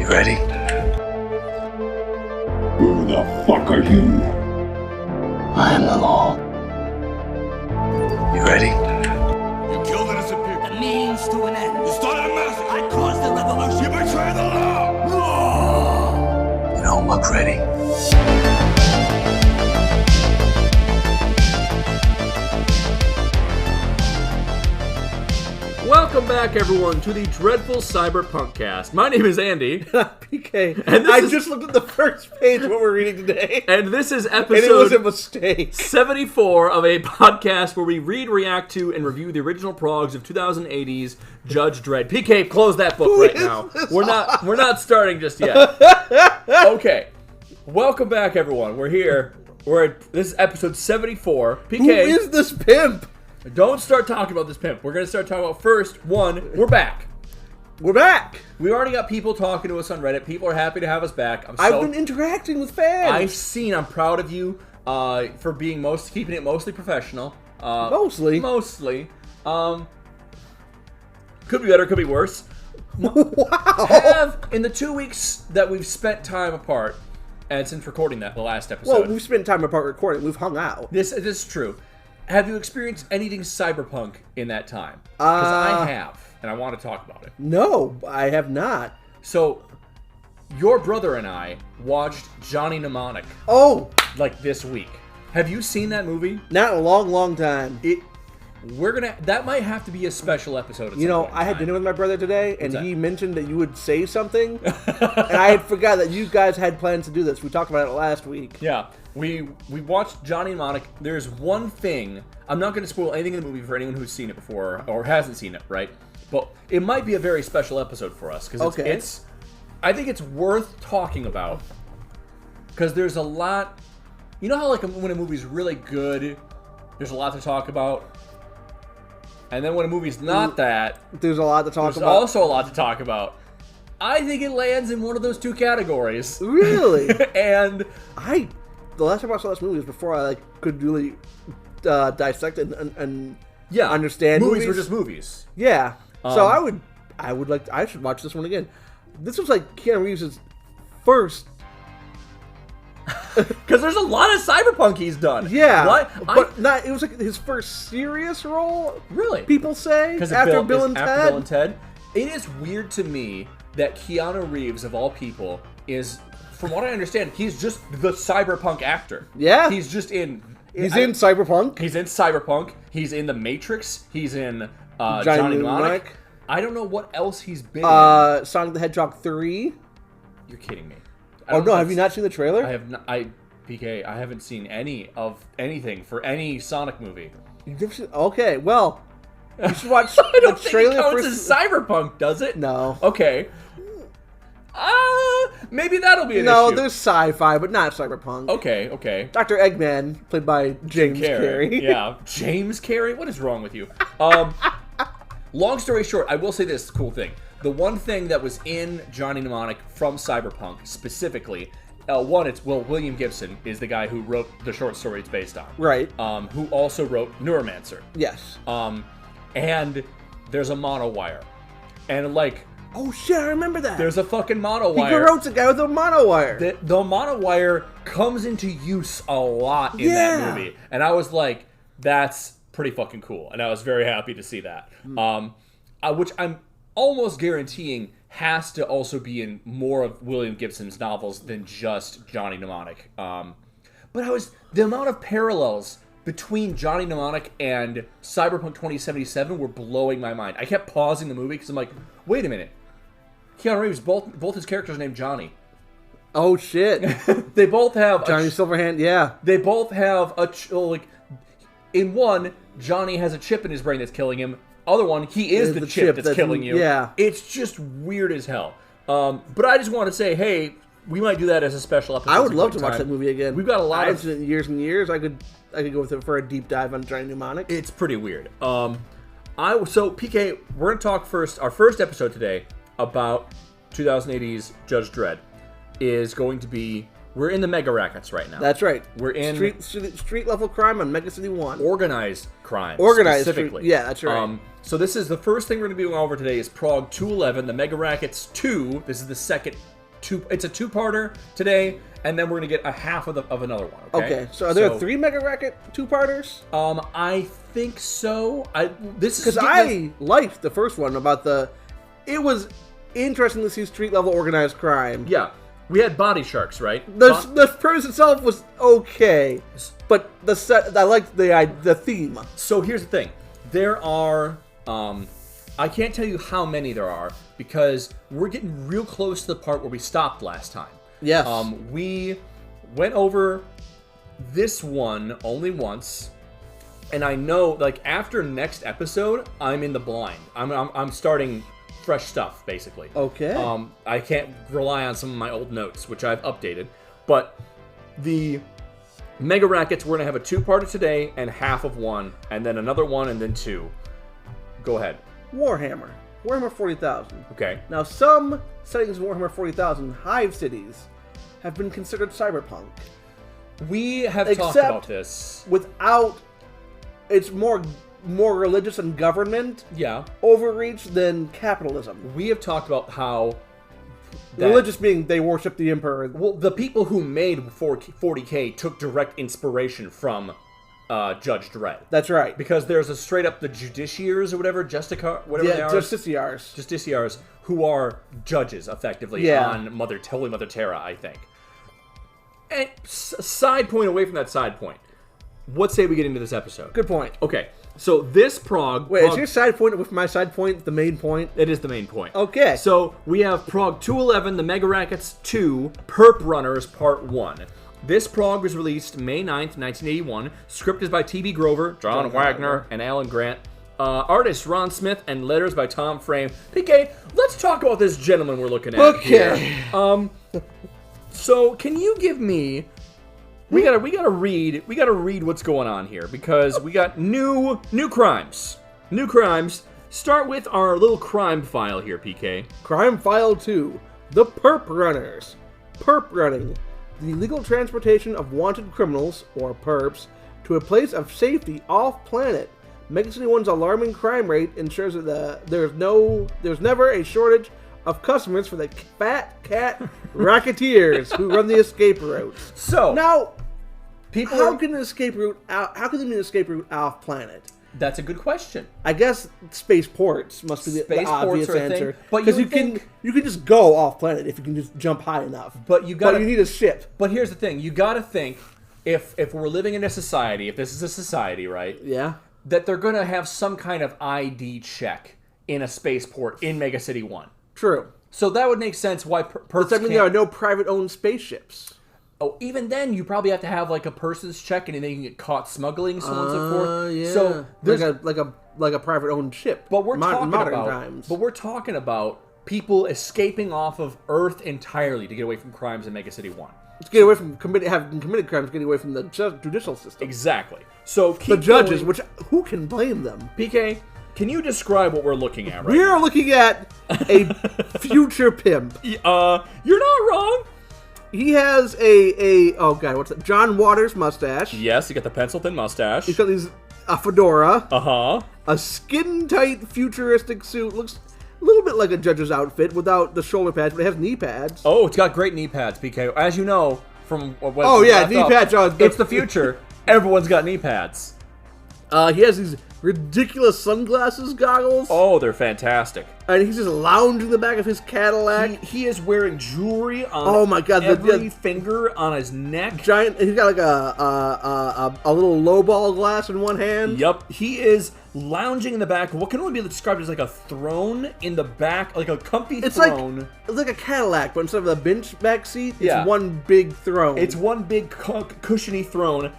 You ready? Who the fuck are you? I am the law. You ready? You killed innocent people. The means to an end. You started a massacre. I caused the revolution. You betrayed the law. You don't look ready. Welcome back, everyone, to the Dreadful Cyber Punk-Cast. My name is Andy. PK. And I just looked at the first page of what we're reading today. And this is And it was a episode mistake. 74 of a podcast where we read, react to, and review the original Progs of 2080's Judge Dredd. PK, close that book right now. We're not starting just yet. Okay. Welcome back, everyone. We're here. This is episode 74. PK. Who is this pimp? Don't start talking about this pimp. We're going to start talking about first, we're back. We're back. We already got people talking to us on Reddit. People are happy to have us back. I've been interacting with fans. I'm proud of you for being keeping it mostly professional. Mostly. Could be better, could be worse. Wow. In the 2 weeks that we've spent time apart, and since recording the last episode. Well, we've spent time apart recording. We've hung out. This is true. Have you experienced anything cyberpunk in that time? Because I have, and I want to talk about it. No, I have not. So, your brother and I watched Johnny Mnemonic Oh, like this week. Have you seen that movie? not in a long, long time. That might have to be a special episode. At You some know, point in I had time. dinner with my brother today, and What's that? he mentioned that you would say something, and I had forgot that you guys had plans to do this. We talked about it last week. Yeah, we watched Johnny Mnemonic. There's one thing. I'm not going to spoil anything in the movie for anyone who's seen it before or hasn't seen it, right? But it might be a very special episode for us because it's I think it's worth talking about because there's a lot. You know how like when a movie's really good, there's a lot to talk about, and then when a movie's not that, There's a lot to talk there's about. also a lot to talk about. I think it lands in one of those two categories. Really? And The last time I saw this movie was before I could really dissect and yeah, understand movies were just movies. Yeah. So I should watch this one again. This was like Keanu Reeves' first. Because there's a lot of cyberpunk he's done. Yeah. What? It was like his first serious role. Really? People say Because after Bill and Ted. It is weird to me that Keanu Reeves, of all people, is, from what I understand, he's just the cyberpunk actor. Yeah. He's just in... He's in Cyberpunk. He's in Cyberpunk. He's in The Matrix. He's in Johnny Mnemonic. I don't know what else he's been in. Sonic the Hedgehog 3. You're kidding me. Oh no, have you not seen the trailer? I have not. PK, I haven't seen anything for any Sonic movie. You've never seen, okay, well, you should watch I don't the think trailer it counts for as cyberpunk, does it? No. Okay. Maybe that'll be an No, issue. there's sci-fi, but not cyberpunk. Okay. Dr. Eggman, played by James Carrey. Yeah. James Carrey? What is wrong with you? Long story short, I will say this cool thing. The one thing that was in Johnny Mnemonic from Cyberpunk specifically, William Gibson is the guy who wrote the short story it's based on. Right. Who also wrote Neuromancer. Yes. And there's a monowire. And Oh shit, I remember that. there's a fucking He monowire. wrote the guy with the monowire. The monowire comes into use a lot in that movie. And I was like, that's pretty fucking cool. And I was very happy to see that. Which I'm almost guaranteeing has to also be in more of William Gibson's novels than just Johnny Mnemonic. But the amount of parallels between Johnny Mnemonic and Cyberpunk 2077 were blowing my mind. I kept pausing the movie because I'm like, wait a minute. Keanu Reeves, both his characters are named Johnny. Oh shit. They both have Johnny Silverhand, yeah. They both have in one, Johnny has a chip in his brain that's killing him. Other one, he is the chip that's killing you. Yeah. It's just weird as hell. But I just want to say, hey, we might do that as a special episode. I would love to watch that movie again. We've got a lot I've seen it in years and years. I could go with it for a deep dive on Johnny Mnemonic. It's pretty weird. So PK, we're gonna talk first. Our first episode today about 2080's Judge Dredd is going to be. We're in the Mega-Rackets right now. That's right. We're in street level crime on Mega City 1. Organized crime. Organized specifically. yeah, that's right. So this is the first thing we're going to be going over today is Prog 211, the Mega-Rackets 2. This is the second It's a two-parter today, and then we're gonna get a half of another one. Okay. So are there 3 Mega-Racket two-parters? I think so. Because I liked the first one about it was interesting to see street-level organized crime. Yeah. We had Body Sharks, right? The premise itself was okay, but I liked the theme. So here's the thing. There are, I can't tell you how many there are, because we're getting real close to the part where we stopped last time. Yes. We went over this one only once, and I know, like, after next episode, I'm in the blind. I'm starting fresh stuff, basically. Okay. I can't rely on some of my old notes, which I've updated. But the Mega-Rackets, we're going to have a two-parter today and half of one, and then another one, and then two. Go ahead. Warhammer 40,000. Okay. Now, some settings in Warhammer 40,000 hive cities have been considered cyberpunk. We have talked about this. Without, it's more religious and government overreach than capitalism. We have talked about how religious being they worship the emperor. Well, the people who made 40K took direct inspiration from Judge Dredd. That's right. Because there's a straight up the Justiciars or whatever they are. Justiciars, who are judges, effectively, on Holy Mother Terra, I think. And side point away from that side point. What say we get into this episode? Good point. Okay. So this Prog... Wait, is your side point with my side point the main point? It is the main point. Okay. So we have Prog 211, the Mega-Rackets 2, Perp Runners Part 1. This Prog was released May 9th, 1981. Script is by T.B. Grover, John Wagner, and Alan Grant. Artist Ron Smith, and letters by Tom Frame. PK, let's talk about this gentleman we're looking at here. So can you give me... We gotta read what's going on here, because we got new crimes. New crimes. Start with our little crime file here, PK. Crime File 2. The Perp Runners. Perp running. The illegal transportation of wanted criminals, or perps, to a place of safety off-planet. Mega City 1's alarming crime rate ensures that there's never a shortage of customers for the fat cat racketeers who run the escape routes. So now, how can an escape route off planet? That's a good question. I guess spaceports must be the obvious answer. But because you can just go off planet if you can just jump high enough. But you need a ship. But here's the thing: you got to think if we're living in a society, if this is a society, right? Yeah. That they're gonna have some kind of ID check in a spaceport in Mega City 1. True. So that would make sense why Does that mean there are no private-owned spaceships? Oh, even then, you probably have to have like a person's check, and then you can get caught smuggling, so on and so forth. Yeah. So there's like a private-owned ship. But we're talking about people escaping off of Earth entirely to get away from crimes in Mega City 1. To get away from having committed crimes, getting away from the judicial system. Exactly. So the judges, who can blame them? PK. Can you describe what we're looking at right We are looking at a future pimp. You're not wrong. He has what's that? John Waters mustache. Yes, he got the pencil-thin mustache. He's got a fedora. Uh-huh. A skin-tight futuristic suit. Looks a little bit like a judge's outfit without the shoulder pads, but it has knee pads. Oh, it's got great knee pads, PK. As you know from what knee pads. It's the future. Everyone's got knee pads. He has these ridiculous sunglasses goggles. Oh, they're fantastic. And he's just lounging in the back of his Cadillac. He is wearing jewelry on every finger on his neck. Giant. He's got like a little lowball glass in one hand. Yup. He is lounging in the back of what can only be described as like a throne in the back, like a comfy throne. It's like a Cadillac, but instead of a bench back seat, it's one big throne. It's one big cushiony throne.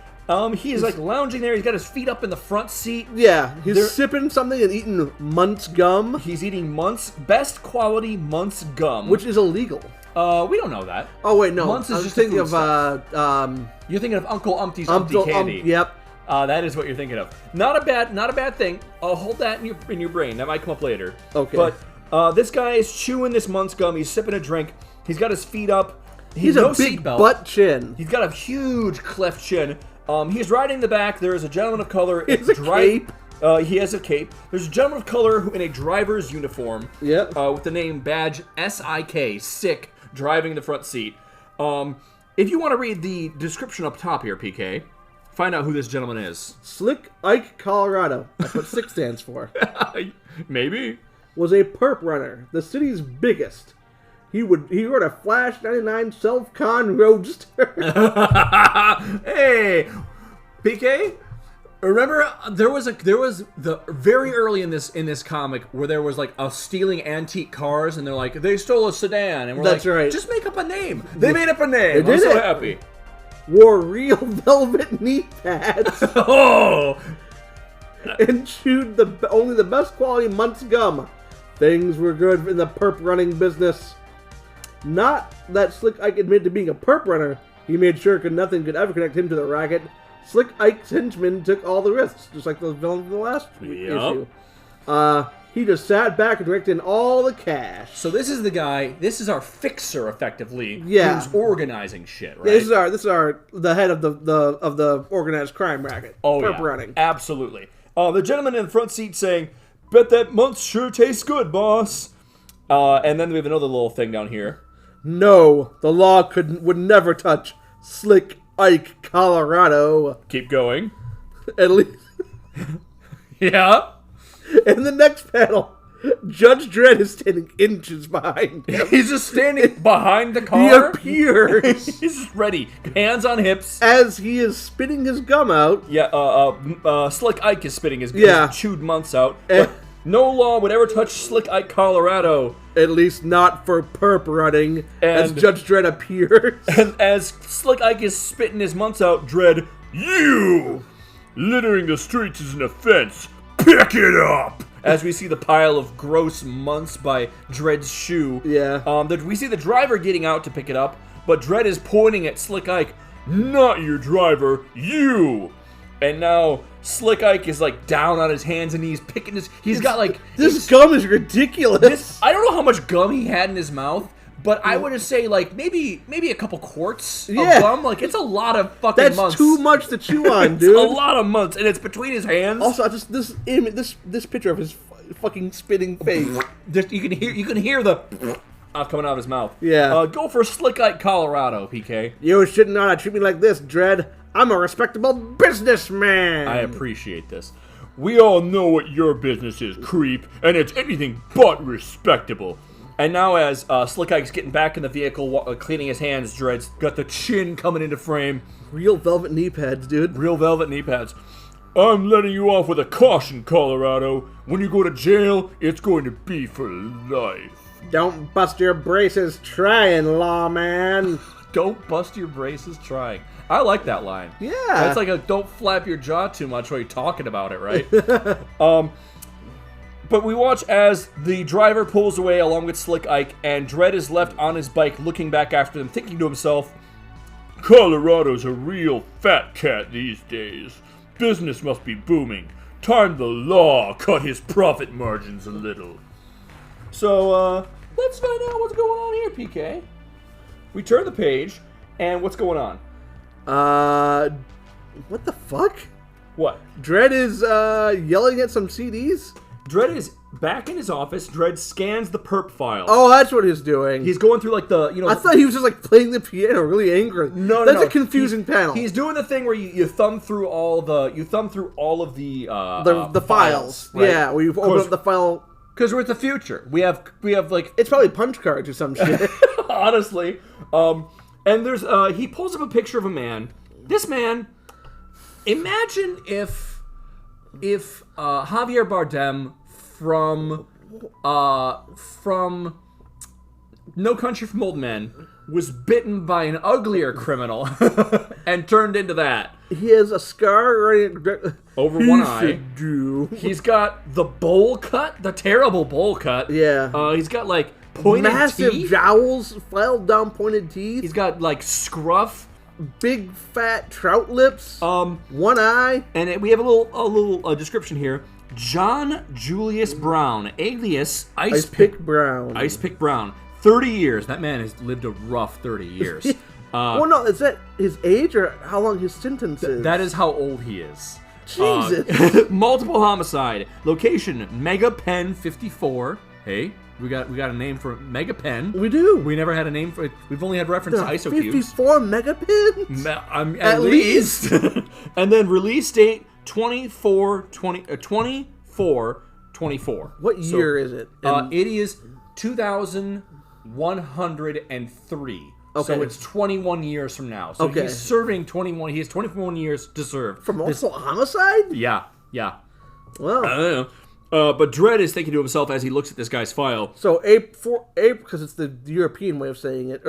He is like lounging there. He's got his feet up in the front seat. Yeah, he's sipping something and eating Muntz gum. He's eating Muntz, best quality Muntz gum, which is illegal. We don't know that. Oh wait, no. Muntz is just thinking of you're thinking of Uncle Umpty's Umpty candy. Yep. That is what you're thinking of. Not a bad thing. I'll hold that in your brain. That might come up later. Okay. But this guy is chewing this Muntz gum. He's sipping a drink. He's got his feet up. He's a big butt chin. He's got a huge cleft chin. He's riding in the back. There is a gentleman of color. He has a cape. He has a cape. There's a gentleman of color in a driver's uniform. Yep. With the name badge SIK, SICK, driving the front seat. If you want to read the description up top here, PK, find out who this gentleman is. Slick Ike, Colorado. That's what SICK stands for. Maybe. Was a perp runner, the city's biggest. He rode a Flash 99 self-con roadster. Hey, PK. Remember, there was the very early in this comic where there was like a stealing antique cars, and they're like, they stole a sedan, and we're That's like, right. just make up a name. They made up a name. They I'm did so it. happy. Wore real velvet knee pads. Oh, And chewed only the best quality Munt's gum. Things were good in the perp running business. Not that Slick Ike admitted to being a perp runner. He made sure nothing could ever connect him to the racket. Slick Ike's henchmen took all the risks, just like the villain from the last issue. He just sat back and raked in all the cash. so this is the guy. This is our fixer, effectively. Yeah. Who's organizing shit, right? Yeah, this is the head of the organized crime racket. Oh, perp yeah. running. Absolutely. The gentleman in the front seat saying, "Bet that month sure tastes good, boss." And then we have another little thing down here. No, the law would never touch Slick Ike, Colorado. Keep going. At least Yeah. in the next panel, Judge Dredd is standing inches behind him. He's just standing behind the He car. appears He's just ready. Hands on hips. as he is spitting his gum out. Yeah, Slick Ike is spitting his chewed months out. Eh. But no law would ever touch Slick Ike, Colorado. At least not for perp running, as And- Judge Dredd appears. And as Slick Ike is spitting his months out, Dredd, you! Littering the streets is an offense. Pick it up! As we see the pile of gross months by Dredd's shoe. Yeah. We see the driver getting out to pick it up, but Dredd is pointing at Slick Ike. Not your driver, you! And now Slick Ike is like down on his hands and knees picking his... He's got like... This gum is ridiculous. I don't know how much gum he had in his mouth, but I would just say like maybe a couple quarts of Yeah. gum. Like it's a lot of fucking That's months. too much to chew on, It's dude. a lot of months, and it's between his hands. Also, just this picture of his fucking spitting face. You can hear the coming out of his mouth. Yeah. Go for Slick Ike, Colorado, PK. You shouldn't know how to treat me like this, Dredd. I'm a respectable businessman. I appreciate this. We all know what your business is, creep, and it's anything but respectable. And now as Slick Ike's getting back in the vehicle, cleaning his hands, Dredd's got the chin coming into frame. Real velvet knee pads, dude. Real velvet knee pads. I'm letting you off with a caution, Colorado. When you go to jail, it's going to be for life. Don't bust your braces trying, lawman. Don't bust your braces trying. I like that line. Yeah. That's like a don't flap your jaw too much while you're talking about it, right? But we watch as the driver pulls away along with Slick Ike, and Dredd is left on his bike looking back after them, thinking to himself, Colorado's a real fat cat these days. Business must be booming. Time the law cut his profit margins a little. So, let's find out what's going on here, PK. We turn the page, and what's going on? What the fuck? What? Dredd is, yelling at some CDs? Dredd is back in his office. Dredd scans the perp file. Oh, that's what he's doing. He's going through like the, I thought he was just like playing the piano, really angry. No, That's a confusing panel. He's doing the thing where you thumb through all of the the files. right? Yeah, where you open up the file. Because we're at the future. We have like It's probably punch cards or some shit. honestly. And there's he pulls up a picture of a man. This man, imagine if Javier Bardem from No Country for Old Men was bitten by an uglier criminal and turned into that. He has a scar running Over He one eye. should do. He's got the bowl cut, the terrible bowl cut. Yeah. He's got like pointed Massive teeth. jowls, filed down pointed teeth, He's got like scruff. big fat trout lips, one eye. And we have a little description here. John Julius Brown, alias Ice Pick Brown. Ice Pick Brown. 30 years. That man has lived a rough 30 years. Well, no, is that his age or how long his sentence is? That is how old he is. Jesus. Multiple homicide. Location, Mega Pen 54. Hey, We got a name for Mega Pen. We do. We never had a name for it. We've only had reference to ISO cubes. 54 megapins? At least. And then release date 24/24. What year is it? It is 2103. Okay. So it's 21 years from now. So he's serving 21. He has 21 years to serve. For multiple homicide? Yeah. Well. I don't know. But Dredd is thinking to himself as he looks at this guy's file. So April, because it's the European way of saying it.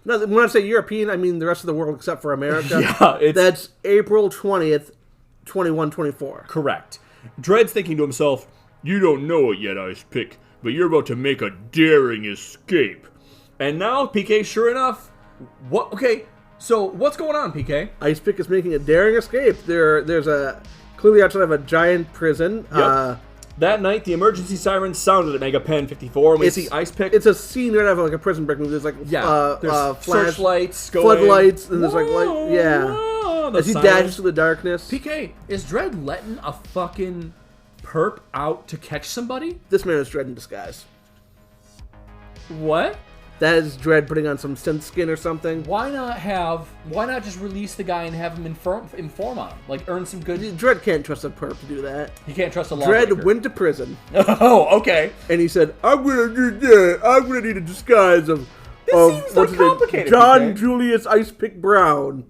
No, when I say European, I mean the rest of the world except for America. Yeah. That's April 20th, 2124. Correct. Dredd's thinking to himself, you don't know it yet, Ice Pick, but you're about to make a daring escape. And now, PK, sure enough, so what's going on, PK? Ice Pick is making a daring escape. There's clearly outside of a giant prison. Yep. That night, the emergency siren sounded at Mega Pen 54, and we see Ice Pick. It's a scene right out of a prison break movie. There's there's searchlights going. Floodlights, and there's as he dashes through the darkness. PK, is Dredd letting a fucking perp out to catch somebody? This man is Dredd in disguise. What? That is Dredd putting on some synth skin or something. Why not just release the guy and have him inform on him? Like, earn some good... Dredd can't trust a perp to do that. He can't trust a lawbreaker. Dredd went to prison. Oh, okay. And he said, I'm gonna do that. I'm gonna need a disguise of... This seems complicated. John Julius Ice Pick Brown.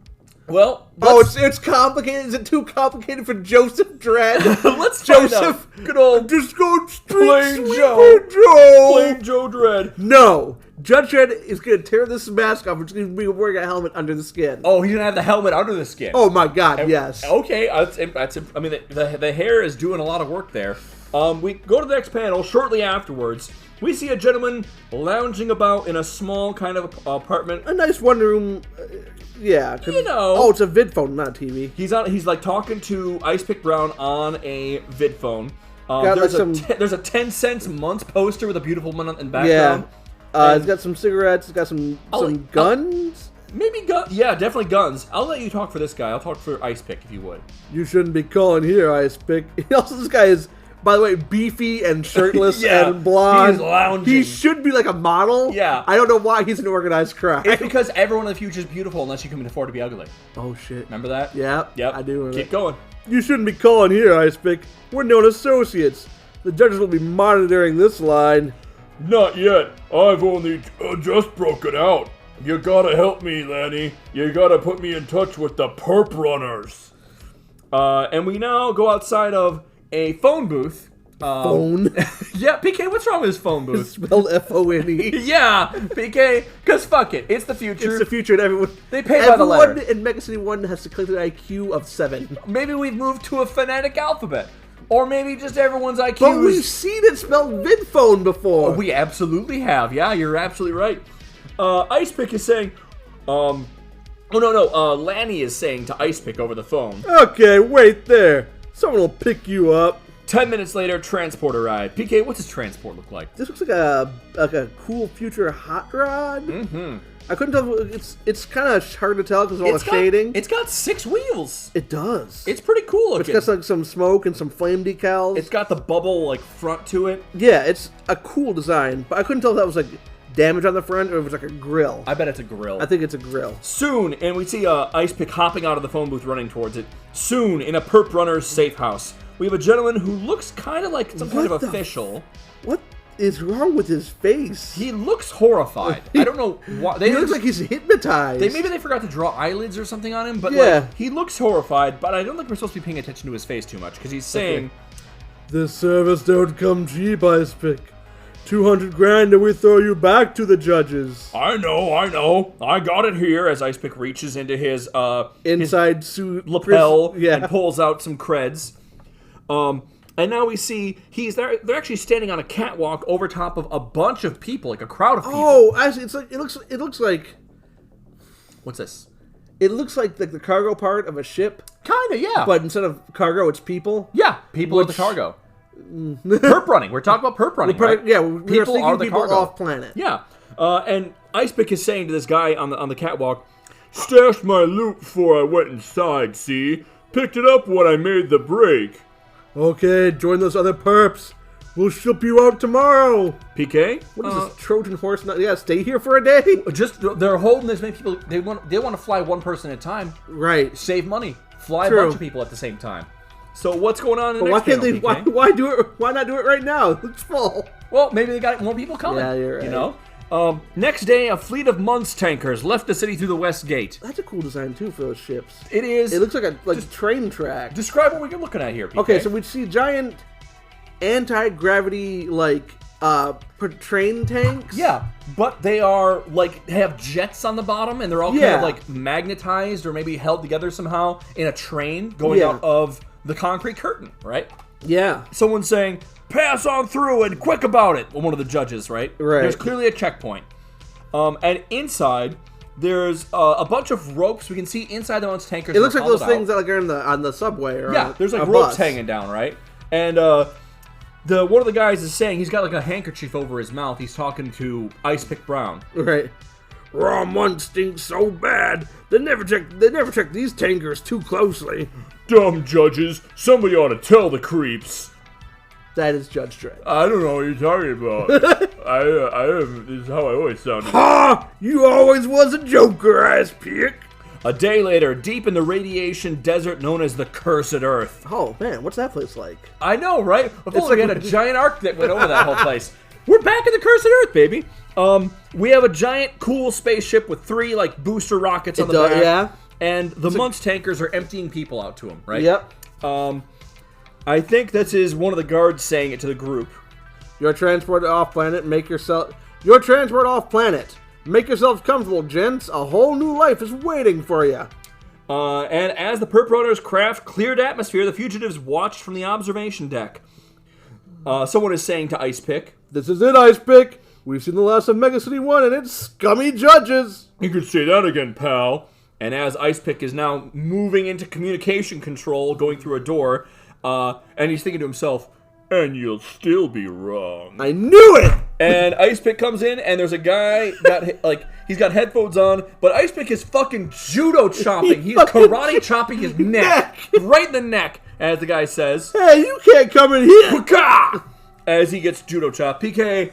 Well... it's complicated. Is it too complicated for Joseph Dredd? Let's find out. Good old... Just go Plain Joe. Plain Joe Dredd. No. Judge Dredd is going to tear this mask off, which is going to be wearing a helmet under the skin. Oh, he's going to have the helmet under the skin. Oh my god, yes. Okay, that's I mean, the hair is doing a lot of work there. We go to the next panel. Shortly afterwards, we see a gentleman lounging about in a small kind of apartment. A nice one room, yeah. Oh, it's a vid phone, not a TV. He's like talking to Ice Pick Brown on a vid phone. There's a 10 cents month poster with a beautiful woman in the background. Yeah. He's got some cigarettes. He's got some guns. Maybe guns. Yeah, definitely guns. I'll let you talk for this guy. I'll talk for Ice Pick if you would. You shouldn't be calling here, Ice Pick. Also, this guy is, by the way, beefy and shirtless and blonde. He's lounging. He should be like a model. Yeah. I don't know why he's an organized crime. It's because everyone in the future is beautiful unless you can afford to be ugly. Oh, shit. Remember that? Yeah. Yep. I do. Keep going. You shouldn't be calling here, Ice Pick. We're known associates. The judges will be monitoring this line. Not yet. I've only just broken out. You gotta help me, Lanny. You gotta put me in touch with the perp runners. And we now go outside of a phone booth. Phone? Yeah, PK, what's wrong with this phone booth? It's spelled F-O-N-E. Yeah, PK, because fuck it. It's the future. It's the future, and everyone... They pay by the letter. Everyone in Mega City 1 has to click an IQ of 7. Maybe we've moved to a phonetic alphabet. Or maybe just everyone's IQ But we've seen it spelled vidphone before. We absolutely have. Yeah, you're absolutely right. Ice Pick is saying, Lanny is saying to Ice Pick over the phone. Okay, wait there. Someone will pick you up. 10 minutes later, transport arrived. PK, what's his transport look like? This looks like a cool future hot rod. Mm-hmm. I couldn't tell. It's kind of hard to tell because of all the shading. It's got 6 wheels. It does. It's pretty cool looking. It's got like some smoke and some flame decals. It's got the bubble like front to it. Yeah, it's a cool design, but I couldn't tell if that was like damage on the front or if it was like a grill. I bet it's a grill. I think it's a grill. Soon, and we see Ice Pick hopping out of the phone booth running towards it. Soon, in a perp runner's safe house, we have a gentleman who looks kind of like some kind of official. What is wrong with his face? He looks horrified. I don't know why. He looks like he's hypnotized. Maybe they forgot to draw eyelids or something on him, but he looks horrified, but I don't think we're supposed to be paying attention to his face too much, because he's saying... This service don't come cheap, Ice Pick. 200 grand and we throw you back to the judges. I know. I got it here as Ice Pick reaches into his inside suit lapel and pulls out some creds. And now we see they're actually standing on a catwalk over top of a bunch of people, like a crowd of people. Oh, actually, it looks like. What's this? It looks like the cargo part of a ship. Kinda, yeah. But instead of cargo, it's people. Yeah, people are the cargo. Perp running. We're talking about perp running, right? Yeah, we're thinking people off planet. Yeah. And Ice Pick is saying to this guy on the catwalk, "Stashed my loot before I went inside. See, picked it up when I made the break." Okay, join those other perps. We'll ship you out tomorrow. PK? What is this, Trojan horse? Yeah, stay here for a day? Just, they're holding as many people. They want to fly one person at a time. Right. Save money. Fly True. a bunch of people at the same time. So what's going on in the Why next can't panel, they? PK? Why do it? Why not do it right now? It's full. Well, maybe they got more people coming. Yeah, you're right. You know? Next day, a fleet of Munz tankers left the city through the west gate. That's a cool design too for those ships. It is. It looks like a train track. Describe what we're looking at here, PK. Okay, so we see giant anti-gravity train tanks. Yeah, but they are have jets on the bottom, and they're all kind of magnetized or maybe held together somehow in a train going out of the concrete curtain, right? Yeah. Someone's saying, "Pass on through and quick about it." Well, one of the judges, right? Right. There's clearly a checkpoint, and inside there's a bunch of ropes. We can see inside the Munz tankers. It looks like those out. things that are on the subway. Or There's like a ropes bus. hanging down, right? And one of the guys is saying he's got like a handkerchief over his mouth. He's talking to Ice Pick Brown. Right. Raw Munz stinks so bad. They never check these tankers too closely. Dumb judges. Somebody ought to tell the creeps. That is Judge Dredd. I don't know what you're talking about. This is how I always sounded. Ha! You always was a joker, Ice Pick. A day later, deep in the radiation desert known as the Cursed Earth. Oh man, what's that place like? I know, right? If only we like- had a giant arc that went over that whole place. We're back in the Cursed Earth, baby. We have a giant, cool spaceship with 3 booster rockets on the back. Yeah. And the Munz tankers are emptying people out to them, right? Yep. I think this is one of the guards saying it to the group. You're transported off planet. You're transported off planet. Make yourselves comfortable, gents. A whole new life is waiting for you. And as the Perp Runner's craft cleared atmosphere, the fugitives watched from the observation deck. Someone is saying to Ice Pick, This is it, Ice Pick. We've seen the last of Mega City 1 and its scummy judges. You could say that again, pal. and as Ice Pick is now moving into communication control, going through a door, and he's thinking to himself, And you'll still be wrong. I knew it! and Ice Pick comes in, and there's a guy he's got headphones on, but Ice Pick is fucking judo chopping. He's karate chopping his neck right in the neck, as the guy says. Hey, you can't come in here! As he gets judo chopped. PK,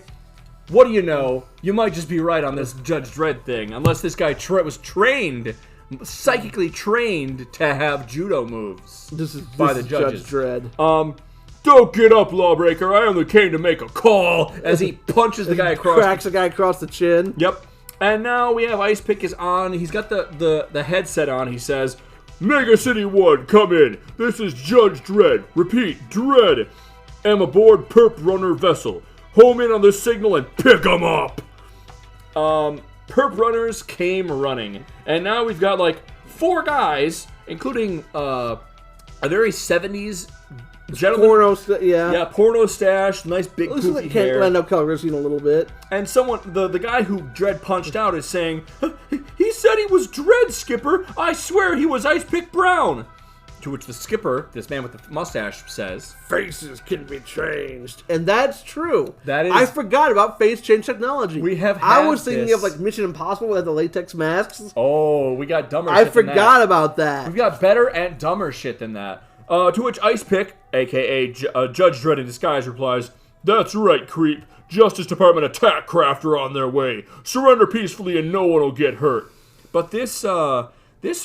what do you know? You might just be right on this Judge Dredd thing, unless this guy was trained, psychically trained to have judo moves. This is the judges. Judge Dredd. Don't get up, lawbreaker. I only came to make a call. As he punches the guy across. Cracks a guy across the chin. Yep. And now we have Ice Pick is on. He's got the headset on. He says, Mega City 1, come in. This is Judge Dredd. Repeat, Dredd. Am aboard Perp Runner vessel. Home in on the signal and pick 'em up. Perp Runners came running. And now we've got like 4 guys, including a very 70s gentleman. Porno, yeah. Yeah, porno stash, nice big Looks poofy like hair. Lando Calrissian a little bit. And someone, the guy who Dredd punched out is saying, he said he was Dredd, Skipper. I swear he was Ice Pick Brown. To which the skipper, this man with the mustache, says, Faces can be changed. And that's true. That is- I forgot about face change technology. We have I had was thinking this. of like Mission Impossible with the latex masks. oh, we got dumber I shit than that. forgot about that. We've got better and dumber shit than that. To which Ice Pick, a.k.a. Judge Dredd in disguise, replies, That's right, creep. Justice Department attack craft are on their way. Surrender peacefully and no one will get hurt. but this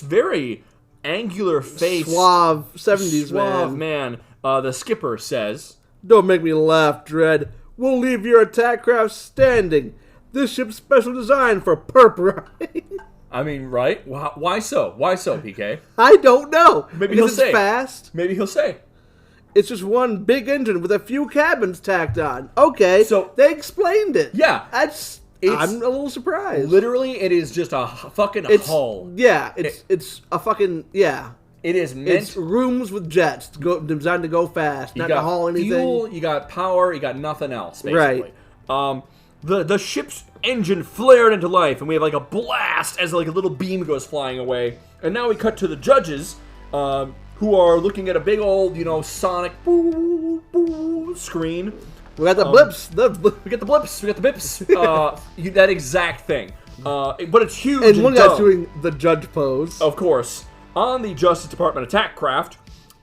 very angular face, Suave 70s suave man. man, the skipper says, Don't make me laugh, Dredd. We'll leave your attack craft standing. This ship's special design for perp running. I mean, right? Why so? Why so, PK? I don't know. Maybe because he'll say. it's fast. Maybe he'll say. It's just one big engine with a few cabins tacked on. Okay, So- they explained it. Yeah. I'm a little surprised. Literally, it is just a fucking It's hull. yeah. It's a fucking yeah. It is meant. It's rooms with jets designed to go fast, not to haul anything. Fuel, you got power, you got nothing else, Right. basically. The ship's engine flared into life, and we have like a blast as like a little beam goes flying away. And now we cut to the judges, who are looking at a big old, sonic boo, boo screen. We got the blips. We got the blips, we got the bips, that exact thing. But it's huge. And one dumb. guy's doing the judge pose. Of course, on the Justice Department attack craft,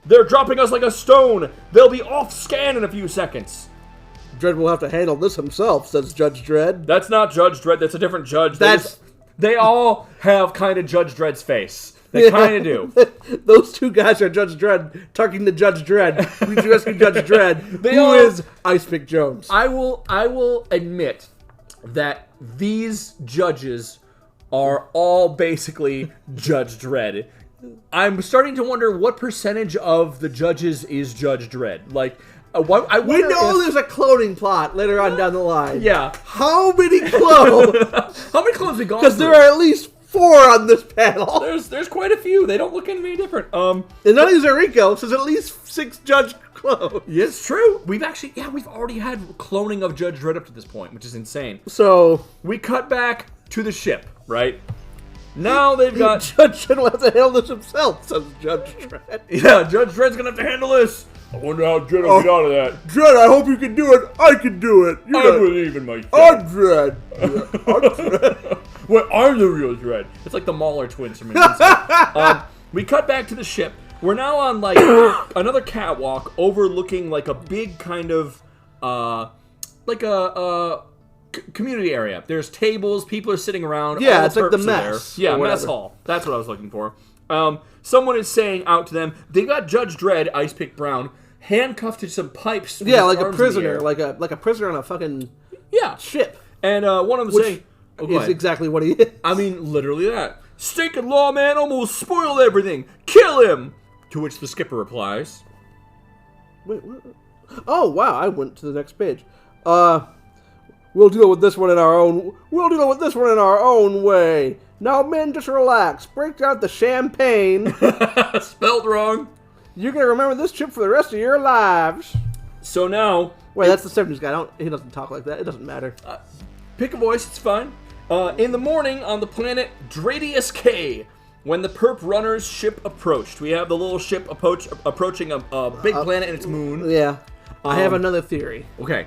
they're dropping us like a stone. They'll be off scan in a few seconds. Dredd will have to handle this himself, says Judge Dredd. That's not Judge Dredd. That's a different judge. That's... They all have kind of Judge Dredd's face. They kind of do. Those two guys are Judge Dredd talking to Judge Dredd. We rescue Judge Dredd, who is Ice Pick Jones. I will admit that these judges are all basically Judge Dredd. I'm starting to wonder what percentage of the judges is Judge Dredd. Like, we know there's a cloning plot later on down the line. Yeah. How many clones? How many clones we gone Because through? there are at least 4 on this panel. There's quite a few. They don't look any different. And none of these are Rico, so there's at least 6 Judge clones. Yeah, it's true. We've already had cloning of Judge Dredd up to this point, which is insane. So we cut back to the ship, right? Now they've got... Judge Dredd will have to handle this himself, says Judge Dredd. Yeah, Judge Dredd's gonna have to handle this. I wonder how Dredd will get out of that. Dredd, I hope you can do it. I can do it. I believe in myself. I'm Dredd. I'm Dredd. Well, I'm the real Dredd. It's like the Mauler twins from we cut back to the ship. We're now on, like, another catwalk overlooking, like, a big kind of, community area. There's tables, people are sitting around. Yeah, all it's like the perps are mess. there. Yeah, or mess whatever. hall. That's what I was looking for. Someone is saying out to them, they got Judge Dredd, Ice Pick Brown, handcuffed to some pipes. with Yeah, his like a arms in the prisoner. air. Like a prisoner on a fucking ship. And one of them Which saying... Oh, go is ahead. exactly what he is. I mean, literally that. Stinking lawman almost spoiled everything. Kill him! To which the skipper replies... Wait, what? Oh, wow, I went to the next page. We'll deal with this one in our own way. Now, men, just relax. Break out the champagne. Spelled wrong. You're going to remember this trip for the rest of your lives. So now... Wait, that's the 70s guy. He doesn't talk like that. It doesn't matter. Pick a voice, it's fine. In the morning on the planet Dreddful K, when the Perp Runner's ship approached. We have the little ship approaching a big planet and its moon. Yeah. I have another theory. Okay.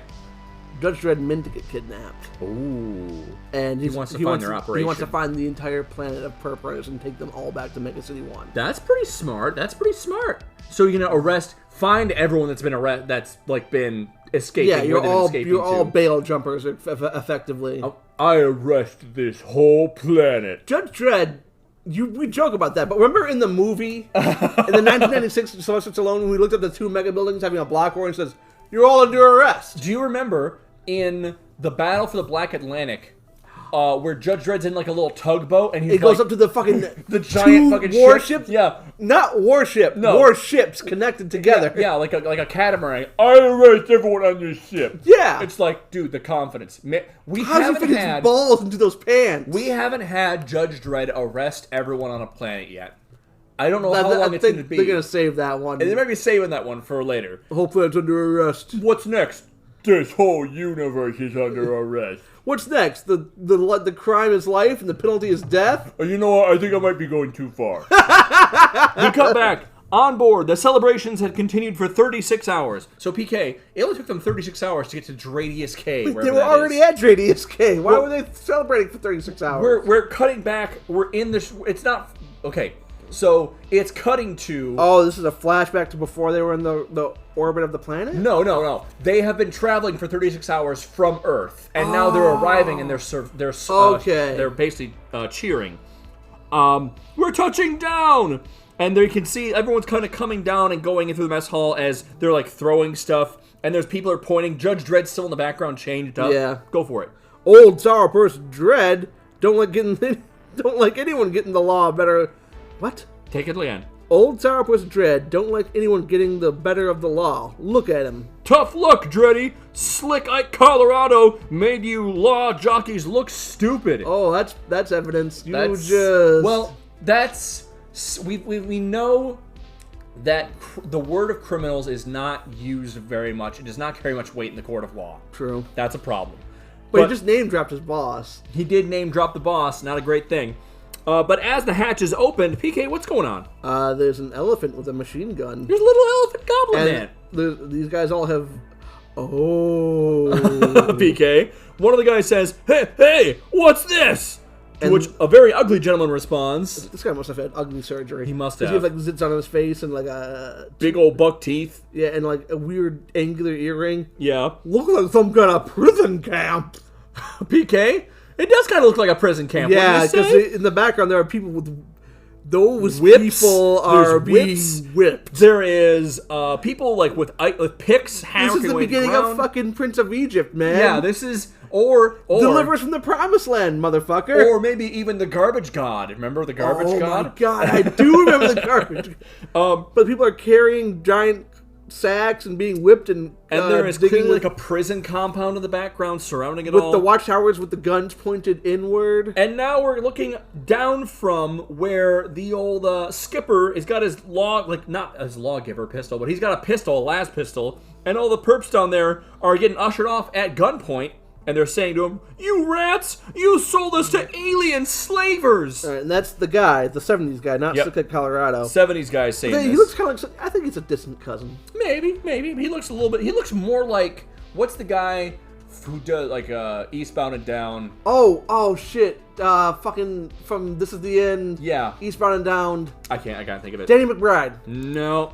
Judge Dredd meant to get kidnapped. Ooh. And he wants to find their operation. He wants to find the entire planet of Perp Runners and take them all back to Mega City 1. That's pretty smart. So you're gonna find everyone that's been been escaping. Yeah, you're all to. bail jumpers, effectively. I arrest this whole planet. Judge Dredd, we joke about that, but remember in the movie, in the 1996 Sylvester Stallone, when we looked at the 2 mega buildings having a block war and says, "You're all under arrest." Do you remember in the Battle for the Black Atlantic, where Judge Dredd's in like a little tugboat and he goes up to the fucking the giant fucking warships? Ship? Yeah, not warship. No. Warships connected together. Yeah, like a catamaran. I arrest everyone on this ship. Yeah, it's like, dude, the confidence. We How does he fit his balls into those pants? We haven't had Judge Dredd arrest everyone on a planet yet. I don't know how long it's going to be. They're going to save that one. And they might be saving that one for later. The whole planet's under arrest. What's next? This whole universe is under arrest. What's next? The crime is life and the penalty is death? You know what? I think I might be going too far. We cut back. On board, the celebrations had continued for 36 hours. So, PK, it only took them 36 hours to get to Dreddful K. They were already at Dreddful K. Why were they celebrating for 36 hours? We're cutting back. We're in this. It's not... Okay, so it's cutting to... Oh, this is a flashback to before they were in the orbit of the planet? No. They have been traveling for 36 hours from Earth, and now they're arriving, and they're basically cheering. We're touching down! And they can see everyone's kind of coming down and going into the mess hall as they're like throwing stuff. And there's people are pointing. Judge Dredd's still in the background, changed up. Yeah, go for it. Old sourpuss Dredd don't like anyone getting the law better. What? Take it, Leanne. Old sourpuss Dredd don't like anyone getting the better of the law. Look at him. Tough luck, Dreddy. Slick Ike Colorado made you law jockeys look stupid. Oh, that's evidence. We know that the word of criminals is not used very much. It does not carry much weight in the court of law. True. That's a problem. But he just name-dropped his boss. He did name-drop the boss. Not a great thing. But as the hatches opened, PK, what's going on? There's an elephant with a machine gun. There's a little elephant goblin man. These guys all have... Oh. PK. One of the guys says, Hey, what's this? To which a very ugly gentleman responds. This guy must have had ugly surgery. He must 'Cause have. He had like zits on his face and like a Big old buck teeth. yeah, and like a weird angular earring. Yeah. Look like some kind of prison camp. PK? It does kind of look like a prison camp. Yeah, wouldn't you because say? in the background there are people with those Whips. people are There's being whips. whipped. There is people like with picks This hammering is the away beginning ground. of fucking Prince of Egypt, man. Yeah, this is or Deliver us from the promised land, motherfucker. or maybe even the garbage god. Remember the garbage god? Oh my god, I do remember the garbage. But people are carrying giant sacks and being whipped and And there is digging clearly like a prison compound in the background surrounding it with all. the watchtowers with the guns pointed inward. And now we're looking down from where the old skipper has got his not his lawgiver pistol, but he's got a pistol, a las pistol, and all the perps down there are getting ushered off at gunpoint, and they're saying to him, "You rats! You sold us to alien slavers!" All right, and that's the guy, the 70s guy, not Yep. Sick at Colorado. 70s guys saying He this. looks kind of like, I think he's a distant cousin. Maybe. He looks a little bit, he looks more like, what's the guy who does, like, Eastbound and Down? Oh shit. Fucking from This Is the End. Yeah. Eastbound and Down. I can't think of it. Danny McBride. No.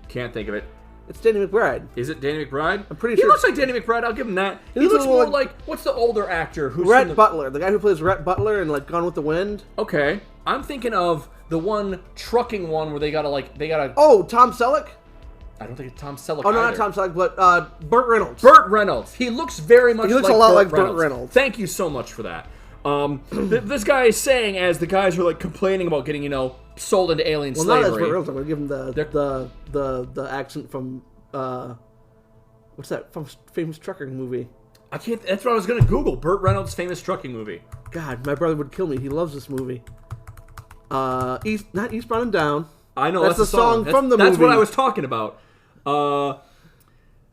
Can't think of it. It's Danny McBride. Is it Danny McBride? I'm pretty he sure looks like Danny McBride. I'll give him that. He looks looks a more little like what's the older actor who's Rhett in the... Butler, the guy who plays Rhett Butler in like Gone with the Wind. Okay, I'm thinking of the one trucking one where they gotta. Oh, Tom Selleck. I don't think it's Tom Selleck. Oh no, either. not Tom Selleck, but Burt Reynolds. Burt Reynolds. He looks very much. He looks like a lot Burt like Burt Reynolds. Reynolds. Thank you so much for that. This guy is saying as the guys are like complaining about getting sold into alien Well, slavery. not as Burt Reynolds. I'm gonna give him the accent from what's that from famous trucking movie? I can't. That's what I was gonna Google. Burt Reynolds' famous trucking movie. God, my brother would kill me. He loves this movie. Not Eastbound and Down. I know That's that's the song from the That's what movie. I was talking about.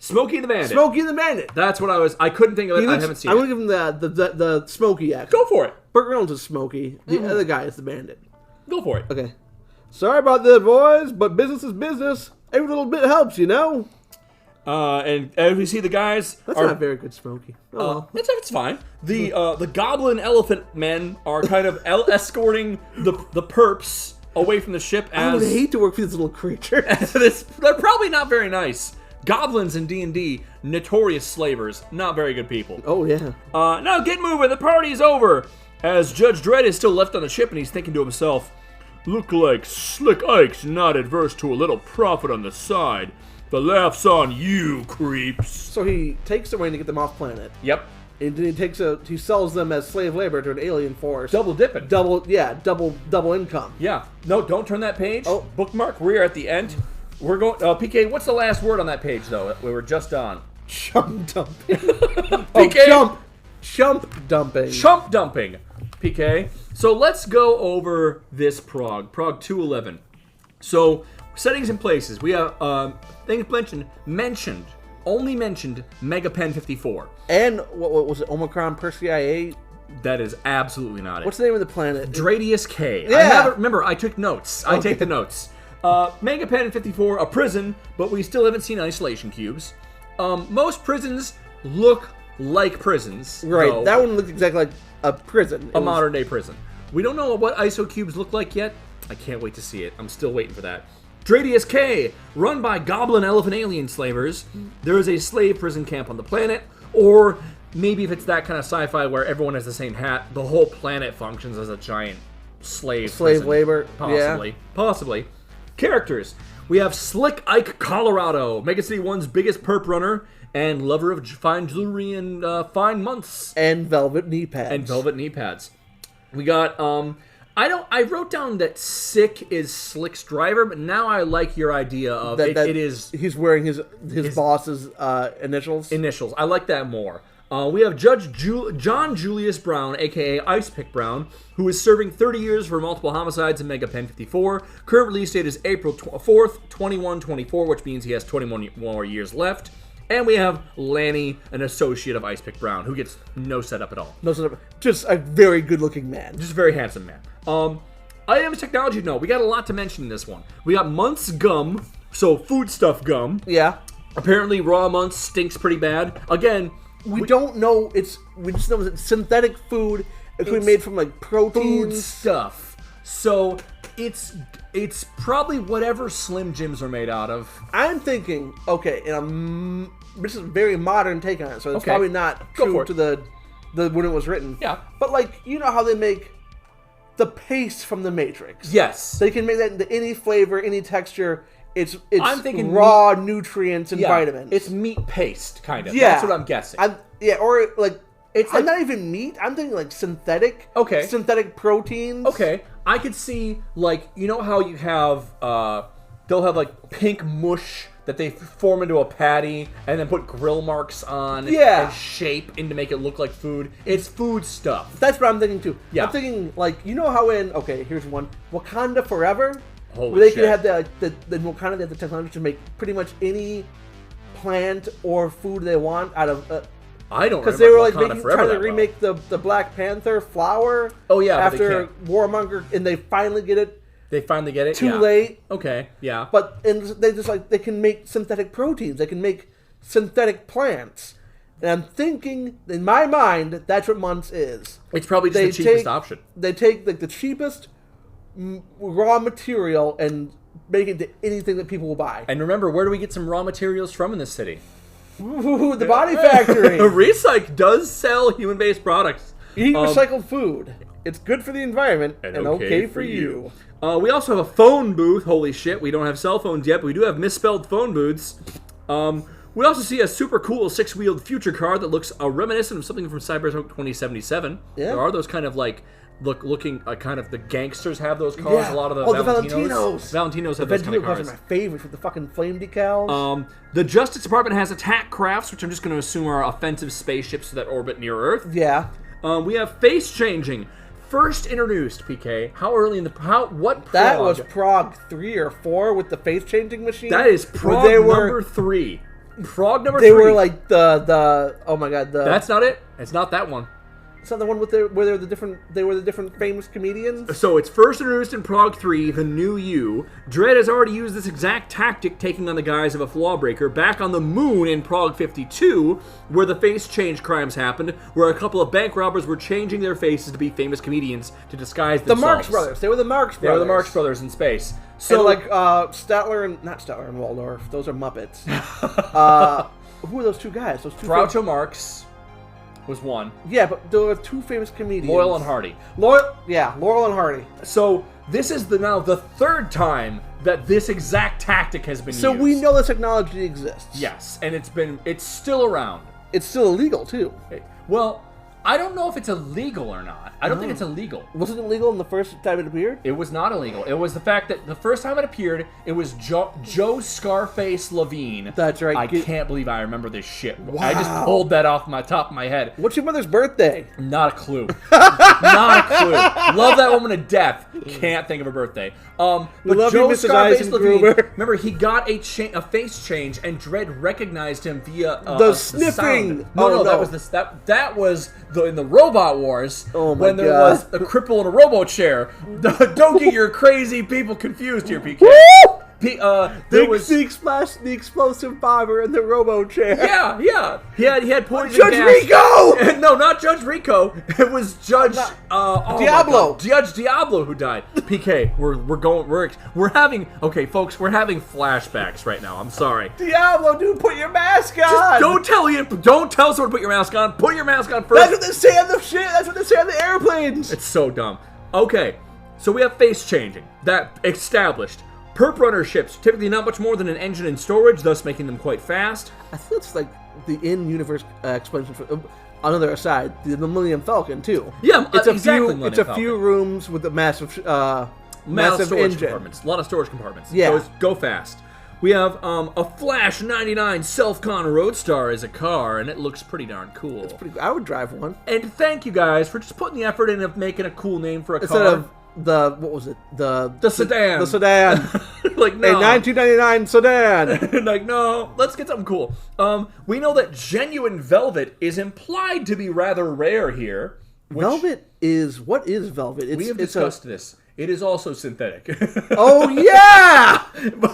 Smokey and the Bandit. Smokey and the Bandit. That's what I was. I couldn't think of it. I haven't seen I'm it. gonna give him the Smokey accent. Go for it. Burt Reynolds is Smokey. The other guy is the Bandit. Go for it. Okay. Sorry about that, boys, but business is business. Every little bit helps, you know. And as we see the guys That's are. not very good, Smokey. Oh well. It's fine. The goblin elephant men are kind of escorting the perps away from the ship I would as hate to work for these little creatures. they're probably not very nice. Goblins in D&D, notorious slavers, not very good people. Oh yeah. Now get moving, the party's over! As Judge Dredd is still left on the ship and he's thinking to himself, look like Slick Ike's not adverse to a little profit on the side. The laugh's on you, creeps. So he takes them away to get them off planet. Yep. And then he sells them as slave labor to an alien force. Double dipping. Double income. Yeah. No, don't turn that page. Oh. Bookmark. We're at the end. We're going. PK, what's the last word on that page, though? We were just on. Chump dumping. PK. Chump dumping. Chump dumping. PK. So let's go over this Prog 211. So settings and places. We have things only mentioned Megapen 54. And what was it? Omicron Persei 8. That is absolutely not it. What's the name of the planet? Dreddful K. Yeah. Remember, I took notes. I take the notes. Megapen 54, a prison, but we still haven't seen isolation cubes. Most prisons look like prisons. Right. though. That one looked exactly like a prison. A modern day prison. We don't know what ISO cubes look like yet. I can't wait to see it. I'm still waiting for that. Dreddful K, run by goblin elephant alien slavers. There is a slave prison camp on the planet, or maybe if it's that kind of sci-fi where everyone has the same hat, the whole planet functions as a giant slave prison. labor. Possibly. Yeah. Possibly. Characters. We have Slick Ike Colorado, Mega City 1's biggest perp runner, and lover of fine jewelry and fine months. And velvet knee pads. We got I wrote down that Sick is Slick's driver, but now I like your idea of it is he's wearing his boss's initials. initials. I like that more. We have Judge John Julius Brown, a.k.a. Ice Pick Brown, who is serving 30 years for multiple homicides in Megapen 54. Current release date is April 4th, 2124, which means he has 21 more years left. And we have Lanny, an associate of Ice Pick Brown, who gets no setup at all. No, just a very good-looking man. Just a very handsome man. Items, technology, no. We got a lot to mention in this one. We got Munt's gum, so foodstuff gum. Yeah. Apparently, raw Munt's stinks pretty bad. Again, We don't know. We just know it's synthetic food, It's gonna be made from like food proteins. stuff. So it's probably whatever Slim Jims are made out of. I'm thinking, okay, and this is a very modern take on it, so it's Okay. probably not Go true for it. to the when it was written. Yeah. But like, you know how they make the paste from the Matrix? Yes. They can make that into any flavor, any texture. It's I'm thinking raw nutrients and vitamins. It's meat paste, kind of. Yeah. That's what I'm guessing. Or like It's I'm like- not even meat. I'm thinking like synthetic. Okay. Synthetic proteins. Okay, I could see, like, you know how you have, they'll have, like, pink mush that they form into a patty and then put grill marks on and shape to make it look like food? It's food stuff. That's what I'm thinking too. Yeah. I'm thinking like, you know how in here's one, Wakanda Forever, Holy where they shit. can have the Wakanda, they have the technology to make pretty much any plant or food they want out of. I don't remember Because they were like Wakanda Forever trying to that well. remake the Black Panther flower. Oh, yeah, but they after can't. Warmonger, and they finally get it They finally get it? too Yeah. late. Okay, yeah. But they can make synthetic proteins. They can make synthetic plants. And I'm thinking, in my mind, that's what Muntz is. It's probably just the cheapest option. They take like the cheapest raw material and make it into anything that people will buy. And remember, where do we get some raw materials from in this city? Ooh, the Body Factory. Recycle does sell human-based products. Eat recycled food. It's good for the environment and okay for you. We also have a phone booth. Holy shit, we don't have cell phones yet, but we do have misspelled phone booths. We also see a super cool six-wheeled future car that looks reminiscent of something from Cyberpunk 2077. Yeah. There are those kind of like looking kind of the gangsters have those cars. Yeah. A lot of the the Valentinos. Valentinos have those kind of cars cars. are my favorite with the fucking flame decals. The Justice Department has attack crafts, which I'm just going to assume are offensive spaceships that orbit near Earth. Yeah. We have face changing. First introduced, PK. How early in the what? Prog? That was Prog 3 or 4 with the face changing machine. That is Prog number 3. Prog number 3. They were like the oh my god, That's not it. It's not that one. it's not the one with where they were the different famous comedians. So it's first introduced in Prog 3, The New You. Dredd has already used this exact tactic, taking on the guise of a lawbreaker, back on the moon in Prog 52, where the face change crimes happened, where a couple of bank robbers were changing their faces to be famous comedians to disguise The themselves. Marx Brothers. They were the Marx Brothers. They were the Marx Brothers in space. So So, like not Statler and Waldorf. Those are Muppets. Who are those two guys? Those two. Groucho Marx was one. Yeah, but there were two famous comedians. Laurel and Hardy. Laurel and Hardy. So this is now the third time that this exact tactic has been So used. we know the technology exists. Yes, and it's still around. It's still illegal too. Well, I don't know if it's illegal or not. I don't think it's illegal. Was it illegal in the first time it appeared? It was not illegal. It was the fact that the first time it appeared, it was Joe Scarface Levine. That's right. I can't believe I remember this shit. Wow. I just pulled that off my top of my head. What's your mother's birthday? Not a clue. Not a clue. Love that woman to death. Can't think of her birthday. But love you, Joe Mrs. Scarface Levine, Eisengruber. remember, he got a face change, and Dredd recognized him via The the sniffing. sound. Oh, No, that no. was that was in the Robot Wars. Oh, my when there God. was a cripple in a robo chair. Don't get your crazy people confused here, PK. There was the explosive bomber in the robo chair. yeah. He had poison Judge gas. Rico! No, not Judge Rico. It was Judge oh my Diablo. God. Judge Diablo who died. PK, we're having folks, we're having flashbacks right now. I'm sorry. Diablo, dude, put your mask on. Don't tell someone to put your mask on. Put your mask on first. That's what they say on the shit. That's what they say on the airplanes. It's so dumb. Okay, so we have face changing. That established. Perp runner ships, typically not much more than an engine and storage, thus making them quite fast. I think it's like the in-universe explanation for another aside, the Millennium Falcon too. Yeah, it's a exactly. few. It's a few rooms with a massive Storage engine. compartments. A lot of storage compartments. Yeah. So it's go fast. We have a Flash 99 Self-Con Roadstar as a car, and it looks pretty darn cool. I would drive one. And thank you guys for just putting the effort in of making a cool name for a Instead car. of what was it? The sedan. The sedan. Like, no. A 1999 sedan. Like, no, let's get something cool. We know that genuine velvet is implied to be rather rare here. Velvet is... What is velvet? We have discussed this. It is also synthetic. Oh, yeah!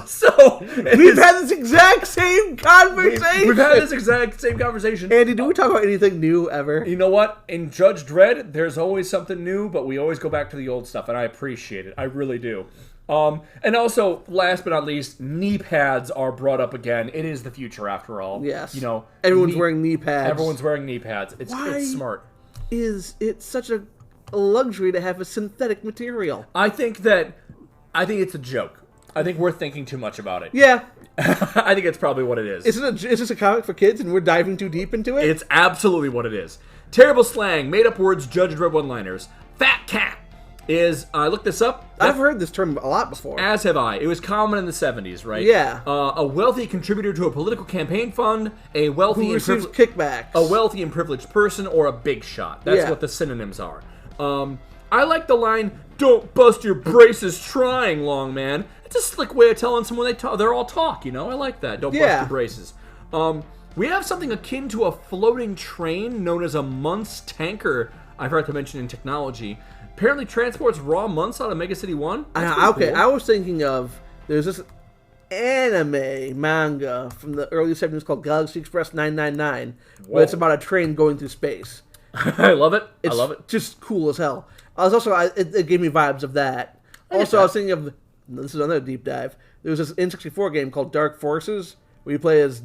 So We've had this exact same conversation. we've had this exact same conversation. Andy, do we talk about anything new ever? You know what? In Judge Dredd, there's always something new, but we always go back to the old stuff, and I appreciate it. I really do. And also, last but not least, knee pads are brought up again. It is the future, after all. Yes. You know, everyone's wearing knee pads. Everyone's wearing knee pads. It's smart. Is it such a luxury to have a synthetic material? I think it's a joke. I think we're thinking too much about it. Yeah. I think it's probably what it is. Is this a comic for kids and we're diving too deep into it? It's absolutely what it is. Terrible slang, made up words, Judge Dredd one-liners. Fat cat is, I looked this up. I've heard this term a lot before. As have I. It was common in the 70s, right? Yeah. A wealthy contributor to a political campaign fund, a wealthy Who and receives kickbacks. a wealthy and privileged person, or a big shot. That's what the synonyms are. I like the line, "Don't bust your braces trying, long man." It's a slick way of telling someone they're all talk, you know? I like that. Don't bust your braces. We have something akin to a floating train known as a Muntz tanker, I forgot to mention in technology. Apparently transports raw Muntz out of Mega City 1. Okay, cool. I was thinking of, there's this anime manga from the early 70s called Galaxy Express 999, where it's about a train going through space. I love it. I love it. Just cool as hell. It gave me vibes of that. I was thinking of, this is another deep dive, there was this N64 game called Dark Forces, where you play as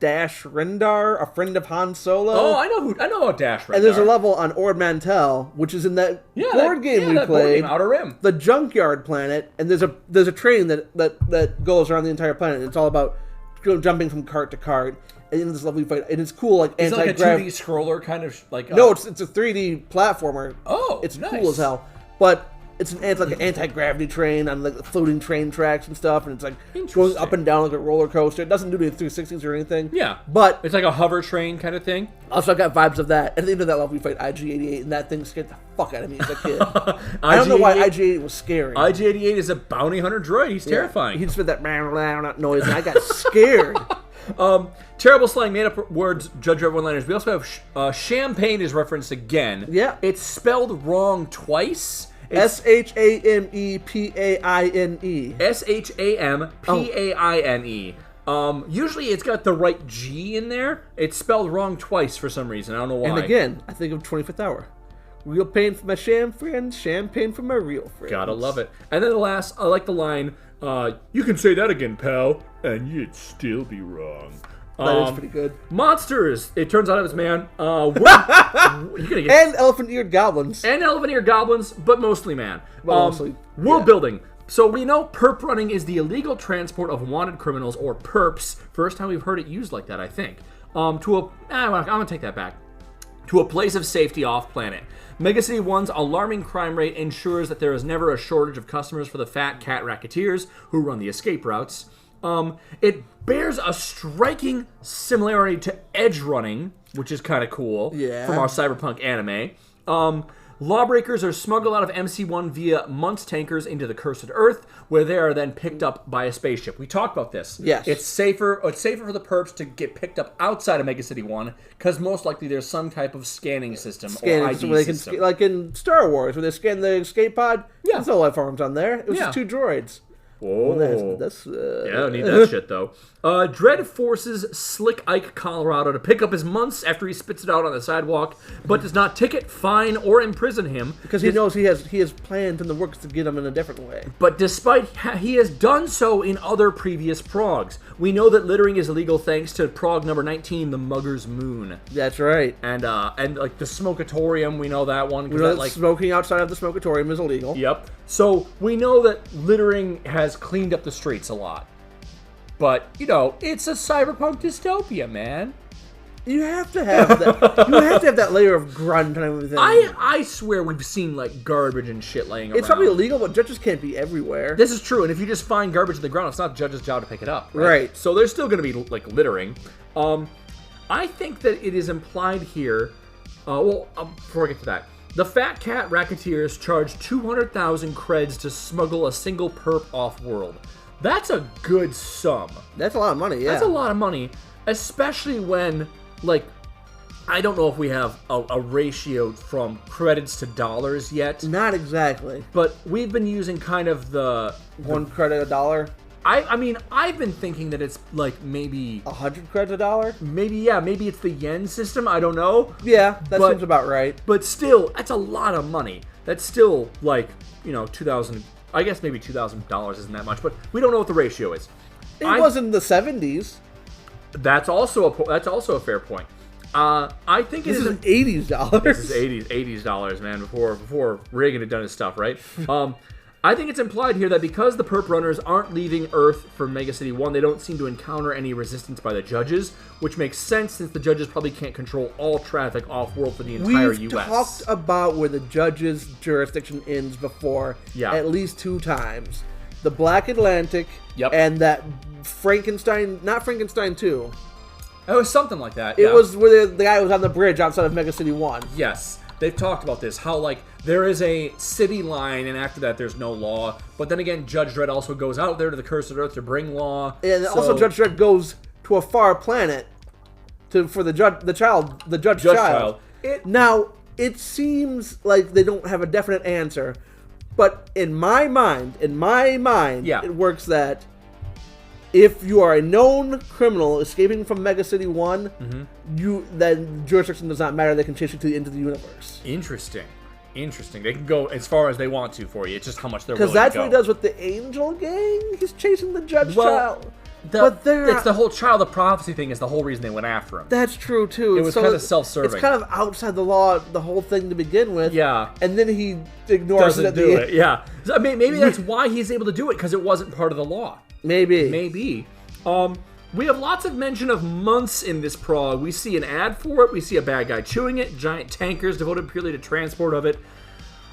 Dash Rendar, a friend of Han Solo. Oh, I know about Dash Rendar. And there's a level on Ord Mantell, which is in that board game we played, Outer Rim, the Junkyard Planet, and there's a train that goes around the entire planet. And it's all about jumping from cart to cart. And in this level you fight, and it's cool, like it's like a 2D scroller kind of like. No, it's a 3D platformer. Oh, it's nice. cool as hell. But it's like an anti-gravity train on like floating train tracks and stuff, and it's like going up and down like a roller coaster. It doesn't do the 360s or anything. Yeah, but it's like a hover train kind of thing. Also, I got vibes of that. At the end of that level, we fight IG-88, and that thing scared the fuck out of me as a kid. I don't know why IG-88 was scary. IG-88 is a bounty hunter droid. He's terrifying. He just made that noise, and I got scared. Terrible slang, made up words, Judge Dredd one-liners. We also have champagne is referenced again. Yeah. It's spelled wrong twice. Shamepaine. Shampaine. Usually it's got the right G in there. It's spelled wrong twice for some reason. I don't know why. And again, I think of 25th Hour. Real pain for my sham friends, champagne for my real friends. Gotta love it. And then the last, I like the line, you can say that again, pal, and you'd still be wrong. That is pretty good. Monsters. It turns out it was man. And elephant-eared goblins. And elephant-eared goblins, but mostly man. Mostly. World building. So we know perp running is the illegal transport of wanted criminals, or perps. First time we've heard it used like that, I think. I'm gonna take that back. To a place of safety off-planet. Mega City 1's alarming crime rate ensures that there is never a shortage of customers for the fat cat racketeers who run the escape routes. It bears a striking similarity to edge running, which is kind of cool from our cyberpunk anime. Lawbreakers are smuggled out of MC1 via Muntz tankers into the cursed Earth, where they are then picked up by a spaceship. We talked about this. Yes. It's safer for the perps to get picked up outside of Mega City 1, because most likely there's some type of scanning system or ID so system. Like in Star Wars, where they scan the escape pod. Yeah. There's no life forms on there. It was just two droids. Whoa. Well, that's I don't need that shit, though. Dredd forces Slick Ike Colorado to pick up his Muntz after he spits it out on the sidewalk, but does not ticket, fine, or imprison him. Because he knows he has plans in the works to get him in a different way. But despite he has done so in other previous progs. We know that littering is illegal thanks to prog number 19, the Mugger's Moon. That's right. And like the Smokatorium, we know that one. We know that smoking outside of the Smokatorium is illegal. Yep. So we know that littering has cleaned up the streets a lot. But, you know, it's a cyberpunk dystopia, man. You have to have that. You have to have that layer of grunt and everything. I swear we've seen, like, garbage and shit laying around. It's probably illegal, but judges can't be everywhere. This is true, and if you just find garbage in the ground, it's not the judge's job to pick it up. Right. So there's still going to be, like, littering. I think that it is implied here... before I get to that... The Fat Cat Racketeers charge 200,000 creds to smuggle a single perp off-world. That's a good sum. That's a lot of money, yeah. That's a lot of money, especially when, like, I don't know if we have a ratio from credits to dollars yet. Not exactly. But we've been using kind of the... 1 credit a dollar? I mean, I've been thinking that it's like maybe 100 creds a dollar? maybe it's the yen system. I don't know. Yeah, that But- seems about right. But still, that's a lot of money. That's still like, $2,000. I guess maybe $2,000 isn't that much, but we don't know what the ratio is. It was in the 70s. That's also a fair point. I think This it is is. $80 dollars. This is $80s, man. Before Reagan had done his stuff, right? I think it's implied here that because the Perp runners aren't leaving Earth for Mega City 1, they don't seem to encounter any resistance by the judges, which makes sense since the judges probably can't control all traffic off-world for the entire We've U.S. talked about where the judge's jurisdiction ends before at least 2 times. The Black Atlantic and that Frankenstein, not Frankenstein 2. It was something like that. It was where the guy was on the bridge outside of Mega City 1. Yes. They've talked about this, how, like, there is a city line, and after that there's no law. But then again, Judge Dredd also goes out there to the Cursed Earth to bring law. And also Judge Dredd goes to a far planet for the judge child. Now, it seems like they don't have a definite answer, but in my mind, it works that if you are a known criminal escaping from Mega City 1, then jurisdiction does not matter. They can chase you to the end of the universe. Interesting. They can go as far as they want to for you. It's just how much they're willing to go. Because that's what he does with the Angel Gang. He's chasing the Judge Child. It's the whole Child of Prophecy thing is the whole reason they went after him. That's true, too. It was kind of self-serving. It's kind of outside the law, the whole thing to begin with. Yeah. And then he ignores it at the end. Yeah. So, maybe that's why he's able to do it, because it wasn't part of the law. Maybe. We have lots of mention of months in this prog. We see an ad for it. We see a bad guy chewing it. Giant tankers devoted purely to transport of it.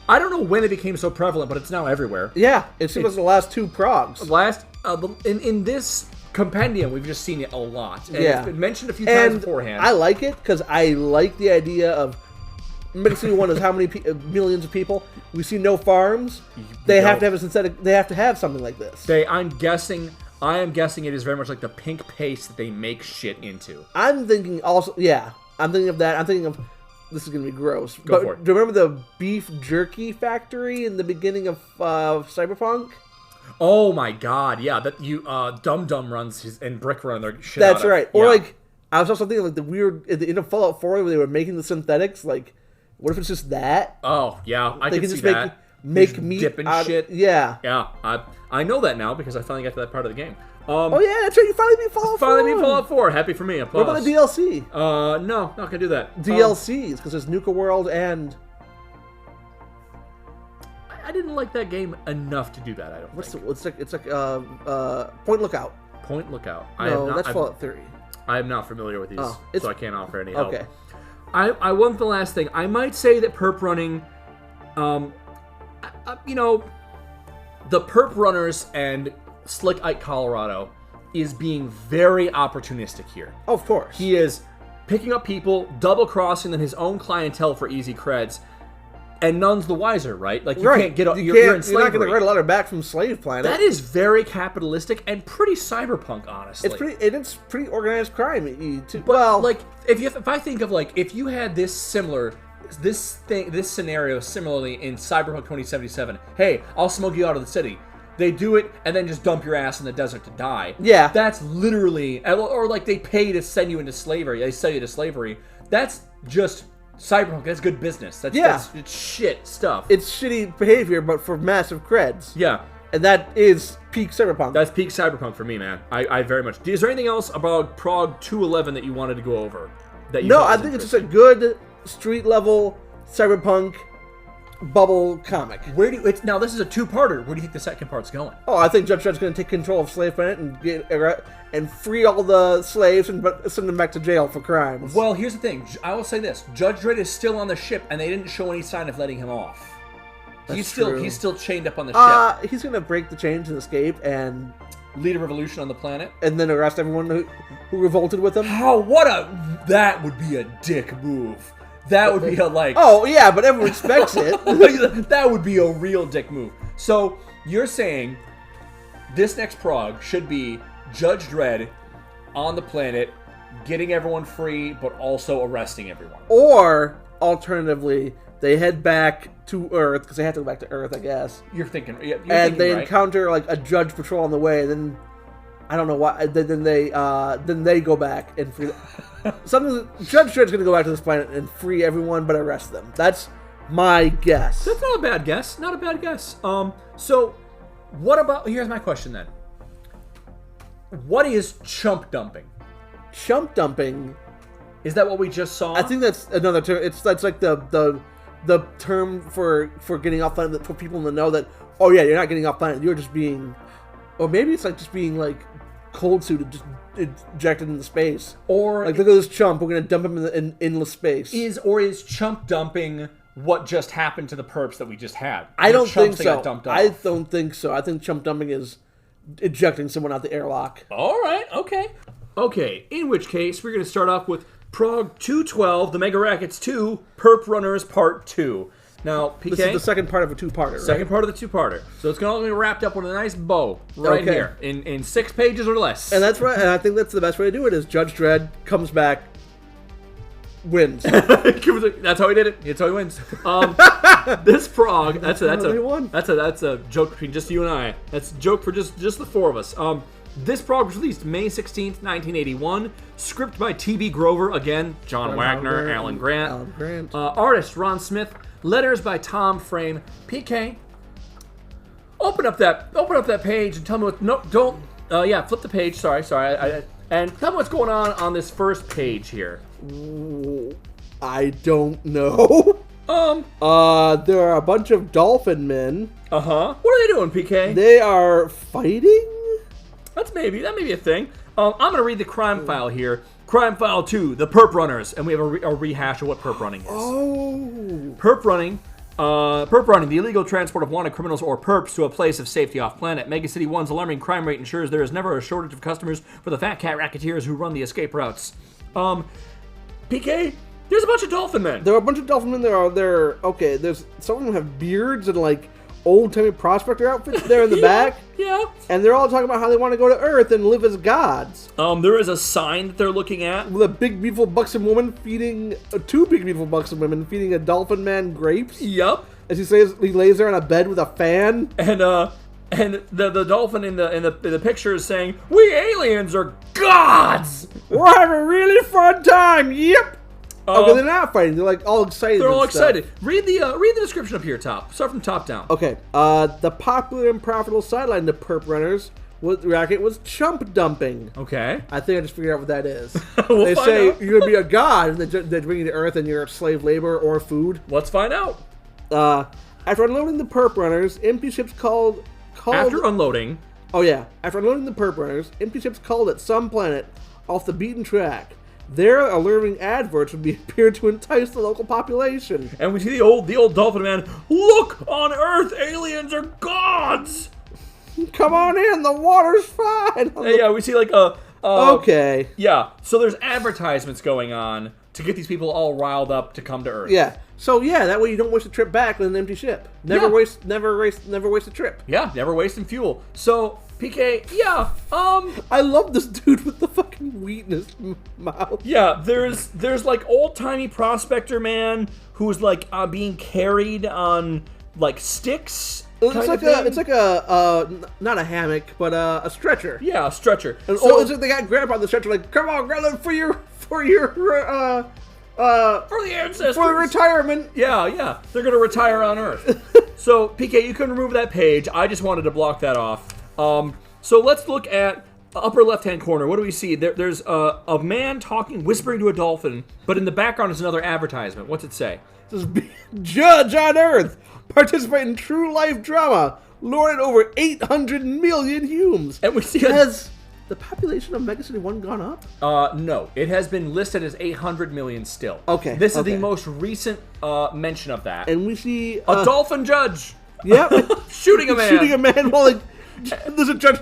I don't know when it became so prevalent, but it's now everywhere. Yeah, it seems the last 2 progs. In this compendium, we've just seen it a lot. And it's been mentioned a few times beforehand. I like it because I like the idea of Mega City 1 is how many millions of people. We see no farms. They have to have a synthetic. They have to have something like this. I am guessing it is very much like the pink paste that they make shit into. I'm thinking also, I'm thinking of that. I'm thinking of, this is going to be gross. Go for it. Do you remember the beef jerky factory in the beginning of Cyberpunk? Oh my god, yeah. That Dum Dum runs and Brick run their shit That's out right. Of. Or yeah. like, I was also thinking like the weird, at the end of Fallout 4 where they were making the synthetics, like, what if it's just that? Oh, yeah, I can see just that. Make meat dipping out. Yeah, I know that now because I finally got to that part of the game. Oh yeah, that's right. You finally beat Fallout 4. Finally beat Fallout 4. Happy for me. Applause. What about the DLC? No, not gonna do that. DLCs because there's Nuka World and. I didn't like that game enough to do that. I don't. It's like Point Lookout. Point Lookout. No, that's Fallout 3. I am not familiar with these, so I can't offer any help. Okay. I want the last thing. I might say that perp running, the perp runners and Slick Ike Colorado is being very opportunistic here. Of course. He is picking up people, double-crossing them, his own clientele for easy creds, and none's the wiser, right? Like, you can't get... You're in slavery. You're not going to write a letter back from Slave Planet. That is very capitalistic and pretty cyberpunk, honestly. It's pretty organized crime too. But, well, like, if I think of, like, if you had this scenario similarly in Cyberpunk 2077, hey, I'll smoke you out of the city. They do it and then just dump your ass in the desert to die. Yeah. That's literally... Or, like, they pay to send you into slavery. They sell you to slavery. That's just... Cyberpunk, that's good business. It's shit stuff. It's shitty behavior, but for massive creds. Yeah. And that is peak Cyberpunk. That's peak Cyberpunk for me, man. I very much... Is there anything else about Prog 211 that you wanted to go over? No, I think it's just a good street-level Cyberpunk bubble comic. Now, this is a two-parter. Where do you think the second part's going? Oh, I think Judge Dredd's going to take control of Slave Planet and free all the slaves and send them back to jail for crimes. Well, here's the thing. I will say this. Judge Dredd is still on the ship, and they didn't show any sign of letting him off. He's still chained up on the ship. He's going to break the chains and escape and... lead a revolution on the planet. And then arrest everyone who revolted with him. That would be a dick move. That would be a, like... Oh, yeah, but everyone expects it. That would be a real dick move. So, you're saying this next prog should be Judge Dredd on the planet, getting everyone free, but also arresting everyone. Or alternatively, they head back to Earth because they have to go back to Earth, I guess. You're thinking They right. encounter like a judge patrol on the way, and then I don't know why. Then they go back and free. Judge Dredd's gonna go back to this planet and free everyone, but arrest them. That's my guess. That's not a bad guess. Not a bad guess. So what about? Here's my question then. What is chump dumping? Chump dumping. Is that what we just saw? I think that's another term. That's like the term for getting off planet, for people to know that, oh yeah, you're not getting off planet, you're just being, or maybe it's like just being like cold suited, just ejected into space. Or like, look at this chump, we're gonna dump him in endless space. Is chump dumping what just happened to the perps that we just had? I don't think so. Got dumped off? I don't think so. I think chump dumping is ejecting someone out the airlock. All right, okay. In which case, we're gonna start off with Prog 212, the Mega-Rackets 2, Perp Runners Part 2. Now, PK... This is the second part of a two-parter, right? Second part of the two-parter. So it's going to be wrapped up with a nice bow right here in 6 pages or less. And that's right. And I think that's the best way to do it is Judge Dredd comes back, wins. That's how he did it. That's how he wins. This Prog, that's a joke between just you and I. That's a joke for just the four of us. This Prog was released May 16th, 1981. Script by T.B. Grover, again, John Wagner, Alan Grant. Artist, Ron Smith. Letters by Tom Frame. PK, open up that page and tell me what... flip the page. Sorry. And tell me what's going on this first page here. I don't know. There are a bunch of dolphin men. Uh-huh. What are they doing, PK? They are fighting? That may be a thing. I'm going to read the crime file here. Crime File 2, the Perp Runners. And we have a rehash of what perp running is. Oh. Perp running, the illegal transport of wanted criminals or perps to a place of safety off-planet. Mega City 1's alarming crime rate ensures there is never a shortage of customers for the fat cat racketeers who run the escape routes. PK, there's a bunch of dolphin men. There are a bunch of dolphin men. There's some of them have beards and like old-timey prospector outfits there in the back. Yeah. And they're all talking about how they want to go to Earth and live as gods. There is a sign that they're looking at. With a big, beautiful, buxom woman feeding... two big, beautiful, buxom women feeding a dolphin man grapes. Yup. As he lays there on a bed with a fan. And the dolphin in the picture is saying, "We aliens are gods! We're having a really fun time, yep!" Okay, they're not fighting. They're like all excited. They're all excited. Read the description up here, top. Start from top down. Okay. The popular and profitable sideline to Perp Runners racket was chump dumping. Okay. I think I just figured out what that is. They say out. you're gonna be a god, and they bring you to Earth, and you're slave labor or food. Let's find out. After unloading the Perp Runners, empty ships called. After unloading. Oh yeah. After unloading the Perp Runners, empty ships called at some planet off the beaten track. Their alluring adverts would be appeared to entice the local population. And we see the old dolphin man. Look, on Earth, aliens are gods. Come on in, the water's fine. Yeah, we see like a. Okay. Yeah, so there's advertisements going on to get these people all riled up to come to Earth. Yeah. So yeah, that way you don't waste a trip back with an empty ship. Never waste a trip. Yeah, never wasting fuel. So PK, yeah, I love this dude with the fucking wheat in his mouth. Yeah, there's like old-timey prospector man who's like being carried on like sticks. It's like a not a hammock, but a stretcher. Yeah, a stretcher. And it's like they got grandpa on the stretcher, like, come on, grab them for your for the ancestors. For retirement. Yeah. They're gonna retire on Earth. So PK, you can remove that page. I just wanted to block that off. So let's look at upper left-hand corner. What do we see? There's a man talking, whispering to a dolphin, but in the background is another advertisement. What's it say? It says, "Judge on Earth, participate in true life drama, lured over 800 million humans." And we see has the population of Mega City 1 gone up? No, it has been listed as 800 million still. Okay. This is the most recent mention of that. And we see a dolphin judge. Yep. Shooting a man. Shooting a man while like there's a judge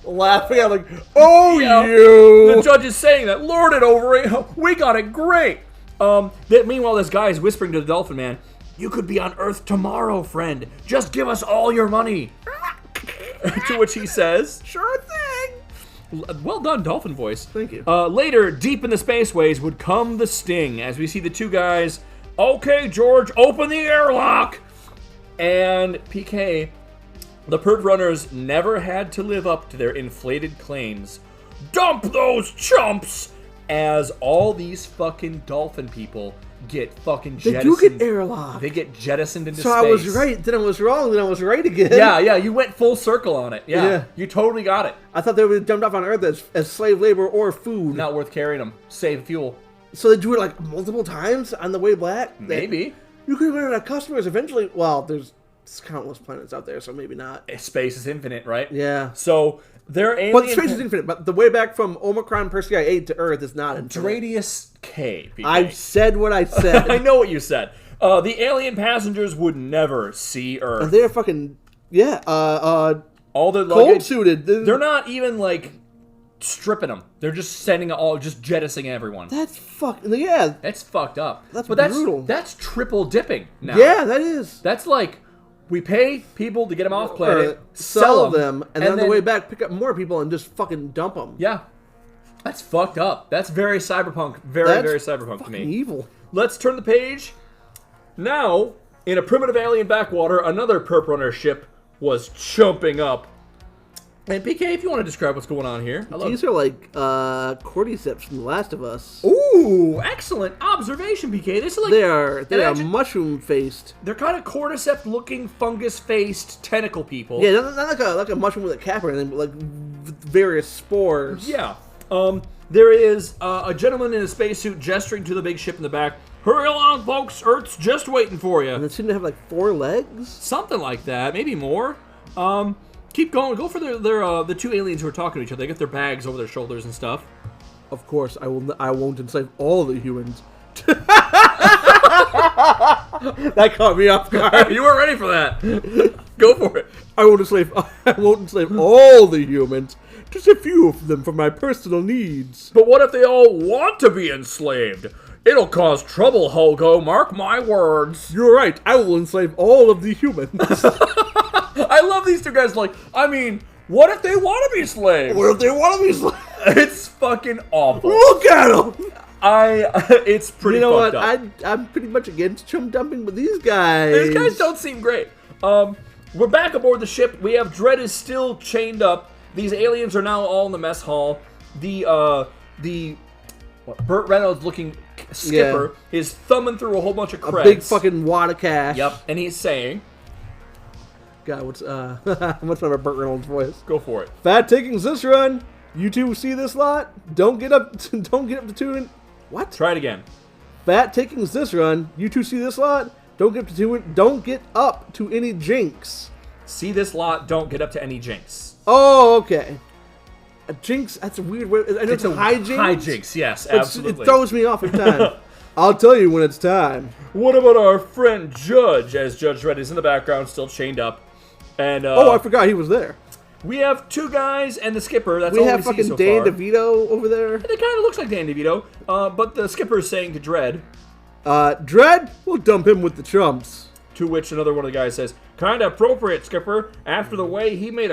laughing at like, "Oh, yeah. You!" The judge is saying that, "Lord it over it. We got it great." Meanwhile, this guy is whispering to the dolphin man, "You could be on Earth tomorrow, friend. Just give us all your money." To which he says, "Sure thing." Well done, dolphin voice. Thank you. Later, deep in the spaceways would come the sting, as we see the two guys Okay, George, open the airlock! And PK, the Perp Runners never had to live up to their inflated claims. Dump those chumps! As all these fucking dolphin people get fucking They jettisoned. do get airlocked. They get jettisoned into So space. I was right, then I was wrong, then I was right again. Yeah, you went full circle on it. Yeah. You totally got it. I thought they were dumped off on Earth as slave labor or food. Not worth carrying them. Save fuel. So they do it like multiple times on the way back? Maybe. You could run out of customers eventually. Well, there's countless planets out there, so maybe not. Space is infinite, right? Yeah. So they're alien. But space is infinite, but the way back from Omicron Persei 8 to Earth is not infinite. Dreddful K. PK. I said what I said. I know what you said. The alien passengers would never see Earth. They're fucking, yeah, All the cold luggage. suited. They're not even like stripping them. They're just sending just jettisoning everyone. That's fucking, yeah. That's fucked up. That's but brutal. That's triple dipping now. Yeah, that is. That's like, we pay people to get them off planet, Sell them, and then on the then way back, pick up more people and just fucking dump them. Yeah. That's fucked up. That's very cyberpunk. Very cyberpunk to me. Evil. Let's turn the page. Now, in a primitive alien backwater, another Perp Runner ship was chumping up. And PK, if you want to describe what's going on here. These are like cordyceps from The Last of Us. Ooh, excellent observation, PK. This is like They are mushroom faced. They're kind of cordyceps-looking, fungus-faced tenicle people. Yeah, not like a mushroom with a cap or anything, but like various spores. Yeah. There is a gentleman in a spacesuit gesturing to the big ship in the back. Hurry along, folks. Earth's just waiting for you. And they seem to have like 4 legs. Something like that. Maybe more. Keep going. Go for the two aliens who are talking to each other. They get their bags over their shoulders and stuff. Of course, I won't enslave all the humans. That caught me off guard. You weren't ready for that. Go for it. I won't enslave all the humans. Just a few of them for my personal needs. But what if they all want to be enslaved? It'll cause trouble, Holgo. Mark my words. You're right. I will enslave all of the humans. I love these two guys. Like, I mean, what if they want to be slaves? What if they want to be slaves? It's fucking awful. Look at them. It's pretty. You know fucked what? up. I'm pretty much against chum dumping, but these guys. These guys don't seem great. We're back aboard the ship. We have Dredd is still chained up. These aliens are now all in the mess hall. Burt Reynolds looking skipper is thumbing through a whole bunch of creds. A big fucking wad of cash. Yep, and he's saying, God, what's my Burt Reynolds voice? "Go for it." Fat takings this run. You two see this lot? Don't get up to 2 What? Try it again. Fat takings this run. You two see this lot? Don't get up to any jinx. See this lot. Don't get up to any jinx. Oh, okay. A jinx? That's a weird way. I know it's a hijinks. Hijinks, yes, absolutely. It throws me off every time. I'll tell you when it's time. What about our friend Judge? As Judge Dredd is in the background, still chained up. And I forgot he was there. We have 2 guys and the skipper. That's we all have we see fucking so Dan far. DeVito over there. It kind of looks like Dan DeVito, but the skipper is saying to Dredd. Dredd, we'll dump him with the chumps. To which another one of the guys says, "Kind of appropriate, skipper. After the way we made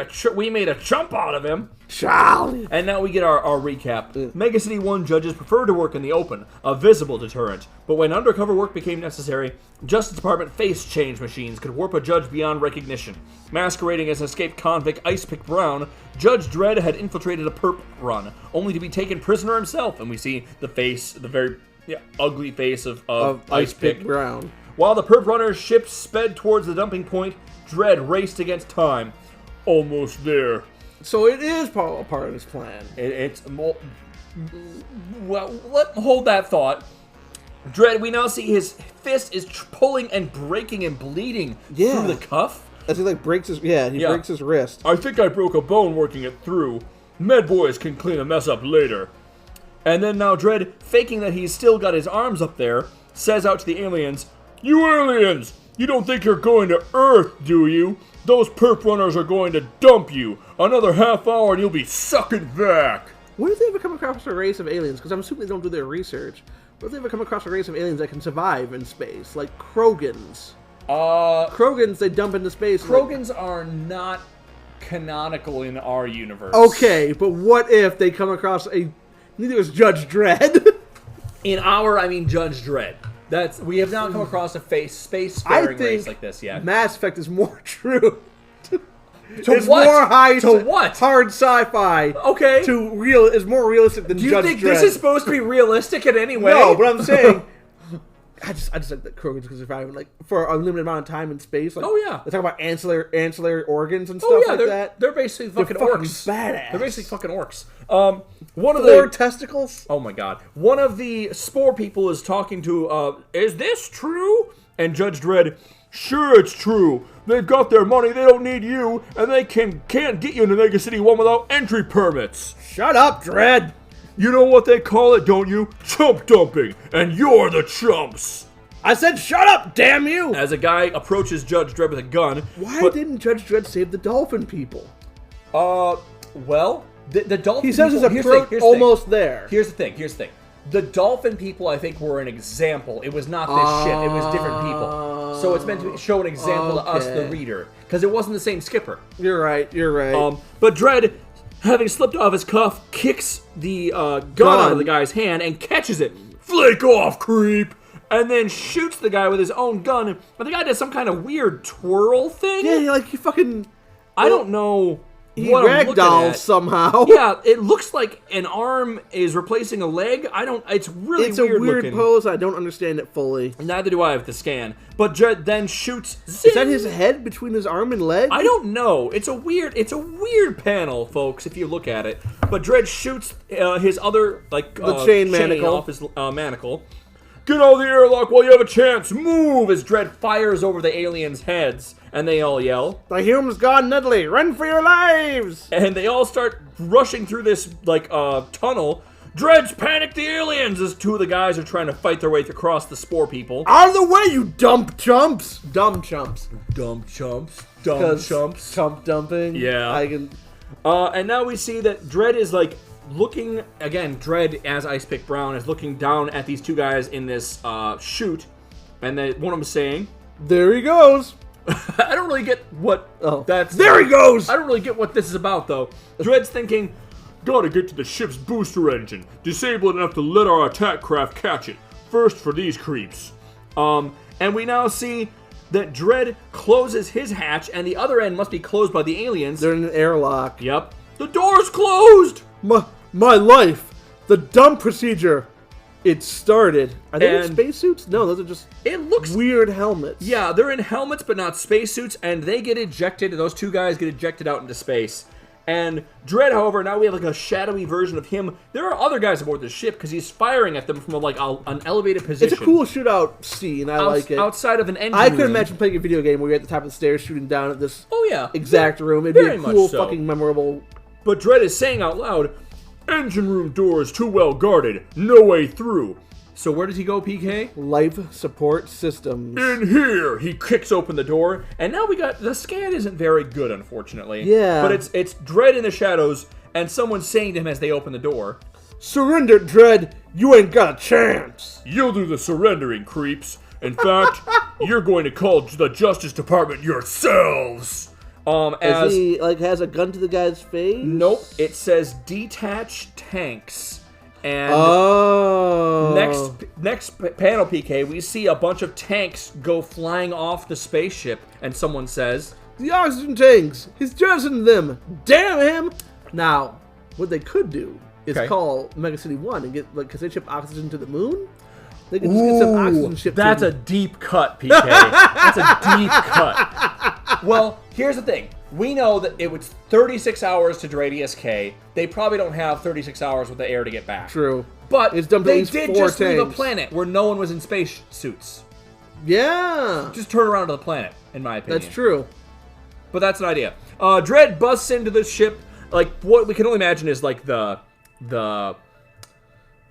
a chump out of him." Charlie. And now we get our recap. Mega City 1 judges prefer to work in the open, a visible deterrent. But when undercover work became necessary, Justice Department face change machines could warp a judge beyond recognition. Masquerading as escaped convict Icepick Brown, Judge Dredd had infiltrated a perp run, only to be taken prisoner himself. And we see the very ugly face of Icepick Brown. While the Perp Runner's ship sped towards the dumping point, Dredd raced against time. Almost there. So it is part of his plan. Hold that thought. Dredd, we now see his fist is pulling and breaking and bleeding through the cuff. As he breaks his breaks his wrist. I think I broke a bone working it through. Med boys can clean the mess up later. And then now Dredd, faking that he's still got his arms up there, says out to the aliens, "You aliens! You don't think you're going to Earth, do you? Those Perp Runners are going to dump you. Another half hour and you'll be sucking back." What if they ever come across a race of aliens? Because I'm assuming they don't do their research. What if they ever come across a race of aliens that can survive in space? Like Krogans. Krogans, they dump into space. Krogans are not canonical in our universe. Okay, but what if they come across neither is Judge Dredd. In our, I mean Judge Dredd. We have not come across a space-faring race like this yet. Mass Effect is more true. It's more high. To what? Hard sci-fi. Okay. Is more realistic than Do you Judge think Dredd. this is supposed to be realistic in any way? No, but I'm saying. I just like that Krogans because surviving like for a limited amount of time in space. Like, Oh, yeah. They talk about ancillary organs and stuff like that. They're basically fucking fucking orcs. badass. They're basically fucking orcs. One of Four the testicles. Oh my god. One of the spore people is talking to, is this true? And Judge Dredd, sure it's true. They've got their money, they don't need you, and they can't get you into Mega City 1 without entry permits. Shut up, Dredd. You know what they call it, don't you? Chump dumping, and you're the chumps. I said shut up, damn you. As a guy approaches Judge Dredd with a gun. Why didn't Judge Dredd save the dolphin people? Well, the dolphin He says people, his approach almost there. Here's the thing. The dolphin people, I think, were an example. It was not this ship. It was different people. So it's meant to show an example to us, the reader. Because it wasn't the same skipper. You're right. But Dredd, having slipped off his cuff, kicks the gun out of the guy's hand and catches it. Flake off, creep! And then shoots the guy with his own gun. And the guy does some kind of weird twirl thing. Yeah, like you fucking... I don't know He what I'm looking ragdolls at. somehow. Yeah, it looks like an arm is replacing a leg. It's really It's weird a weird looking. pose. I don't understand it fully. Neither do I with the scan. But Dredd then shoots. Is that his head between his arm and leg? I don't know. It's a weird panel, folks, if you look at it. But Dredd shoots his other chain manacle off his manacle. Get out of the airlock while you have a chance. Move! As Dredd fires over the aliens' heads, and they all yell. The hume's gone, Nedley. Run for your lives! And they all start rushing through this tunnel. Dredd's panic the aliens as two of the guys are trying to fight their way across the spore people. Out of the way, you dumb chumps! Dumb chumps. Dumb chumps. Dumb chumps. Chump dumping. Yeah. I can. And now we see that Dredd is looking again. Dredd, as Ice Pick Brown, is looking down at these two guys in this chute, and one of them is saying, There he goes. "I don't really get what that's." There he goes. I don't really get what this is about, though. Dredd's thinking, "Gotta get to the ship's booster engine. Disable it enough to let our attack craft catch it. First for these creeps." And we now see that Dredd closes his hatch, and the other end must be closed by the aliens. They're in an airlock. Yep. The door's closed! My life. The dump procedure. It started. Are they in spacesuits? No, those are just weird helmets. Yeah, they're in helmets, but not spacesuits, and they get ejected. Those two guys get ejected out into space. And Dredd, however, now we have a shadowy version of him. There are other guys aboard the ship because he's firing at them from an elevated position. It's a cool shootout scene. I like it. Outside of an engine I could room. imagine playing a video game where you're at the top of the stairs shooting down at this exact room. It'd very be a cool, much so. fucking memorable. But Dredd is saying out loud, "Engine room doors too well guarded. No way through." So where does he go, PK? Life support systems. In here! He kicks open the door, and now the scan isn't very good, unfortunately. Yeah. But it's Dredd in the shadows, and someone's saying to him as they open the door, Surrender, Dredd! You ain't got a chance! You'll do the surrendering, creeps. In fact, you're going to call the Justice Department yourselves. As he has a gun to the guy's face? Nope, it says detach tanks. And next panel, PK, we see a bunch of tanks go flying off the spaceship, and someone says, The oxygen tanks! He's jettisoning them! Damn him! Now, what they could do is call Mega City 1 and get, because they ship oxygen to the moon? They can just get some oxygen shipped that's to a deep cut, PK. That's a deep cut. Well, here's the thing. We know that it was 36 hours to Dreddful K. They probably don't have 36 hours with the air to get back. True. But It's dumped at they least did 4 just leave a tanks. planet where no one was in space suits. Yeah! Just turn around to the planet, in my opinion. That's true. But that's an idea. Dredd busts into the ship. What we can only imagine is the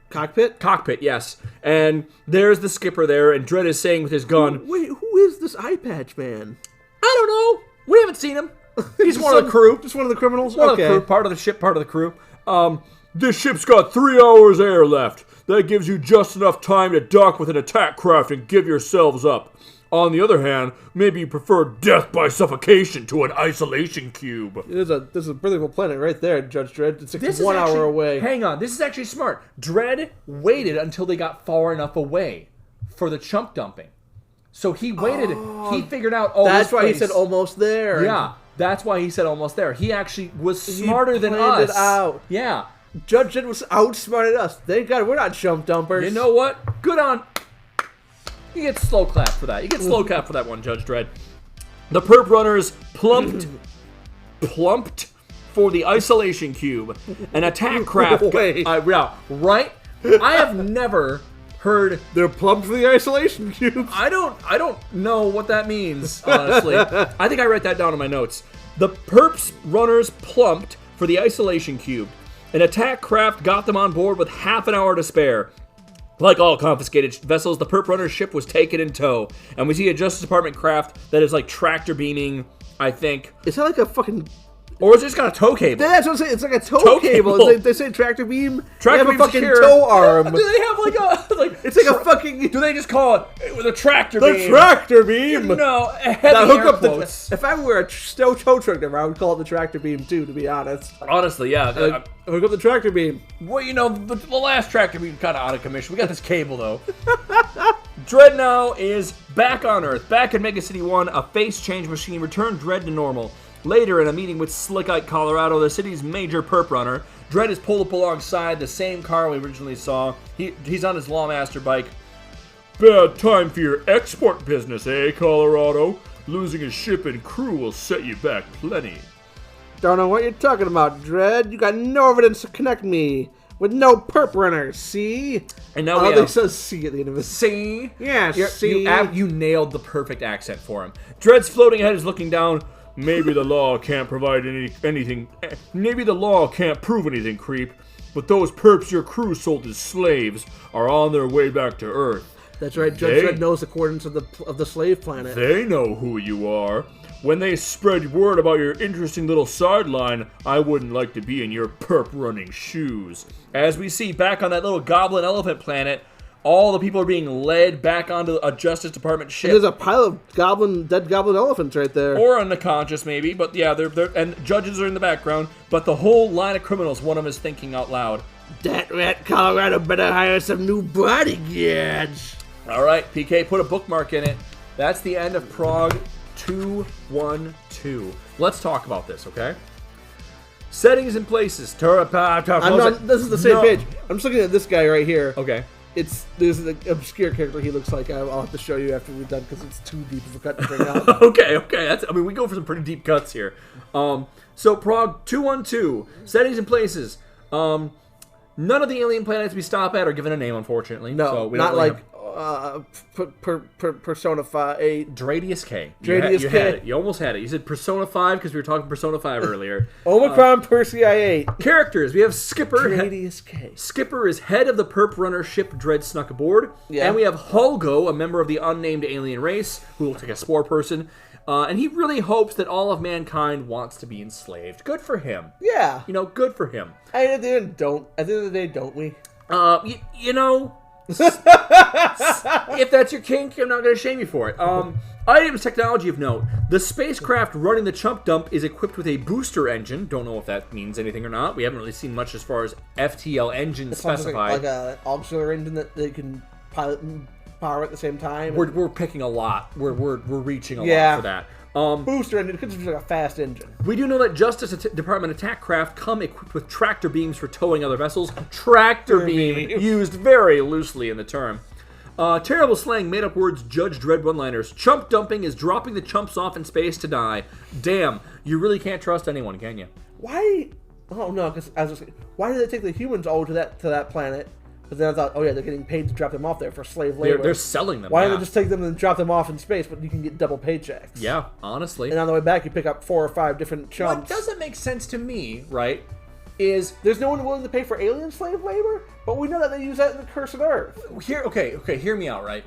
Cockpit? Yes. And there's the skipper there, and Dredd is saying with his gun, Wait, who is this eye patch man? I don't know. We haven't seen him. He's one of the crew. Just one of the criminals? One of the crew. Part of the ship, part of the crew. This ship's got 3 hours air left. That gives you just enough time to dock with an attack craft and give yourselves up. On the other hand, maybe you prefer death by suffocation to an isolation cube. There's a breathable planet right there, Judge Dredd. It's This is 1 hour actually- away. Hang on, this is actually smart. Dredd waited until they got far enough away for the chump dumping. So he waited. He figured out. Oh, that's this why he place- said almost there. Yeah, that's why he said almost there. He actually was smarter than planned us. it out. Yeah. Judge Dredd was outsmarted us. Thank God we're not chump dumpers. You know what? Good on. You get slow clap for that. You get slow clap for that one, Judge Dredd. The Perp Runners plumped for the isolation cube. An attack craft. Wait. Yeah, right? I have never heard. They're plumped for the isolation cubes. I don't know what that means, honestly. I think I write that down in my notes. The Perps Runners plumped for the isolation cube. An attack craft got them on board with half an hour to spare. Like all confiscated vessels, the Perp Runner's ship was taken in tow, and we see a Justice Department craft that is like tractor beaming, I think. Is that like a fucking... Or is it just got a tow cable? That's what I'm saying. It's like a tow Tow cable. cable. They say tractor beam. Tractor they have a beam's fucking here. tow arm. Do they have like a... Like, It's like a fucking... do they just call it with a tractor The beam? tractor beam. No, heavy Now hook air up quotes. if I were a tow truck driver, I would call it the tractor beam too. To be honest, Honestly, yeah. hook up the tractor beam. Well, you know, the last tractor beam kind of out of commission. We got this cable, though. Dredd now is back on Earth. Back in Mega City 1, a face change machine returned Dredd to normal. Later, in a meeting with Slick Ike, Colorado, the city's major perp runner, Dredd is pulled up alongside the same car we originally saw. He's on his Lawmaster bike. Bad time for your export business, eh, Colorado? Losing a ship and crew will set you back plenty. Don't know what you're talking about, Dredd. You got no evidence to connect me with no perp runners. See? And now They says "see" at the end of it. See? Yeah, see. You nailed the perfect accent for him. Dredd's floating head is looking down. Maybe the law can't provide anything. Maybe the law can't prove anything, creep. But those perps your crew sold as slaves are on their way back to Earth. That's right. Judge Dredd knows the coordinates of the slave planet. They know who you are. When they spread word about your interesting little sideline, I wouldn't like to be in your perp-running shoes. As we see back on that little goblin elephant planet, all the people are being led back onto a Justice Department ship. There's a pile of dead goblin elephants right there. Or unconscious, maybe, but yeah, they're and judges are in the background. But the whole line of criminals, one of them is thinking out loud. That rat Colorado better hire some new bodyguards. All right, PK, put a bookmark in it. That's the end of Prog 212. Let's talk about this, okay? Settings and places. This is the same page. I'm just looking at this guy right here. Okay. There's an obscure character he looks like. I'll have to show you after we're done because it's too deep of a cut to bring out. Okay. We go for some pretty deep cuts here. So Prog 212. Settings and places. None of the alien planets we stop at are given a name, unfortunately. No, so we not don't really like Persona 5. Dradius K. Dradius you K. had it. You almost had it. You said Persona 5 because we were talking Persona 5 earlier. Omicron Persei 8. Characters. We have Skipper. Dradius K. Skipper is head of the Perp Runner ship Dredd snuck aboard. Yeah. And we have Holgo, a member of the unnamed alien race, who looks like a spore person. And he really hopes that all of mankind wants to be enslaved. Good for him. Yeah. You know, good for him. At the end of the day, don't we? You know, if that's your kink, I'm not going to shame you for it. Items technology of note. The spacecraft running the chump dump is equipped with a booster engine. Don't know if that means anything or not. We haven't really seen much as far as FTL engine specified. Like an auxiliary engine that they can pilot and power at the same time. We're picking a lot. We're reaching a lot for that. Booster engine, because it's like a fast engine. We do know that Justice Department attack craft come equipped with tractor beams for towing other vessels. Tractor beam, used very loosely in the term. Terrible slang, made-up words, Judge Dredd one-liners. Chump dumping is dropping the chumps off in space to die. Damn, you really can't trust anyone, can you? Why? Oh no, because I was just why did they take the humans over to that planet? But then I thought, oh yeah, they're getting paid to drop them off there for slave labor. They're selling them. Why don't they just take them and drop them off in space, but you can get double paychecks? Yeah, honestly. And on the way back, you pick up 4 or 5 different chumps. What doesn't make sense to me, right, is there's no one willing to pay for alien slave labor, but we know that they use that in the Cursed Earth. Okay, hear me out, right?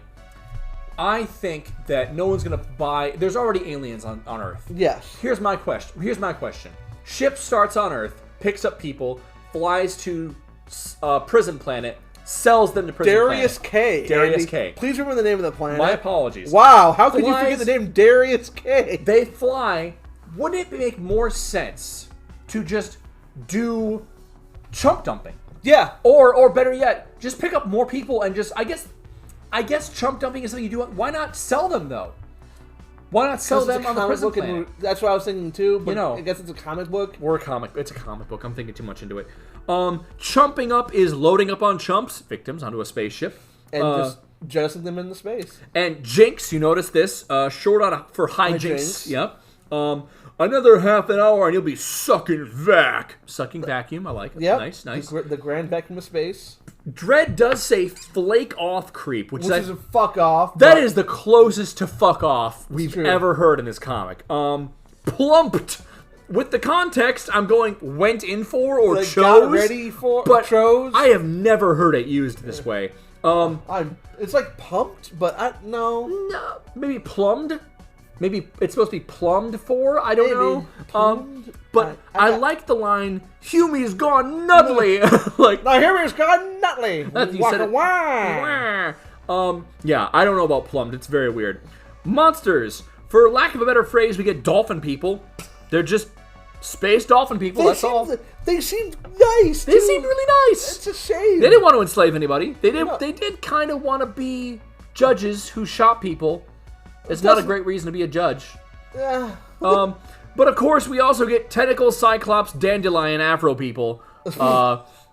I think that no one's gonna buy. There's already aliens on Earth. Yes. Here's my question. Ship starts on Earth, picks up people, flies to prison planet, sells them to prison Darius planet. K. Darius Andy. K. Please remember the name of the planet. My apologies. Wow, how could you forget the name Darius K? They fly. Wouldn't it make more sense to just do chump dumping? Yeah. Or better yet, just pick up more people and just, I guess I guess chump dumping is something you do. Why not sell them though? Why not sell them on the prison planet? That's what I was thinking too. But You know. I guess it's a comic book. Or a comic. It's a comic book. I'm thinking too much into it. Chumping up is loading up on chumps, victims, onto a spaceship. And just jettisoning them into space. And jinx, you notice this? Short on for hijinks. Hijinks. Yep. Another half an hour and you'll be sucking vacuum. I like it. Yep. Nice. The grand vacuum of space. Dredd does say flake off creep, which Is a fuck off. that is the closest to fuck off we've true. ever heard in this comic. Plumped. With the context, I'm going went in for or Like, chose. got ready for, but chose. I have never heard it used this way. It's like pumped, but no. No, maybe plumbed. Maybe it's supposed to be plumbed for. I don't Maybe. know. Plumbed? But I I like the line. Humie's gone nutley. Like Now here is God Nutley. you said it. Yeah, I don't know about plumbed. It's very weird. Monsters. For lack of a better phrase, we get dolphin people. They're just space dolphin people. That's all. They seemed nice. They seemed really nice. It's a shame. They didn't want to enslave anybody. They did. No. They did kind of want to be judges who shot people. It's not a great reason to be a judge. But of course, we also get tentacle, cyclops, dandelion, afro people.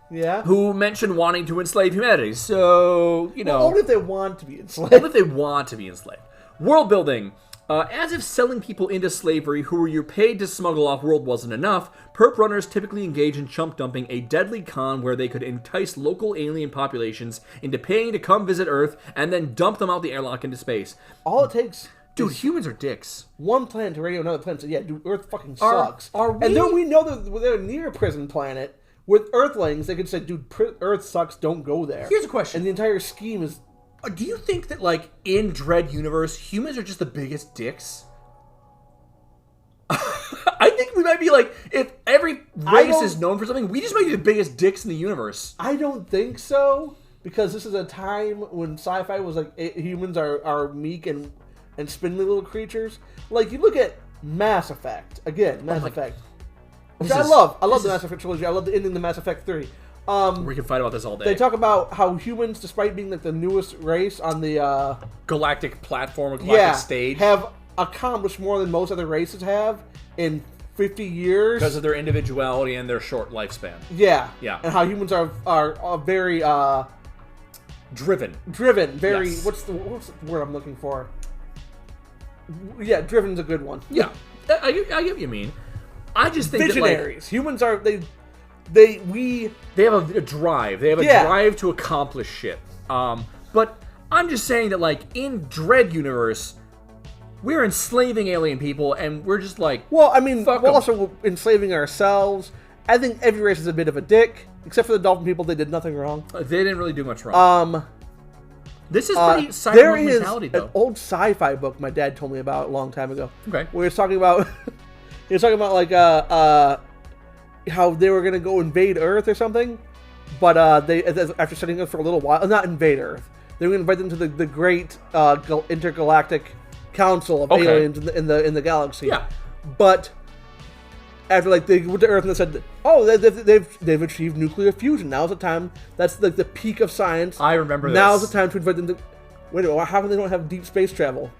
Yeah. Who mention wanting to enslave humanity. So, you know. Only if they want to be enslaved. Only if they want to be enslaved. World building. As if selling people into slavery who were paid to smuggle off world wasn't enough, perp runners typically engage in chump dumping, a deadly con where they could entice local alien populations into paying to come visit Earth and then dump them out the airlock into space. All it takes, Dude, humans are dicks. one planet to radio another planet. So yeah, dude, Earth fucking sucks. Are we- And then we know that they're near a prison planet with Earthlings. They could say, dude, Earth sucks. Don't go there. Here's a question. And the entire scheme is. Do you think that, like, in Dredd universe, humans are just the biggest dicks? I think we might be like, if every race is known for something, we just might be the biggest dicks in the universe. I don't think so, because this is a time when sci-fi was like humans are meek and spindly little creatures. Like, you look at Mass Effect again, Mass Effect, which I love. I love the Mass Effect trilogy. I love the ending of the Mass Effect 3. We can fight about this all day. They talk about how humans, despite being like the newest race on the galactic platform, or galactic stage, have accomplished more than most other races have in 50 years because of their individuality and their short lifespan. Yeah. Yeah. And how humans are very driven. Very Yes. what's the word I'm looking for? Yeah, driven's a good one. Yeah, I get what you mean. I just think Visionaries. Humans are they have a drive. They have a drive to accomplish shit. But I'm just saying that, like, in Dredd universe, we're enslaving alien people, and we're just like, well, I mean, fuck we're 'em. also enslaving ourselves. I think every race is a bit of a dick, except for the dolphin people. They did nothing wrong. They didn't really do much wrong. This is pretty There cyberpunk is mentality, an though. old sci-fi book my dad told me about a long time ago. Okay. Where he's talking about like how they were gonna go invade Earth or something, but they after studying Earth for a little while, not invade Earth. They were gonna invite them to the great intergalactic council of aliens in the galaxy. Yeah. But after they went to Earth and they said, "Oh, they've achieved nuclear fusion. Now's the time. That's the peak of science. I remember this. Now's the time to invite them to." Wait a minute. How come they don't have deep space travel?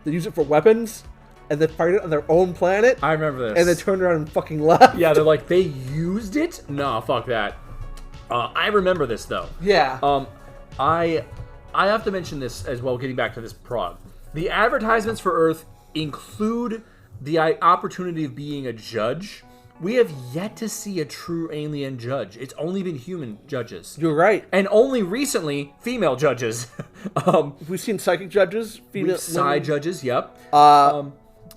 They use it for weapons, and they fight it on their own planet. I remember this. And they turned around and fucking left. Yeah, they're like, they used it? No, fuck that. I remember this, though. Yeah. I have to mention this as well, getting back to this prog. The advertisements for Earth include the opportunity of being a judge. We have yet to see a true alien judge. It's only been human judges. You're right. And only recently, female judges. We've seen psychic judges, female Side judges, yep.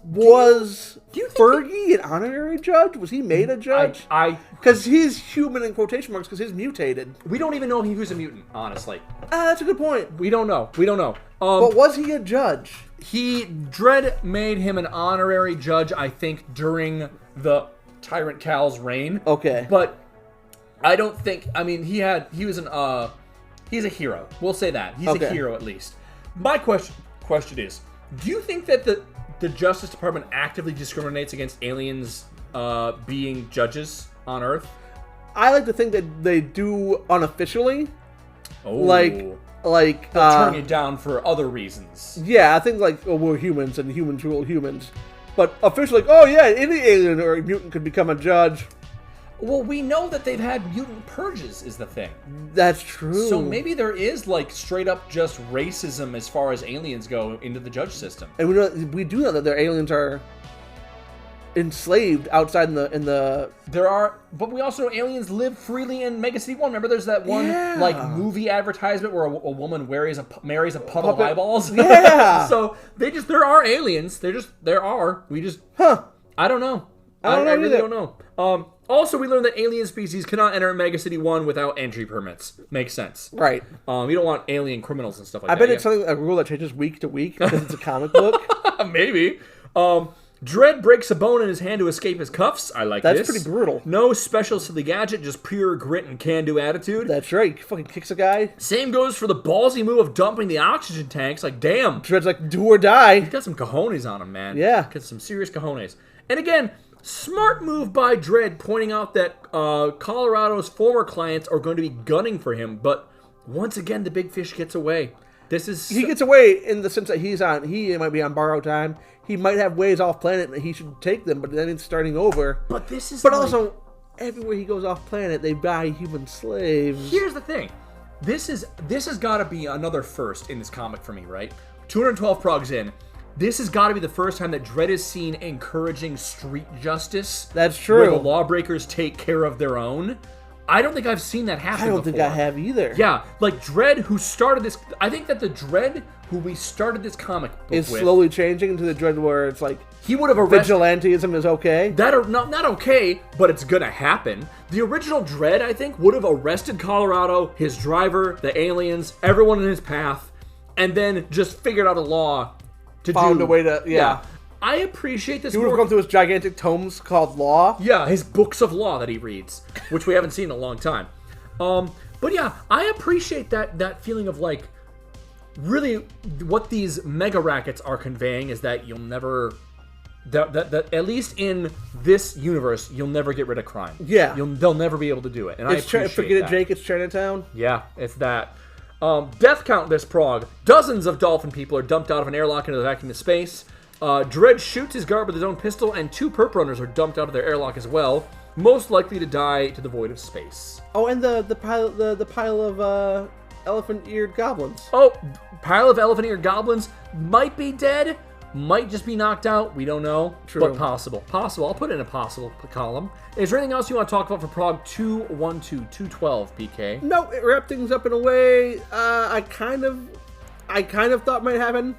Was do you think Fergie an honorary judge? Was he made a judge? Because he's human in quotation marks because he's mutated. We don't even know if he was a mutant, honestly. That's a good point. We don't know. But was he a judge? Dredd made him an honorary judge, I think, during the Tyrant Cal's reign. Okay. But I don't think, he's a hero. We'll say that. He's a hero, at least. My question is, do you think that the Justice Department actively discriminates against aliens being judges on Earth? I like to think that they do unofficially. Oh. Like, like turn it down for other reasons. Yeah, I think like we're humans and humans rule humans, but officially, like, oh yeah, any alien or mutant could become a judge. Well, we know that they've had mutant purges, is the thing. That's true. So maybe there is like straight up just racism as far as aliens go into the judge system. And we do know that their aliens are enslaved outside in the. There are, but we also know aliens live freely in Mega City 1. Remember, there's that one like movie advertisement where a woman marries a puddle of eyeballs. Yeah. So there are aliens. There are. We just I don't know. I really don't know. Also, we learned that alien species cannot enter Mega City 1 without entry permits. Makes sense. Right. You don't want alien criminals and stuff like that. I bet it's a rule that changes week to week because it's a comic book. Maybe. Dredd breaks a bone in his hand to escape his cuffs. I like this. That's pretty brutal. No special silly gadget, just pure grit and can-do attitude. That's right. He fucking kicks a guy. Same goes for the ballsy move of dumping the oxygen tanks. Like, damn. Dredd's like, do or die. He's got some cojones on him, man. Yeah. Got some serious cojones. And again, smart move by Dredd pointing out that Colorado's former clients are going to be gunning for him, but once again, the big fish gets away. He gets away in the sense that he might be on borrowed time. He might have ways off planet and he should take them, but then it's starting over. But this is But also, everywhere he goes off planet, they buy human slaves. Here's the thing. This has got to be another first in this comic for me, right? 212 progs in. This has got to be the first time that Dredd is seen encouraging street justice. That's true. Where the lawbreakers take care of their own. I don't think I've seen that happen before. I don't think I have either. Yeah, like Dredd, who started this... I think that the Dredd who we started this comic book is with... slowly changing into the Dredd where it's like... He would have arrested... Vigilantism is okay? That are not okay, but it's gonna happen. The original Dredd, I think, would have arrested Colorado, his driver, the aliens, everyone in his path, and then just figured out a law to Found a way to... Yeah. I appreciate this. He would have gone through his gigantic tomes called Law. Yeah, his books of law that he reads, which we haven't seen in a long time. But yeah, I appreciate that feeling of like, really, what these Mega-Rackets are conveying is that you'll never, that at least in this universe, you'll never get rid of crime. Yeah, they'll never be able to do it. And it's I appreciate forget that. it, Jake. It's Chinatown. Yeah, it's that. Death count this prog. Dozens of dolphin people are dumped out of an airlock into the vacuum of space. Dredd shoots his guard with his own pistol, and 2 perp runners are dumped out of their airlock as well, most likely to die to the void of space. Oh, and the pile of elephant-eared goblins. Oh, pile of elephant-eared goblins might be dead, might just be knocked out. We don't know, True. but possible. I'll put it in a possible column. Is there anything else you want to talk about for Prog 212, PK? No, it wrapped things up in a way I kind of thought might happen.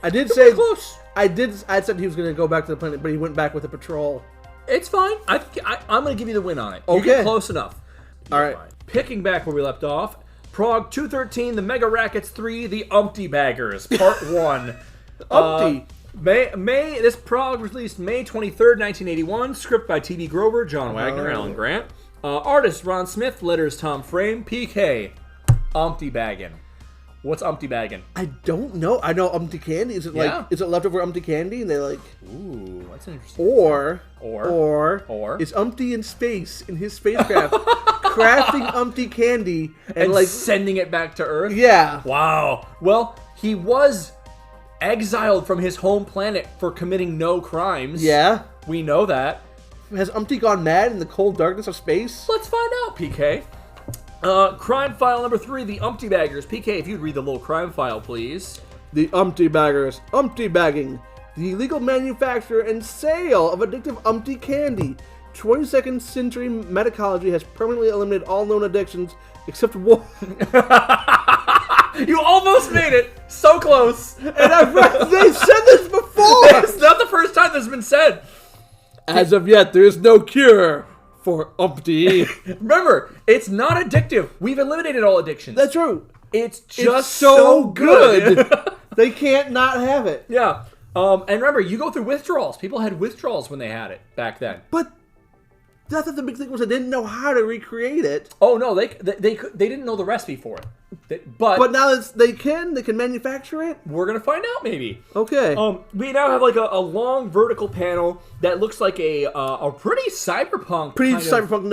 I did say close. I said he was going to go back to the planet, but he went back with a patrol. It's fine. I'm going to give you the win on it. Okay. You get close enough. All right. Picking back where we left off, Prog 213, the Mega-Rackets 3, the Umpty Baggers, Part 1. Umpty. This prog released May 23rd, 1981. Script by T.B. Grover, John Wagner, Alan Grant. Artist Ron Smith, letters Tom Frame, PK. Umpty baggin'. What's Umpty baggin'? I don't know. I know Umpty candy. Is it like is it leftover Umpty candy? And they like ooh, that's interesting. Or is is Umpty in space in his spacecraft crafting Umpty candy and like sending it back to Earth? Yeah. Wow. Well, he was exiled from his home planet for committing no crimes. Yeah. We know that. Has Umpty gone mad in the cold darkness of space? Let's find out, PK. Crime file number 3, the Umpty Baggers. PK, if you'd read the little crime file, please. The Umpty Baggers. Umpty bagging. The illegal manufacture and sale of addictive Umpty candy. 22nd century medicology has permanently eliminated all known addictions except one. You almost made it. So close. And they said this before. It's not the first time this has been said. As of yet, there is no cure for Umpty. Remember, it's not addictive. We've eliminated all addictions. That's true. It's just so good. They can't not have it. Yeah. And remember, you go through withdrawals. People had withdrawals when they had it back then. But That's the big thing was I didn't know how to recreate it. Oh no, they didn't know the recipe for it. But now they can manufacture it. We're gonna find out maybe. Okay. We now have like a long vertical panel that looks like a pretty cyberpunk, cyberpunk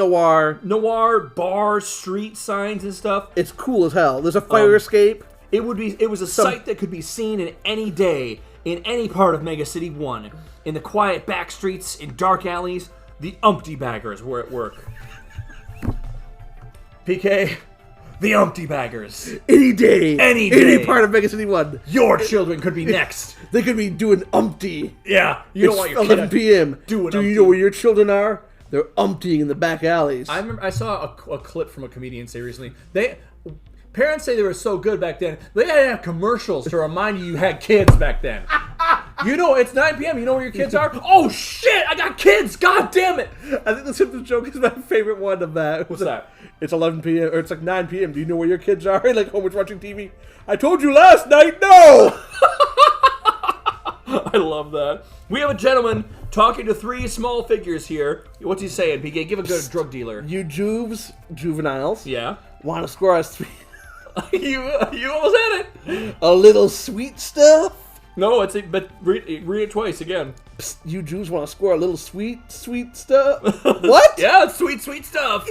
noir bar, street signs and stuff. It's cool as hell. There's a fire escape. It was a sight that could be seen in any day in any part of Mega City 1. In the quiet back streets, in dark alleys, the Umpty baggers were at work. PK, the Umpty baggers. Any day. Any part of Mega City 1. Your children could be next. They could be doing Umpty. Yeah, you don't want your 11 p.m. Do you know where your children are? They're umptying in the back alleys. I saw a clip from a comedian say recently. Parents say they were so good back then. They had to have commercials to remind you had kids back then. You know, it's 9 p.m. You know where your kids are? Oh, shit! I got kids! God damn it! I think the Simpsons joke is my favorite one of that. What's that? It's 11 p.m. or it's like 9 p.m. Do you know where your kids are? Like Homer's watching TV. I told you last night, no! I love that. We have a gentleman talking to three small figures here. What's he saying, PK? Give a good drug dealer. You juveniles. Yeah. Want to score us 3... you almost had it. A little sweet stuff? No, but read it twice again. Psst, you Jews want to score a little sweet stuff? What? Yeah, sweet stuff.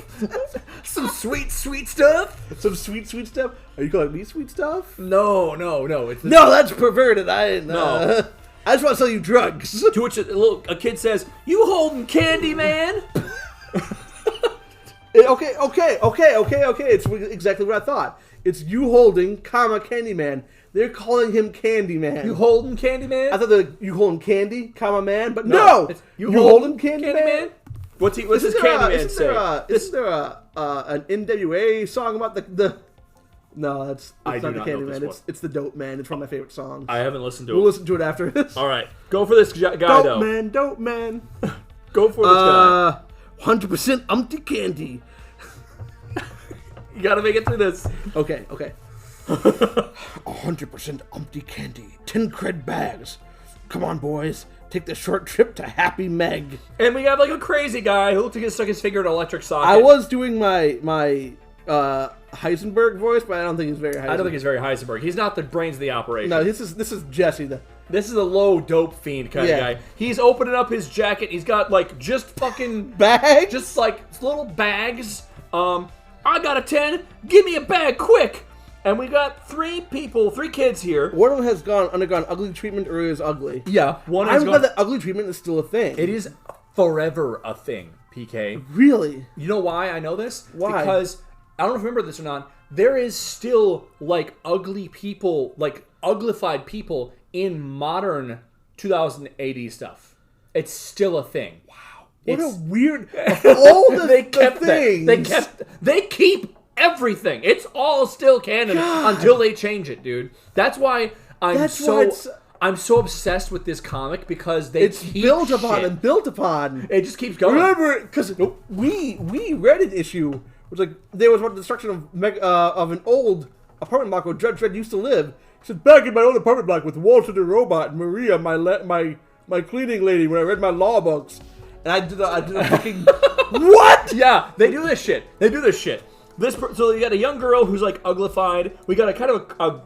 Some sweet stuff. Some sweet stuff? Are you calling me sweet stuff? No. No, that's perverted. No. I just want to sell you drugs. To which a kid says, "You holding candy, man?" Okay. It's exactly what I thought. It's you holding, Candyman. They're calling him Candyman. You holding Candyman? I thought they were, you holding candy, man. But no! You holding Candyman? What's his Candyman say? Isn't there an NWA song about the... No, that's not the Candyman. It's the Dope Man. It's one of my favorite songs. I haven't listened to it. We'll listen to it after this. All right. Go for this guy, though. Dope Man. Go for this guy. 100% Umpty Candy. You gotta make it through this. Okay. 100% Umpty Candy. 10 cred bags. Come on, boys. Take the short trip to Happy Meg. And we have like a crazy guy who looked like he stuck his finger in an electric socket. I was doing my Heisenberg voice, but I don't think he's very Heisenberg. I don't think he's very Heisenberg. He's not the brains of the operation. No, this is Jesse. This is a low dope fiend kind of guy. He's opening up his jacket. He's got like just fucking bags, just like little bags. I got a 10. Give me a bag quick. And we got three kids here. One of them has undergone ugly treatment or is ugly. Yeah, I'm glad that ugly treatment is still a thing. It is forever a thing, PK. Really? You know why I know this? Why? Because I don't know if you remember this or not. There is still like ugly people, like uglified people in modern 2080 stuff. It's still a thing. Wow. What a weird... All the things. They keep everything. It's all still canon until they change it, dude. That's why I'm so obsessed with this comic because it's built upon. It just keeps going. Remember, because we read an issue. It was like there was one destruction of an old apartment block where Judge Dredd used to live. He said, back in my old apartment block with Walter the robot and Maria, my cleaning lady, when I read my law books. And I did a fucking... What? Yeah, they do this shit. So you got a young girl who's like uglified. We got a kind of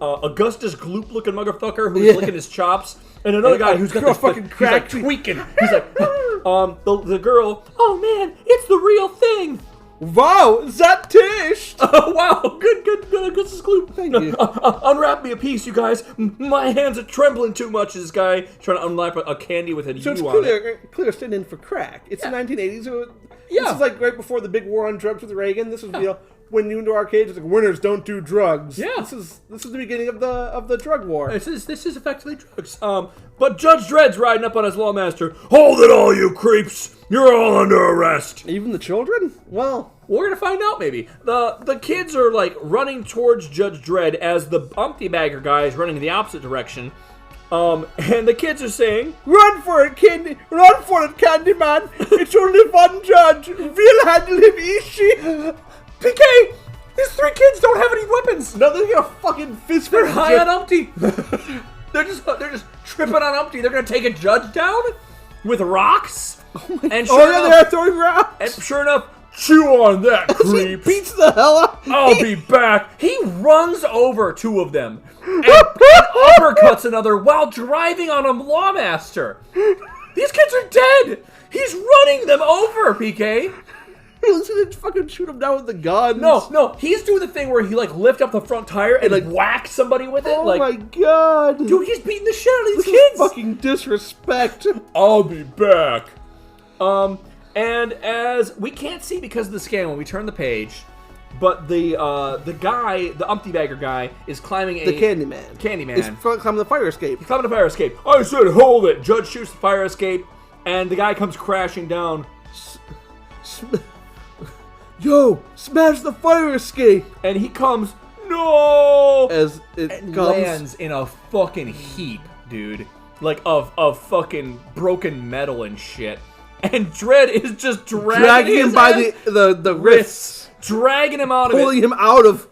Augustus Gloop looking motherfucker who's licking his chops, and another guy who's got this fucking crack. He's like tweaking. He's like, the girl. Oh man, it's the real thing. Wow, Zatish! Oh wow, good, Augustus Gloop. Thank you. Unwrap me a piece, you guys. My hands are trembling too much. This guy trying to unwrap a candy with a U on it. Clear stand-in for crack. It's the 1980s. So yeah. This is like right before the big war on drugs with Reagan. This was when you into arcades, it's like winners don't do drugs. Yeah. This is the beginning of the drug war. This is effectively drugs. But Judge Dredd's riding up on his lawmaster. Hold it all, you creeps! You're all under arrest. Even the children? Well, we're gonna find out maybe. The kids are like running towards Judge Dredd as the Umpty Bagger guy is running in the opposite direction. And the kids are saying, "Run for it, Candy! Run for it, Candyman! It's only one judge. We'll handle him easy." PK, these three kids don't have any weapons. No, they're gonna fucking fist. They're high on Umpty. they're just tripping on Umpty. They're gonna take a judge down with rocks. And they're throwing rocks. and sure enough, chew on that, He creep. beats the hell out. I'll be back. He runs over two of them and uppercuts another while driving on a Lawmaster. These kids are dead. He's running them over, PK. He lets him fucking shoot him down with the gun. No, he's doing the thing where he like lift up the front tire and like whack somebody with it. Oh like, my god. dude, he's beating the shit out of these This kids. is fucking disrespect. I'll be back. And as we can't see because of the scan when we turn the page, but the guy, the Umpty Bagger guy, is climbing The Candyman. Candyman. He's climbing the fire escape. He's climbing the fire escape. I said hold it. Judge shoots the fire escape, and the guy comes crashing down. Yo, smash the fire escape! And he comes, no! As it And comes. lands in a fucking heap, dude. Like, of fucking broken metal and shit. And Dredd is just dragging him his by ass- the wrists. dragging him out of Pulling it. him out of.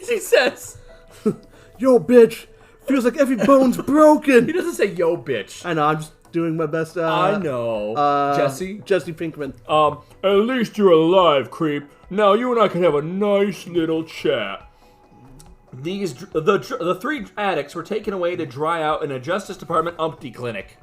He says, Yo, bitch. Feels like every bone's he broken. doesn't say, yo, bitch. I know, I'm just doing my best. I know. Jesse? Jesse Pinkman. At least you're alive, creep. Now you and I can have a nice little chat. The three addicts were taken away to dry out in a Justice Department Umpty clinic.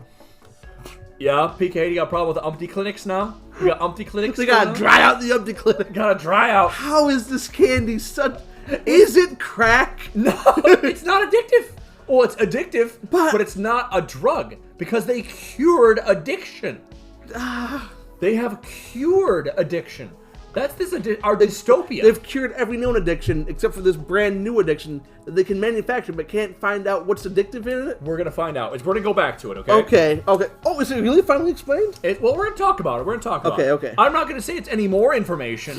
Yeah, PK, you got a problem with the Umpty clinics now? You got Umpty clinics? They gotta dry out the empty clinic. Gotta dry out. How is this candy such... Is it crack? No, it's not addictive. Well, it's addictive, But- but it's not a drug because they cured addiction. They have cured addiction. That's our dystopia. They've cured every known addiction except for this brand new addiction that they can manufacture but can't find out what's addictive in it. We're gonna find out. We're gonna go back to it, okay? Okay. Oh, is it really finally explained? Well, we're gonna talk about it. Okay. I'm not gonna say it's any more information,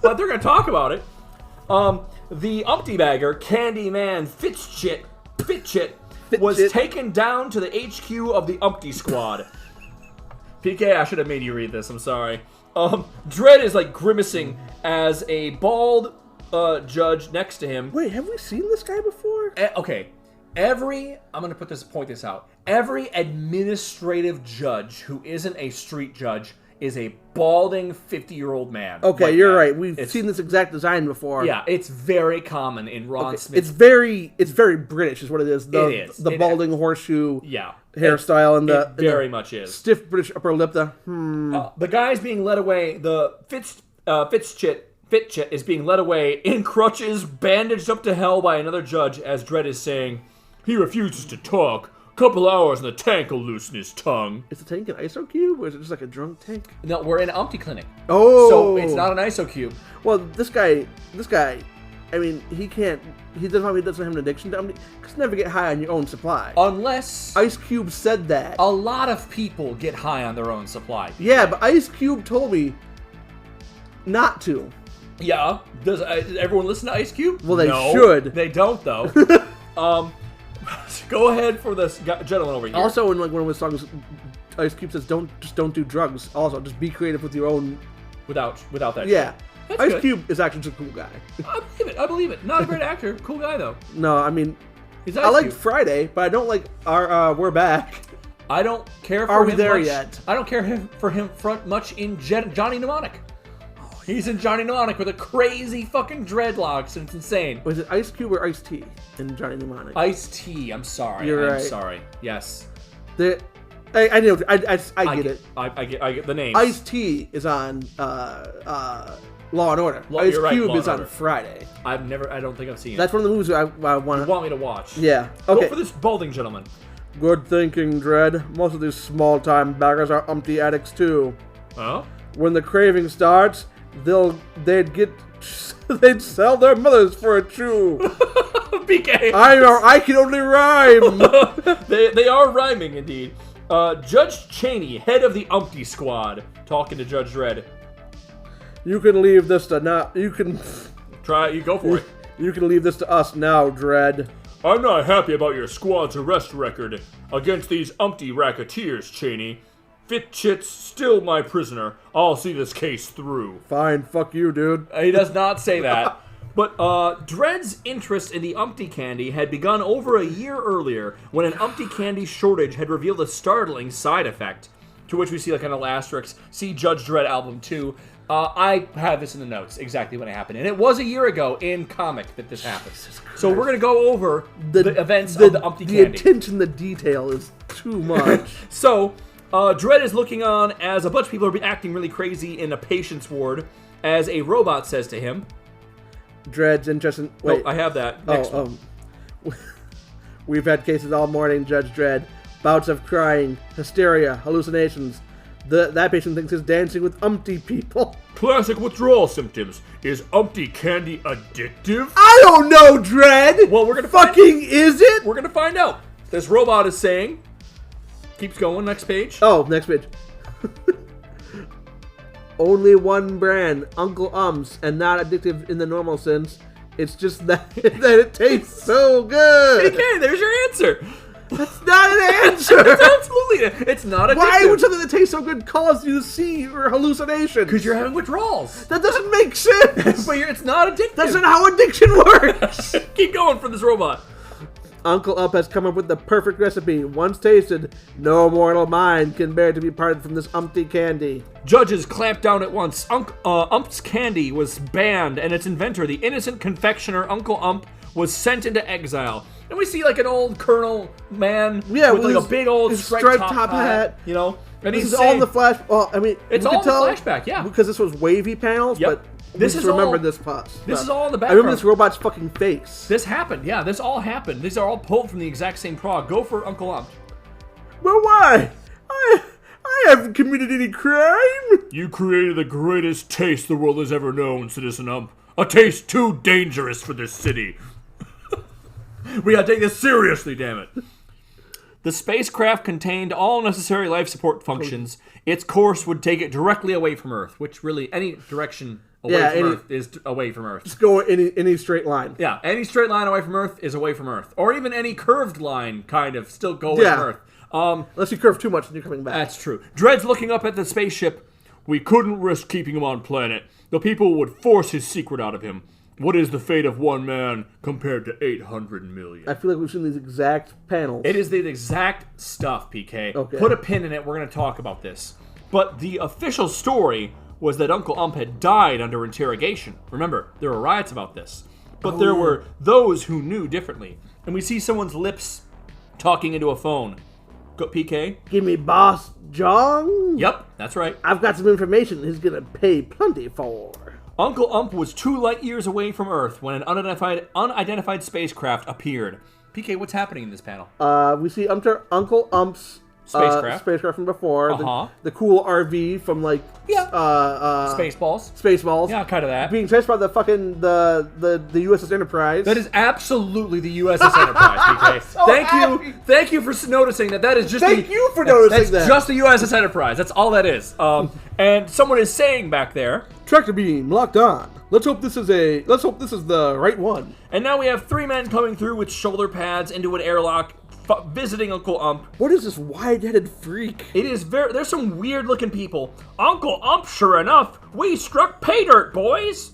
but they're gonna talk about it. The Umpty Bagger, Candyman Fitchit, was Fitchit. taken down to the HQ of the Umpty Squad. PK, I should have made you read this. I'm sorry. Dredd is like grimacing as a bald judge next to him. Wait, have we seen this guy before? Okay, I'm gonna point this out. Every administrative judge who isn't a street judge is a balding 50-year-old man. Okay, White you're man. right. We've seen this exact design before. Yeah, it's very common in Ron Okay, Smith. it's very British, is what it is. The, It is. The balding horseshoe Yeah, hairstyle and it very much is. stiff British upper lip. The guy's being led away. The Fitchit is being led away in crutches, bandaged up to hell by another judge. As Dredd is saying, He refuses to talk. Couple hours and the tank will loosen his tongue. Is the tank an ISO cube or is it just like a drunk tank? no, we're in an Umpty clinic. Oh, So it's not an ISO cube. Well, this guy. I mean, he doesn't have an addiction to Umpty. Because never get high on your own supply. Unless Ice Cube said that. a lot of people get high on their own supply. Yeah, but Ice Cube told me not to. Yeah. Does everyone listen to Ice Cube? Well, they No, should. They don't, though. Go ahead for this gentleman over here. Also, in like one of his songs, Ice Cube says, "Don't do drugs. Also, just be creative with your own." without that. Yeah, That's Ice good. Cube is actually just a cool guy. I believe it. Not a great actor. Cool guy though. No, I mean, He's I Ice liked Cube. Friday, but I don't like our We're Back. I don't care for Are we him there much. yet? I don't care for him much in Johnny Mnemonic. He's in Johnny Mnemonic with a crazy fucking dreadlocks, and it's insane. Was it Ice Cube or Ice T in Johnny Mnemonic? Ice-T, I'm sorry. You're I'm right. sorry. Yes. I know. I get it. I get the names. Ice T is on Law and Order. You're Ice right, Cube Law is and on Order. Friday. I don't think I've seen That's it. one of the movies I You want. want me to watch? Yeah. Go Okay. for this balding gentleman. Good thinking, Dredd. Most of these small-time baggers are Umpty addicts too. Oh? When the craving starts, they'd sell their mothers for a chew. PK. I can only rhyme. They are rhyming indeed. Judge Cheney, head of the Umpty Squad, talking to Judge Dredd. You can leave this to now. You can Go for it. You can leave this to us now, Dredd. I'm not happy about your squad's arrest record against these Umpty racketeers, Cheney. Fitchit's still my prisoner. I'll see this case through. Fine, fuck you, dude. He does not say that. But Dredd's interest in the Umpty candy had begun over a year earlier when an Umpty candy shortage had revealed a startling side effect. To which we see like an asterisk. See Judge Dredd album 2. I have this in the notes exactly when it happened, and it was a year ago in comic that this happened. So we're gonna go over the events of the Umpty Candy. The attention to detail is too much. So Dredd is looking on as a bunch of people are acting really crazy in a patient's ward, as a robot says to him, Dredd's interesting. Wait, I have that. Next one. We've had cases all morning, Judge Dredd. Bouts of crying, hysteria, hallucinations. That patient thinks he's dancing with Umpty people. Classic withdrawal symptoms. Is Umpty Candy addictive? I don't know, Dredd! Well, we're gonna is it? We're gonna find out. This robot is saying, keeps going, next page. Oh, next page. Only one brand, Uncle Ump's, and not addictive in the normal sense. It's just that it tastes so good. Okay, there's your answer. That's not an answer. It's absolutely. It's not addictive. Why would something that tastes so good cause you to see or hallucination? Because you're having withdrawals. That doesn't make sense. But it's not addictive. That's not how addiction works. Keep going for this robot. Uncle Ump has come up with the perfect recipe. Once tasted, no mortal mind can bear to be parted from this Umpty Candy. Judges clamped down at once. Ump's Candy was banned, and its inventor, the innocent confectioner Uncle Ump, was sent into exile. And we see like an old colonel man with like a big old striped top hat, you know. And this is all in the flash. Well, I mean, it's all in the flashback, yeah. Because this was wavy panels, but this is remember this part. This is all in the I background. remember this robot's fucking face. This happened, yeah. This all happened. These are all pulled from the exact same prog. Go for Uncle Ump. But why? I haven't committed any crime. You created the greatest taste the world has ever known, Citizen Ump. A taste too dangerous for this city. We gotta take this seriously, damn it. The spacecraft contained all necessary life support functions. Its course would take it directly away from Earth, which really, any direction away from Earth is away from Earth. Just go any straight line. Yeah, any straight line away from Earth is away from Earth. Or even any curved line, kind of, still go away from Earth. Unless you curve too much and you're coming back. That's true. Dredd's looking up at the spaceship. We couldn't risk keeping him on planet. The people would force his secret out of him. What is the fate of one man compared to 800 million? I feel like we've seen these exact panels. It is the exact stuff, PK. Okay. Put a pin in it. We're going to talk about this. But the official story was that Uncle Ump had died under interrogation. Remember, there were riots about this. But there were those who knew differently. And we see someone's lips talking into a phone. Go, PK? Give me Boss John? Yep, that's right. I've got some information he's going to pay plenty for. Uncle Ump was 2 light years away from Earth when an unidentified spacecraft appeared. PK, what's happening in this panel? We see Uncle Ump's spacecraft from before. The cool RV from like Spaceballs. Spaceballs. Yeah, kind of that. Being chased by the fucking the USS Enterprise. That is absolutely the USS Enterprise, PK. Thank you for noticing that. That is just Thank you for noticing that. That's just the USS Enterprise. That's all that is. And someone is saying back there, tractor beam locked on. Let's hope this is the right one. And now we have 3 men coming through with shoulder pads into an airlock, visiting Uncle Ump. What is this wide-headed freak? It is there's some weird-looking people. Uncle Ump, sure enough, we struck pay dirt, boys.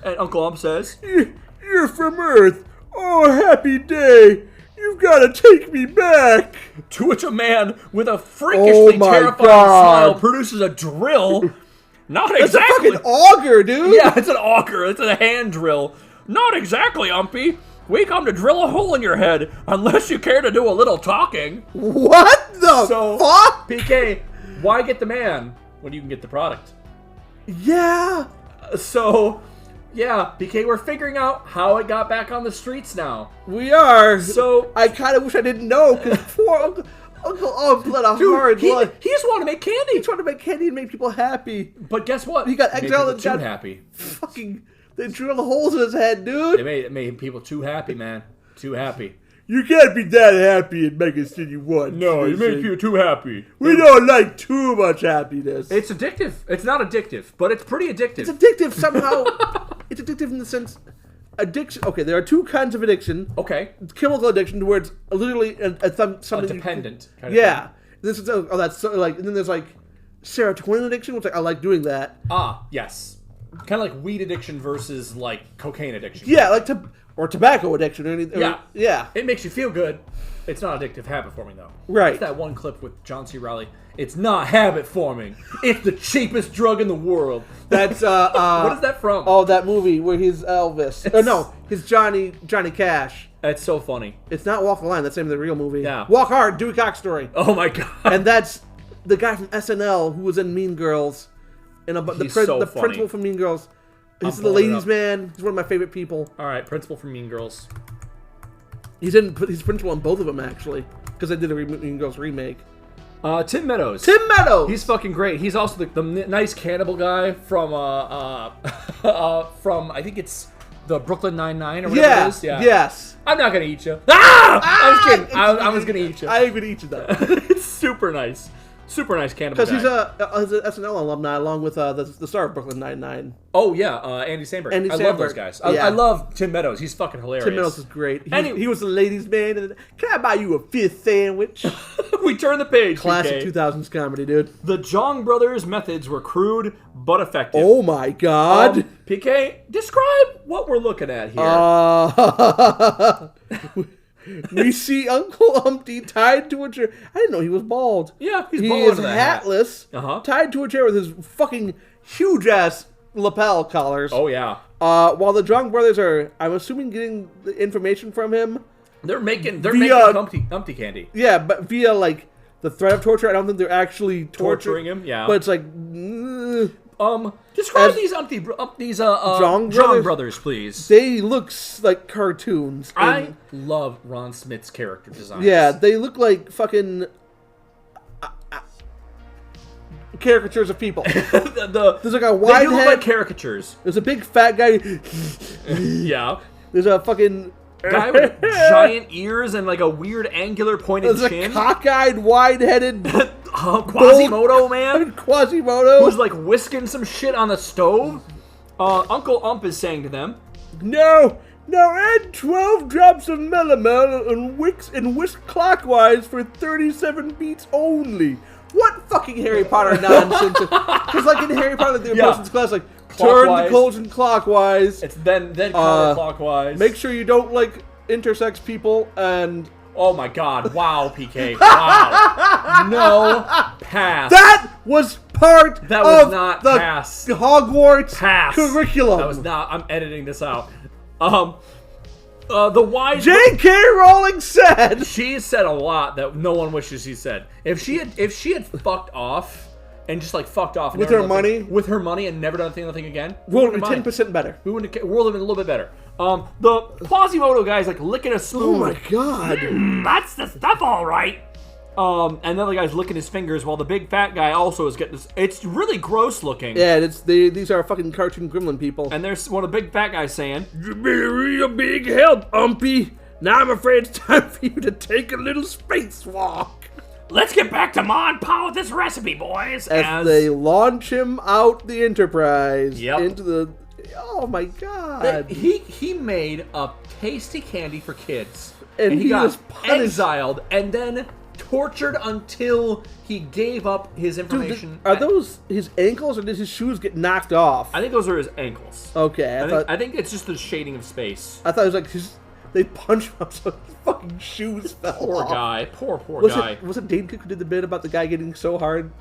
And Uncle Ump says, You're from Earth. Oh, happy day. You've got to take me back. To which a man with a freakishly terrifying smile produces a drill. Not exactly. It's a fucking auger, dude. Yeah, it's an auger. It's a hand drill. Not exactly, Umpy. We come to drill a hole in your head, unless you care to do a little talking. What the fuck? PK, why get the man when you can get the product? Yeah. Yeah, PK, we're figuring out how it got back on the streets now. We are. So I kind of wish I didn't know, because poor Uncle Ump led a hard life. He just wanted to make candy. He tried to make candy and make people happy. But guess what? He got exiled and got too happy. Fucking, they drilled holes in his head, dude. It made people too happy, man. Too happy. You can't be that happy in Mega City 1. No, you make people too happy. We don't like too much happiness. It's addictive. It's not addictive, but it's pretty addictive. It's addictive somehow. It's addictive in the sense... Addiction. Okay, there are 2 kinds of addiction. Okay. Chemical addiction, to where it's literally something... A dependent kind of thing. This is, that's so, like... And then there's like serotonin addiction, which I like doing that. Ah, yes. Kind of like weed addiction versus like cocaine addiction. Yeah, like or tobacco addiction or anything. Yeah. Yeah. It makes you feel good. It's not addictive habit forming though. Right. It's that one clip with John C. Reilly. It's not habit forming. It's the cheapest drug in the world. That's What is that from? Oh, that movie where he's Elvis. Oh no, he's Johnny Cash. That's so funny. It's not Walk the Line. That's the name of the real movie. Yeah. Walk Hard, Dewey Cox Story. Oh my god. And that's the guy from SNL who was in Mean Girls. And the so funny. principal from Mean Girls. He's the pulling it ladies' up. man. He's one of my favorite people. All right, principal from Mean Girls. He's principal in both of them actually, because they did a Mean Girls remake. Tim Meadows. Tim Meadows. He's fucking great. He's also the nice cannibal guy from I think it's the Brooklyn Nine-Nine or whatever it is. Yeah. Yes. I'm not gonna eat you. I was kidding. I was gonna eat you. I ain't gonna eat you though. It's super nice. Super nice cannibal Because guy. he's an SNL alumni along with the star of Brooklyn Nine-Nine. Oh yeah, Andy Samberg. Andy I love Samberg. those guys. Yeah. I love Tim Meadows. He's fucking hilarious. Tim Meadows is great. And He was the ladies' man. And can I buy you a fifth sandwich? We turn the page. Classic PK. 2000s comedy, dude. The Jong brothers' methods were crude but effective. Oh my god. PK, describe what we're looking at here. We see Uncle Umpty tied to a chair. I didn't know he was bald. Yeah, he's he bald is under that hat. hatless, tied to a chair with his fucking huge ass lapel collars. Oh yeah. While the Jong brothers are, I'm assuming, getting the information from him. They're making Via- Umpty candy. Yeah, but via like the threat of torture. I don't think they're actually Torturing him, yeah. But it's like, Describe these Jong brothers, please. they look like cartoons. I love Ron Smith's character design. Yeah, they look like fucking caricatures of people. There's like a They wide do look head. like caricatures. There's a big fat guy. Yeah. There's a fucking Guy with giant ears and like a weird angular pointed There's chin. a cockeyed, wide-headed Quasimodo man. Quasimodo. Who's like whisking some shit on the stove. Uncle Ump is saying to them, No, add 12 drops of melamel and whisk clockwise for 37 beats only. What fucking Harry Potter nonsense? Because like in Harry Potter, the person's class, like, turn the cauldron clockwise. It's then counterclockwise. Make sure you don't like intersex people and. Oh my god! Wow, PK! Wow! No pass. That was part That was of not the pass. Hogwarts Pass. curriculum. That was not. I'm editing this out. The wise J.K. Rowling said. She said a lot that no one wishes she said. If she had fucked off and just like fucked off and With never her done money? with her money and never done nothing again, We'll be 10% better. We wouldn't. The world would have been a little bit better. The Quasimodo guy is like licking a spoon. Oh my god. That's the stuff, all right. And the other guy's licking his fingers while the big fat guy also is getting this. It's really gross looking. Yeah, these are fucking cartoon gremlin people. And there's one of the big fat guys saying, You've been a real big help, Umpy. Now I'm afraid it's time for you to take a little spacewalk. "Let's get back to Ma and Pa with this recipe, boys." As they launch him out the Enterprise Yep. into the. Oh my god. He made a tasty candy for kids, And he got was punished. exiled and then tortured until he gave up his information. Are those his ankles or did his shoes get knocked off? I think those are his ankles. Okay, I think it's just the shading of space. I thought it was like they punched him up so his fucking shoes fell Poor off. guy. Poor Was guy. it Dane Cook who did the bit about the guy getting hit so hard,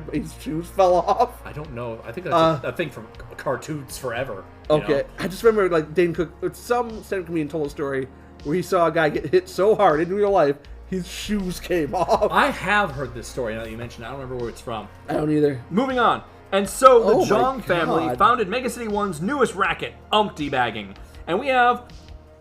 but his shoes fell off? I don't know. I think that's a thing from cartoons forever. you Okay, know? I just remember like Dane Cook, some stand-up comedian told a story where he saw a guy get hit so hard in real life, his shoes came off. I have heard this story now that you mentioned it. I don't remember where it's from. I don't either. Moving on. And so the Oh my Jong family God. founded Mega City 1's newest racket, Umpty bagging. And we have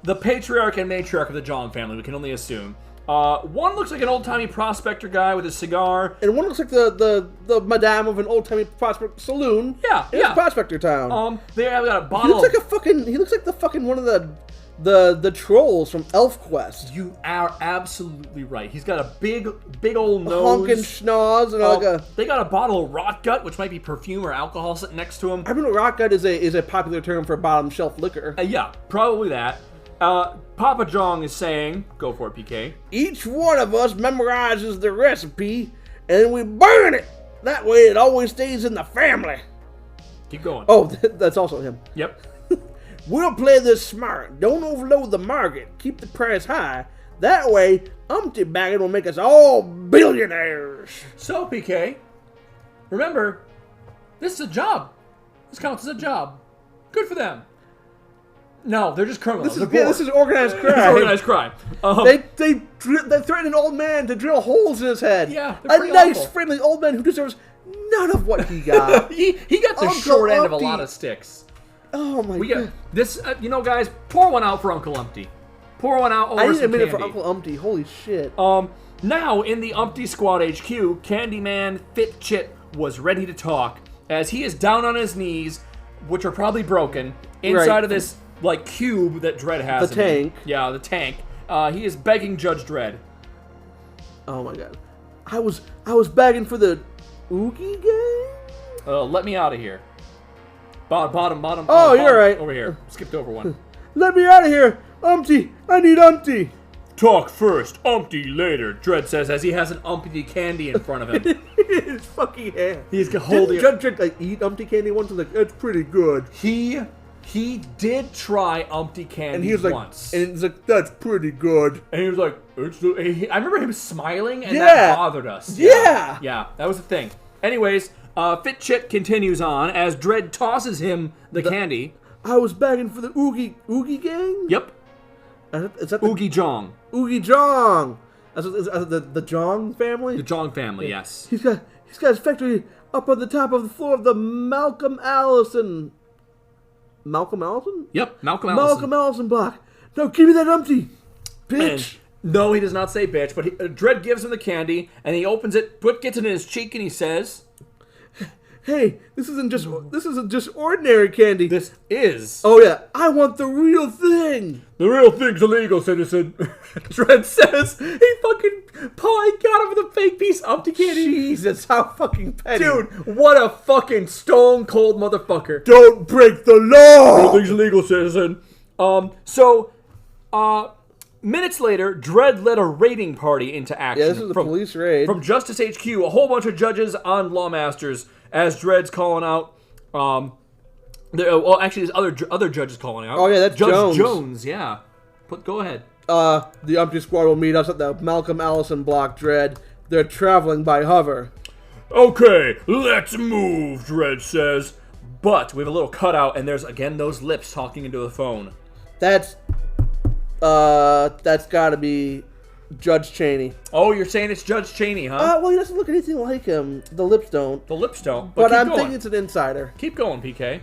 the patriarch and matriarch of the Jong family, we can only assume. One looks like an old-timey prospector guy with a cigar. And one looks like the madame of an old-timey prospector saloon. Yeah, in yeah. Prospector Town. They have got a He bottle. looks like the fucking one of the trolls from ElfQuest. You are absolutely right. He's got a big old nose. Honking schnoz and like a. They got a bottle of rot gut, which might be perfume or alcohol sitting next to him. I mean, rock gut is a popular term for bottom shelf liquor. Yeah, probably that. Papa Jong is saying, go for it, PK. Each one of us memorizes the recipe, and we burn it. That way, it always stays in the family. Keep going. Oh, that's also him. Yep. We'll play this smart. Don't overload the market. Keep the price high. That way, Umpty Bagging will make us all billionaires. So, PK, remember, this is a job. This counts as a job. Good for them. No, they're just criminals. This is organized crime. It's organized crime. They threatened an old man to drill holes in his head. Yeah, they're a pretty nice, awful. friendly old man who deserves none of what he got. he got the Uncle short end of a Umpty. lot of sticks. Oh my We god! got this. Guys, pour one out for Uncle Umpty. Pour one out over I need some a minute candy. for Uncle Umpty. Holy shit! Now, in the Umpty Squad HQ, Candyman Fit Chit was ready to talk as he is down on his knees, which are probably broken, inside Right. of this like cube that Dredd has. The tank. Yeah, the tank. He is begging Judge Dredd. Oh my god! I was begging for the Oogie gang. Let me out of here. Bottom. Oh, you're right. Over here. Skipped over one. Let me out of here, Umpty! I need Umpty. Talk first, Umpty later. Dredd says as he has an Umpty candy in front of him. His fucking hand. He's holding Didn't Judge Dredd like eat Umpty candy once? And like, it's pretty good. He did try Umpty candy And he was like, once. and it's like, that's pretty good. And he was like, I remember him smiling, and Yeah. that bothered us. Yeah. Yeah, that was the thing. Anyways, Fit Chit continues on as Dredd tosses him the candy. I was begging for the Oogie gang. Yep. Is that the Oogie Jong. Oogie Jong? Is the Jong family? The Jong family, yes. He's got his factory up on the top of the floor of the Malcolm Allison. Malcolm Allison? Yep, Malcolm Allison. Malcolm Allison block. No, give me that Umpty, bitch. And, no, he does not say bitch, but Dredd gives him the candy, and he opens it, gets it in his cheek, and he says, Hey, this isn't just ordinary candy. this is... Oh yeah, I want the real thing. The real thing's illegal, citizen. Dredd says he fucking got him with a fake piece of Umpty candy. Jesus, how fucking petty. Dude, what a fucking stone cold motherfucker. Don't break the law. Thing's illegal, citizen. Minutes later, Dredd led a raiding party into action. Yeah, this is a police raid. From Justice HQ, a whole bunch of judges on Lawmasters as Dredd's calling out. There's other judges calling out. Oh, yeah, that's Judge Jones. Yeah. Go ahead. The Umpty Squad will meet us at the Malcolm Allison block, Dredd. They're traveling by hover. Okay, let's move, Dredd says. But we have a little cutout, and there's again those lips talking into the phone. That's gotta be Judge Cheney. Oh, you're saying it's Judge Cheney, huh? Well, he doesn't look anything like him. The lips don't. The lips don't. But keep I'm going. thinking it's an insider. Keep going, PK.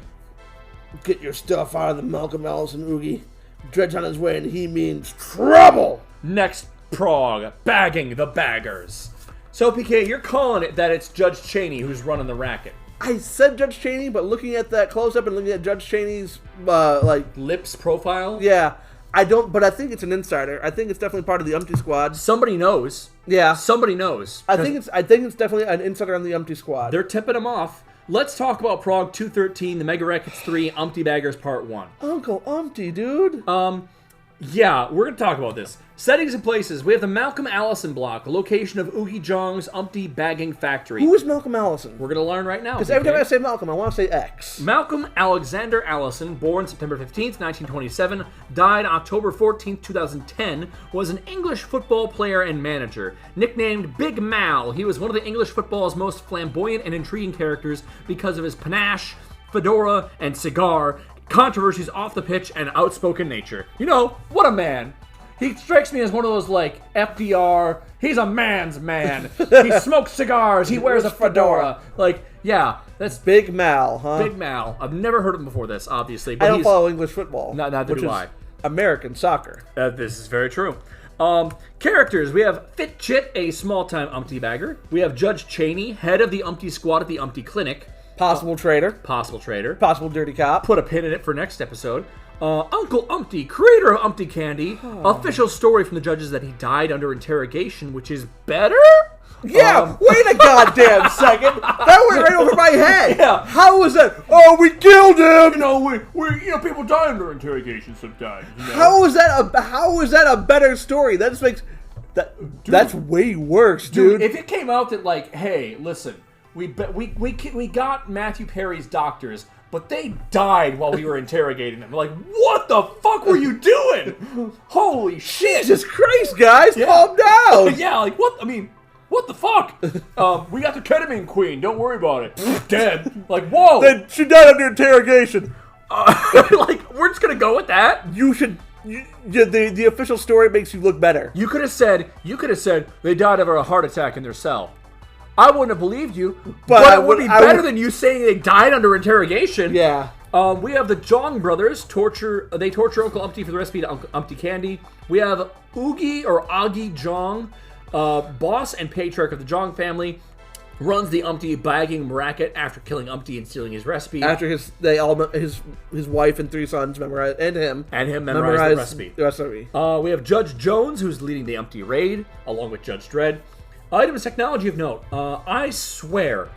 Get your stuff out of the Malcolm Allison Oogie. Dredd's on his way, and he means trouble. Next prog, bagging the baggers. So, PK, you're calling it that it's Judge Cheney who's running the racket. I said Judge Cheney, but looking at that close-up and looking at Judge Cheney's, Lips profile? yeah, I don't, but I think it's an insider. I think it's definitely part of the Umpty Squad. Somebody knows. Yeah. Somebody knows. I think it's definitely an insider on the Umpty Squad. They're tipping him off. Let's talk about Prog 213, the Mega-Rackets 3, Umpty Baggers Part 1. Uncle Umpty, dude. Yeah, we're going to talk about this. Settings and places. We have the Malcolm Allison block, a location of Oogie Jong's Umpty Bagging Factory. Who is Malcolm Allison? We're going to learn right now. Because every PK. time I say Malcolm, I want to say X. Malcolm Alexander Allison, born September 15th, 1927, died October 14th, 2010, was an English football player and manager. Nicknamed Big Mal, he was one of the English football's most flamboyant and intriguing characters because of his panache, fedora, and cigar, controversies off the pitch, and outspoken nature. You know, what a man. He strikes me as one of those, like, FDR, he's a man's man. He smokes cigars, he wears a fedora. Like, yeah, that's Big Mal, huh? Big Mal. I've never heard of him before this, obviously. But I don't he's, follow English football. Neither which do is I. American soccer. This is very true. Characters. We have Fit Chit, a small-time Umpty bagger. We have Judge Cheney, head of the Umpty Squad at the Umpty Clinic. Possible traitor. Possible traitor. Possible dirty cop. Put a pin in it for next episode. Uncle Umpty, creator of Umpty Candy. Official story from the judges that he died under interrogation, which is better? Yeah, wait a goddamn second. That went right over my head. Yeah. How was that? Oh, we killed him. People die under interrogation sometimes. You know? How is that a better story? That just makes that's way worse, dude. If it came out that, like, hey, listen, we got Matthew Perry's doctors, but they died while we were interrogating them. We're like, what the fuck were you doing? Holy shit! Jesus Christ, guys, Yeah. calm down. Yeah, like what? I mean, what the fuck? We got the ketamine queen. Don't worry about it. Dead. Like, whoa. Then she died under interrogation. Like, we're just gonna go with that. You should. The official story makes you look better. You could have said they died of a heart attack in their cell. I wouldn't have believed you, but it would be better than you saying they died under interrogation. Yeah. We have the Jong brothers They torture Uncle Umpty for the recipe to Uncle Umpty candy. We have Oogie or Augie Jong, boss and patriarch of the Jong family, runs the Umpty bagging racket after killing Umpty and stealing his recipe. After his wife and 3 sons memorize and him memorize the recipe. We have Judge Jones, who's leading the Umpty raid, along with Judge Dredd. Items technology of note. I swear,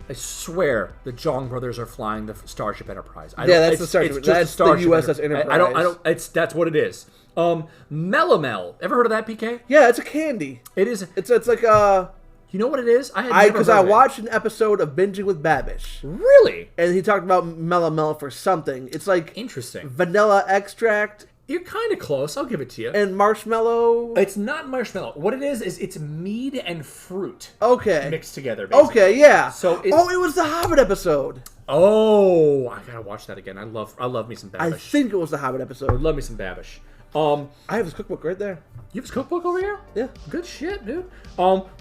the Jong brothers are flying the Starship Enterprise. That's the Starship. That's the USS Enterprise. I don't. That's what it is. Melamel. Ever heard of that, PK? Yeah, it's a candy. It is. It's like You know what it is? I watched an episode of Binging with Babish. Really? And he talked about Melamel for something. It's like interesting vanilla extract. You're kind of close. I'll give it to you. And marshmallow. It's not marshmallow. What it is it's mead and fruit. Okay. Mixed together, basically. Okay, yeah. So it was the Hobbit episode. Oh, I gotta watch that again. I love me some Babish. I think it was the Hobbit episode. I love me some Babish. I have his cookbook right there. You have his cookbook over here? Yeah. Good shit, dude.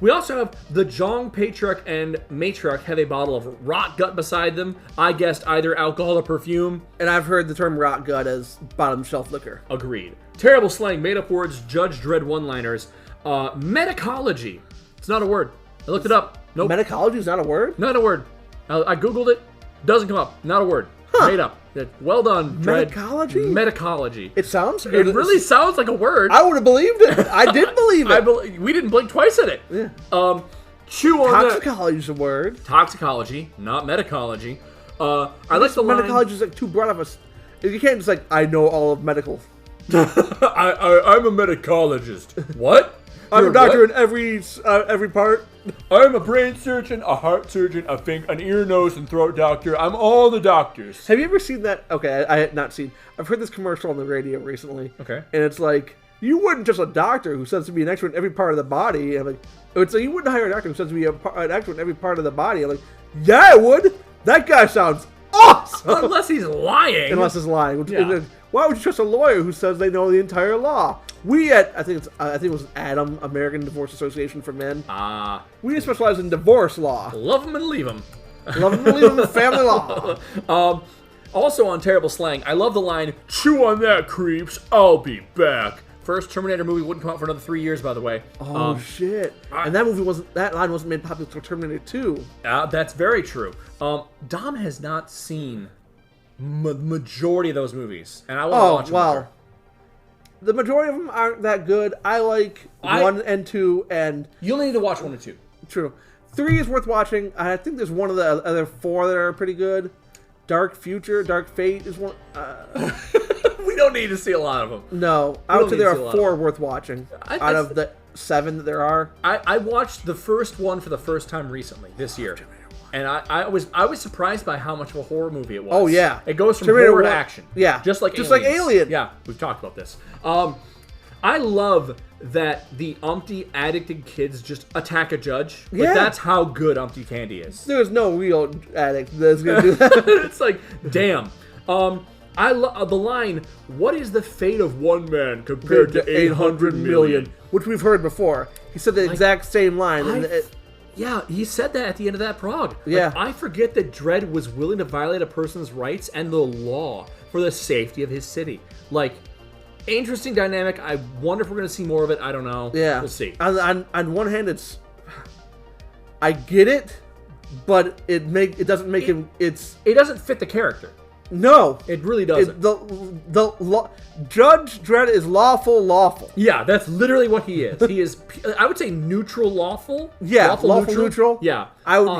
We also have the Jong patriarch and matriarch have a bottle of rot gut beside them. I guessed either alcohol or perfume. And I've heard the term rot gut as bottom shelf liquor. Agreed. Terrible slang, made up words, Judge Dredd one-liners. Medicology. It's not a word. I looked it up. Nope. Medicology is not a word? Not a word. I googled it. Doesn't come up. Not a word. Huh. Made up. Well done, Dredd. Medicology? Medicology. It sounds good. It really sounds like a word. I would have believed it. I did believe it. We didn't blink twice at it. Yeah. Chew on that. Toxicology is a word. Toxicology, not medicology. I like the line. Medicology is like too broad of a. You can't just like I know all of medical. I'm a medicologist. What? I'm a doctor in every part. I'm a brain surgeon, a heart surgeon, an ear, nose, and throat doctor. I'm all the doctors. Have you ever seen that? Okay, I had not seen. I've heard this commercial on the radio recently. Okay. And it's like, you wouldn't just a doctor who says to be an expert in every part of the body. And I'm like, it's like, you wouldn't hire a doctor who says to be an expert in every part of the body. I'm like, yeah, I would. That guy sounds awesome. Unless he's lying. Unless he's lying. Yeah. Why would you trust a lawyer who says they know the entire law? We at I think it was ADAM, American Divorce Association for Men. We specialize in divorce law. Love them and leave them. Love them and leave them in family law. Also on terrible slang, I love the line, "Chew on that, creeps. I'll be back." First Terminator movie wouldn't come out for another 3 years, by the way. Oh shit! And that line wasn't made popular until Terminator 2. That's very true. Dom has not seen majority of those movies, and I want to watch them. Well, the majority of them aren't that good. I like 1 and 2, and you'll need to watch 1 and 2. True. 3 is worth watching. I think there's one of the other 4 that are pretty good. Dark Future, Dark Fate is one. We don't need to see a lot of them. No, I would say there are 4 worth watching out of the 7 that there are. I watched the first one for the first time recently this year, and I was surprised by how much of a horror movie it was. Oh yeah, it goes from Terminator horror to 1, action. Yeah, just like Alien. Yeah, we've talked about this. I love that the Umpty addicted kids just attack a judge. Yeah. That's how good Umpty Candy is. There's no real addict that's gonna do that. It's like, damn. I love the line, "What is the fate of one man compared to 800 million?" Which we've heard before. He said the exact same line. Yeah, he said that at the end of that prog. Yeah. I forget that Dredd was willing to violate a person's rights and the law for the safety of his city. Like, interesting dynamic. I wonder if we're going to see more of it. I don't know. Yeah. We'll see. On one hand, I get it, but it doesn't make him. It doesn't fit the character. No, it really doesn't. Judge Dredd is lawful. Yeah, that's literally what he is. He is, I would say, neutral lawful. Yeah, lawful neutral. Yeah,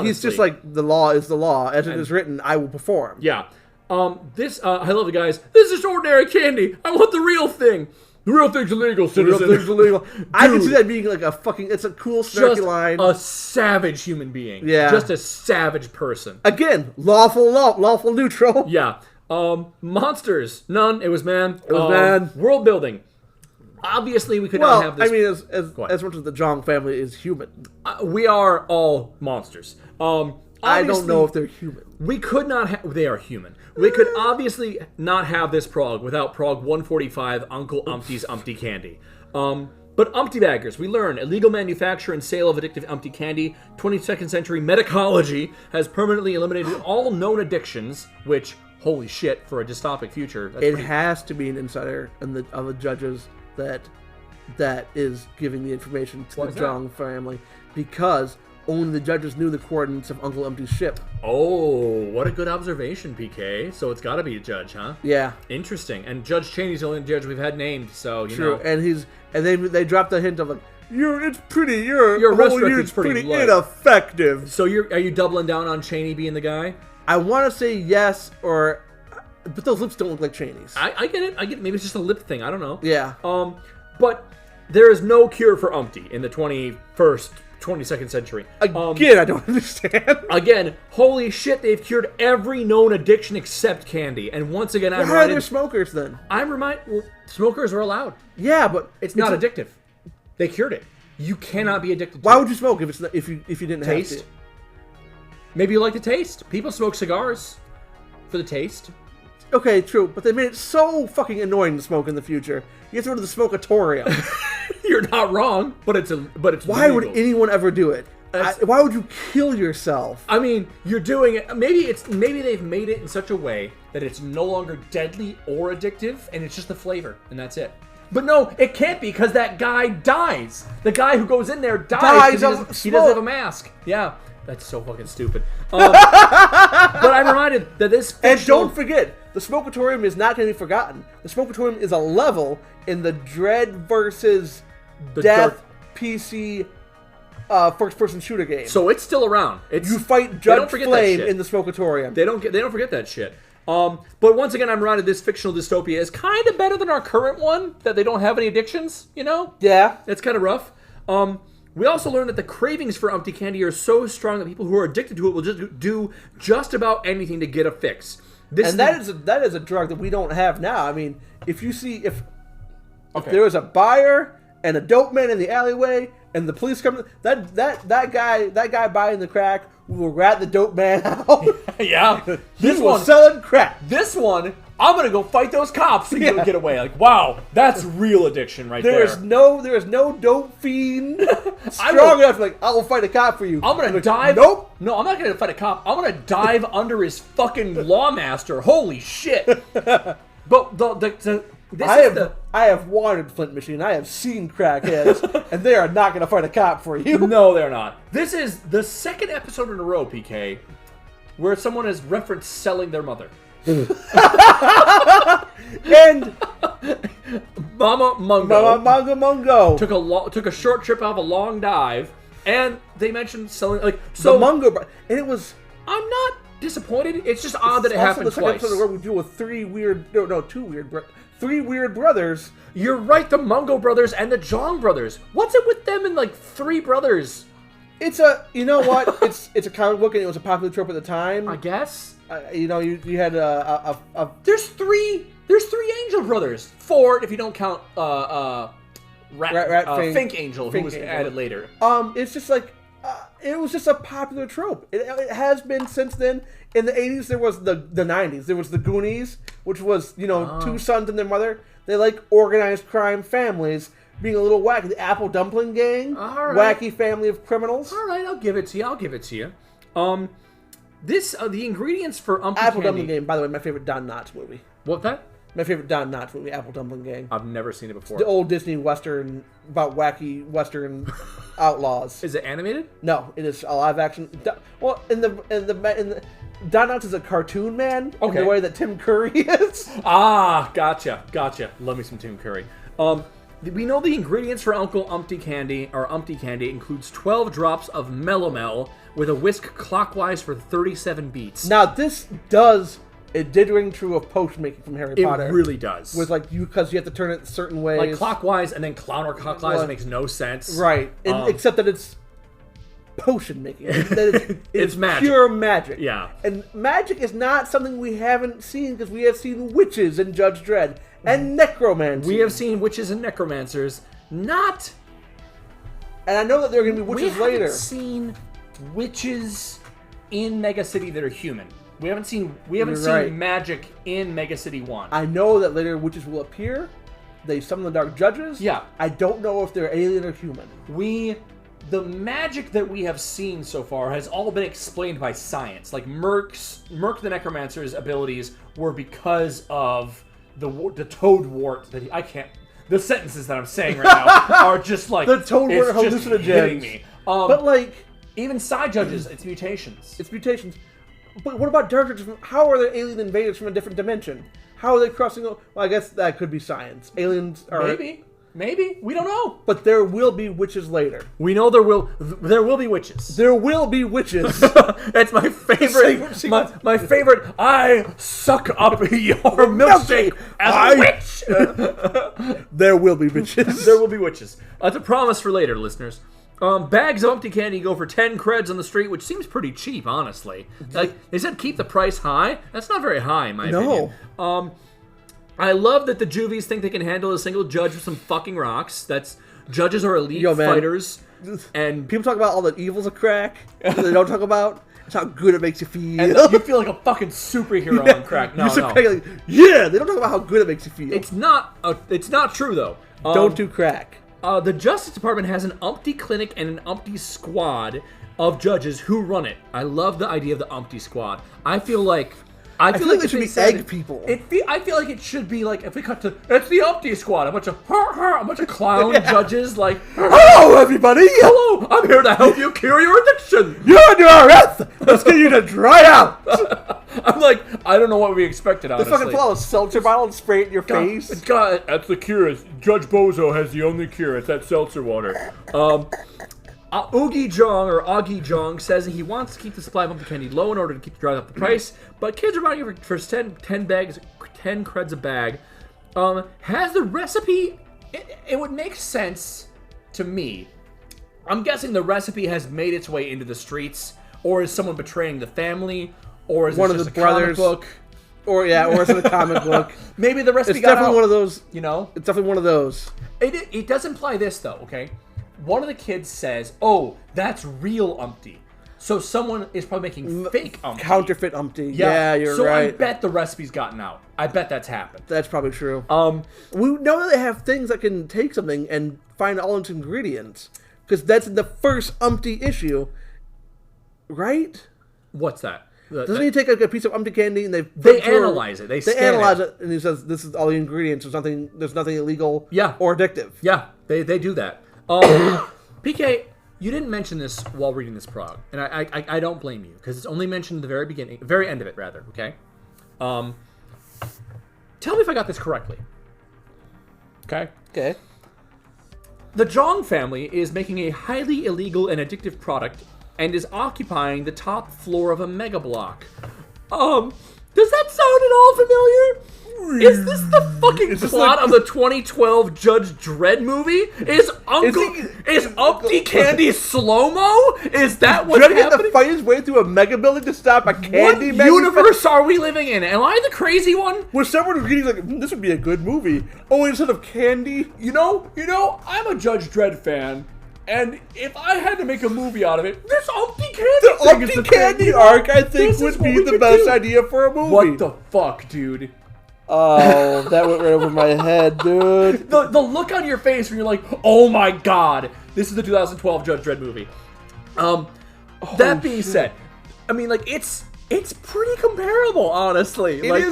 he's just like, the law is the law, as it is written. I will perform. Yeah. I love it, guys. This is ordinary candy. I want the real thing. The real thing's illegal, The real citizen. thing's illegal. I can Dude. see that being like a fucking. It's a cool, Just snarky line. a savage human being. Yeah. Just a savage person. Again, lawful neutral. Yeah. Monsters. None. It was man. It was man. World building. Obviously, we could Well, not have this. I mean, on. as much as the Jong family is human, We are all monsters. I don't know if they're human. We could not have... They are human. We could obviously not have this prog without prog 145, Uncle Umpty's Umpty Candy. But Umpty baggers, we learn illegal manufacture and sale of addictive Umpty candy. 22nd century medicology has permanently eliminated all known addictions, which, holy shit, for a dystopic future. That's It pretty... has to be an insider of the judges that is giving the information to Why the is that? Jong family, because only the judges knew the coordinates of Uncle Umpty's ship. Oh, what a good observation, PK. So it's got to be a judge, huh? Yeah, Interesting. And Judge Cheney's the only judge we've had named, so, you true. know. And they dropped the hint of like, your Your arrest whole record's unit's pretty pretty light." ineffective. So are you doubling down on Cheney being the guy? I want to say yes, but those lips don't look like Cheney's. I get it. Maybe it's just a lip thing. I don't know. Yeah. But there is no cure for Umpty in the 22nd century. Again, I don't understand. Again, holy shit, they've cured every known addiction except candy. And once again, Why are there smokers then? well, smokers are allowed. Yeah, but It's not addictive. They cured it. You cannot be addicted to Why it. would you smoke if you didn't Taste? have to? Maybe you like the taste. People smoke cigars for the taste. Okay, true, but they made it so fucking annoying to smoke in the future. You have to go to the smokatorium. You're not wrong, but it's Why would legal. anyone ever do it? Why would you kill yourself? I mean, you're doing it. Maybe they've made it in such a way that it's no longer deadly or addictive, and it's just the flavor, and that's it. But no, it can't be because that guy dies. The guy who goes in there dies because he doesn't have a mask. Yeah, that's so fucking stupid. But I'm reminded that this And fictional- don't forget, the Smokatorium is not going to be forgotten. The Smokatorium is a level in the Dread versus The Death Dark- PC first-person shooter game. So it's still around. You fight They don't Judge forget that Flame shit. in the Smokatorium. They don't forget that shit. But once again, I'm reminded this fictional dystopia is kind of better than our current one. That they don't have any addictions. You know. Yeah. It's kind of rough. We also learned that the cravings for Umpty candy are so strong that people who are addicted to it will just do just about anything to get a fix. That is a drug that we don't have now. I mean, if there was a buyer and a dope man in the alleyway and the police come, that guy buying the crack will rat the dope man out. Yeah. He was selling crack. This one, I'm gonna go fight those cops and get away. Like, wow, that's real addiction right there. There is no dope fiend strong enough. Like, I will fight a cop for you. I'm gonna like, dive. Nope. No, I'm not gonna fight a cop. I'm gonna dive under his fucking lawmaster. Holy shit! But I have wanted Flint, Michigan. I have seen crackheads, and they are not going to fight a cop for you. No, they're not. This is the second episode in a row, PK, where someone has referenced selling their mother. And Mama Mungo Mama Mungo took a short trip out of a long dive, and they mentioned selling the Mungo, and it was. I'm not disappointed. It's just odd that it also happened the second twice. episode where we deal with three weird brothers. You're right, the Mungo brothers and the Jong brothers. What's it with them and three brothers? It's a, you know what? it's a comic book and it was a popular trope at the time. I guess. You had a There's three Angel brothers. Four if you don't count Fink Angel, who was added later. It's just like it was just a popular trope. It has been since then. In the 80s, there was the 90s. There was the Goonies, which was, two sons and their mother. They like organized crime families being a little wacky. The Apple Dumpling Gang, All right. wacky family of criminals. All right, I'll give it to you. The ingredients for Umpty Apple candy. Dumpling Gang, by the way, my favorite Don Knotts movie. What that? My favorite Don Knotts movie, Apple Dumpling Gang. I've never seen it before. The old Disney Western about wacky Western outlaws. Is it animated? No, it is a live action. Well, in the Don Knotts is a cartoon man in Okay. the way that Tim Curry is. Ah, gotcha. Love me some Tim Curry. We know the ingredients for Uncle Umpty candy, or Umpty candy, includes 12 drops of Melomel with a whisk clockwise for 37 beats. Now this does it did ring true of potion making from Harry Potter. It really does. With like because you have to turn it certain ways, like clockwise and then counterclockwise makes no sense. Right, except that it's potion making. It's magic. Pure magic. Yeah. And magic is not something we haven't seen because we have seen witches in Judge Dredd and necromancy. We have seen witches and necromancers, not... And I know that there are going to be witches later. We haven't seen witches in Mega City that are human. We haven't seen magic in Mega City 1. I know that later witches will appear. They summon the Dark Judges. Yeah. I don't know if they're alien or human. The magic that we have seen so far has all been explained by science. Like Merc the Necromancer's abilities were because of the toad wart that I can't... The sentences that I'm saying right now are just like... The toad wart it's just hitting hallucinogens. me. But like... Even side judges, it's mutations. It's mutations. But what about Dark Judges? How are they alien invaders from a different dimension? How are they crossing... Well, I guess that could be science. Aliens are... Maybe. We don't know. But there will be witches later. We know there will be witches. There will be witches. That's my favorite. My favorite. I suck up your milkshake as a witch. There will be witches. There will be witches. That's a promise for later, listeners. Bags of Umpty candy go for 10 creds on the street, which seems pretty cheap, honestly. Like, they said keep the price high. That's not very high, in my opinion. I love that the juvies think they can handle a single judge with some fucking rocks. Judges are elite fighters. And people talk about all the evils of crack. They don't talk about it's how good it makes you feel. And you feel like a fucking superhero on crack. No. Like, yeah, they don't talk about how good it makes you feel. It's not true, though. Don't do crack. The Justice Department has an Umpty clinic and an Umpty squad of judges who run it. I love the idea of the Umpty squad. I feel like they should be egg people. I feel like it should be like if we cut to it's the Umpty squad, a bunch of clown judges like hello everybody, hello, I'm here to help you cure your addiction. You're under arrest. Let's get you to dry out. I'm like, I don't know what we expected. Honestly, they fucking pull out a seltzer bottle and spray it in your face. God, that's the cure. Judge Bozo has the only cure. It's that seltzer water. Oogie Jong or Augie Jong says that he wants to keep the supply of Umpty candy low in order to keep driving up the price, but kids are buying it for 10 creds a bag. Has the recipe... It would make sense to me. I'm guessing the recipe has made its way into the streets, or is someone betraying the family, or is one it of just the a brothers comic book? Or is it a comic book? Maybe the recipe it's got definitely out, one of those. You know? It's definitely one of those. It does imply this, though, okay? One of the kids says, oh, that's real Umpty. So someone is probably making fake Umpty. Counterfeit Umpty. Yeah, you're right. So I bet the recipe's gotten out. I bet that's happened. That's probably true. We know that they have things that can take something and find all its ingredients. Because that's in the first Umpty issue. Right? What's that? Doesn't he take like a piece of Umpty candy and they analyze it? They analyze it and he says, this is all the ingredients. There's nothing illegal or addictive. Yeah, they do that. PK, you didn't mention this while reading this prog, and I don't blame you because it's only mentioned at the very end of it, rather. Okay. Tell me if I got this correctly. Okay. Okay. The Jong family is making a highly illegal and addictive product and is occupying the top floor of a mega block. Does that sound at all familiar? Is this the fucking plot of the 2012 Judge Dredd movie? Is Umpty Candy slow-mo? Is that what's happening? Dredd to fight his way through a mega building to stop a candy What universe are we living in? Am I the crazy one? Was someone reading like, this would be a good movie. Oh, instead of candy? You know, I'm a Judge Dredd fan. And if I had to make a movie out of it, this Umpty Candy the Candy arc, I think, would be the best idea for a movie. What the fuck, dude? Oh, that went right over my head, dude. The look on your face when you're like, oh my god, this is the 2012 Judge Dredd movie. That being said, I mean, like, it's pretty comparable, honestly. It like,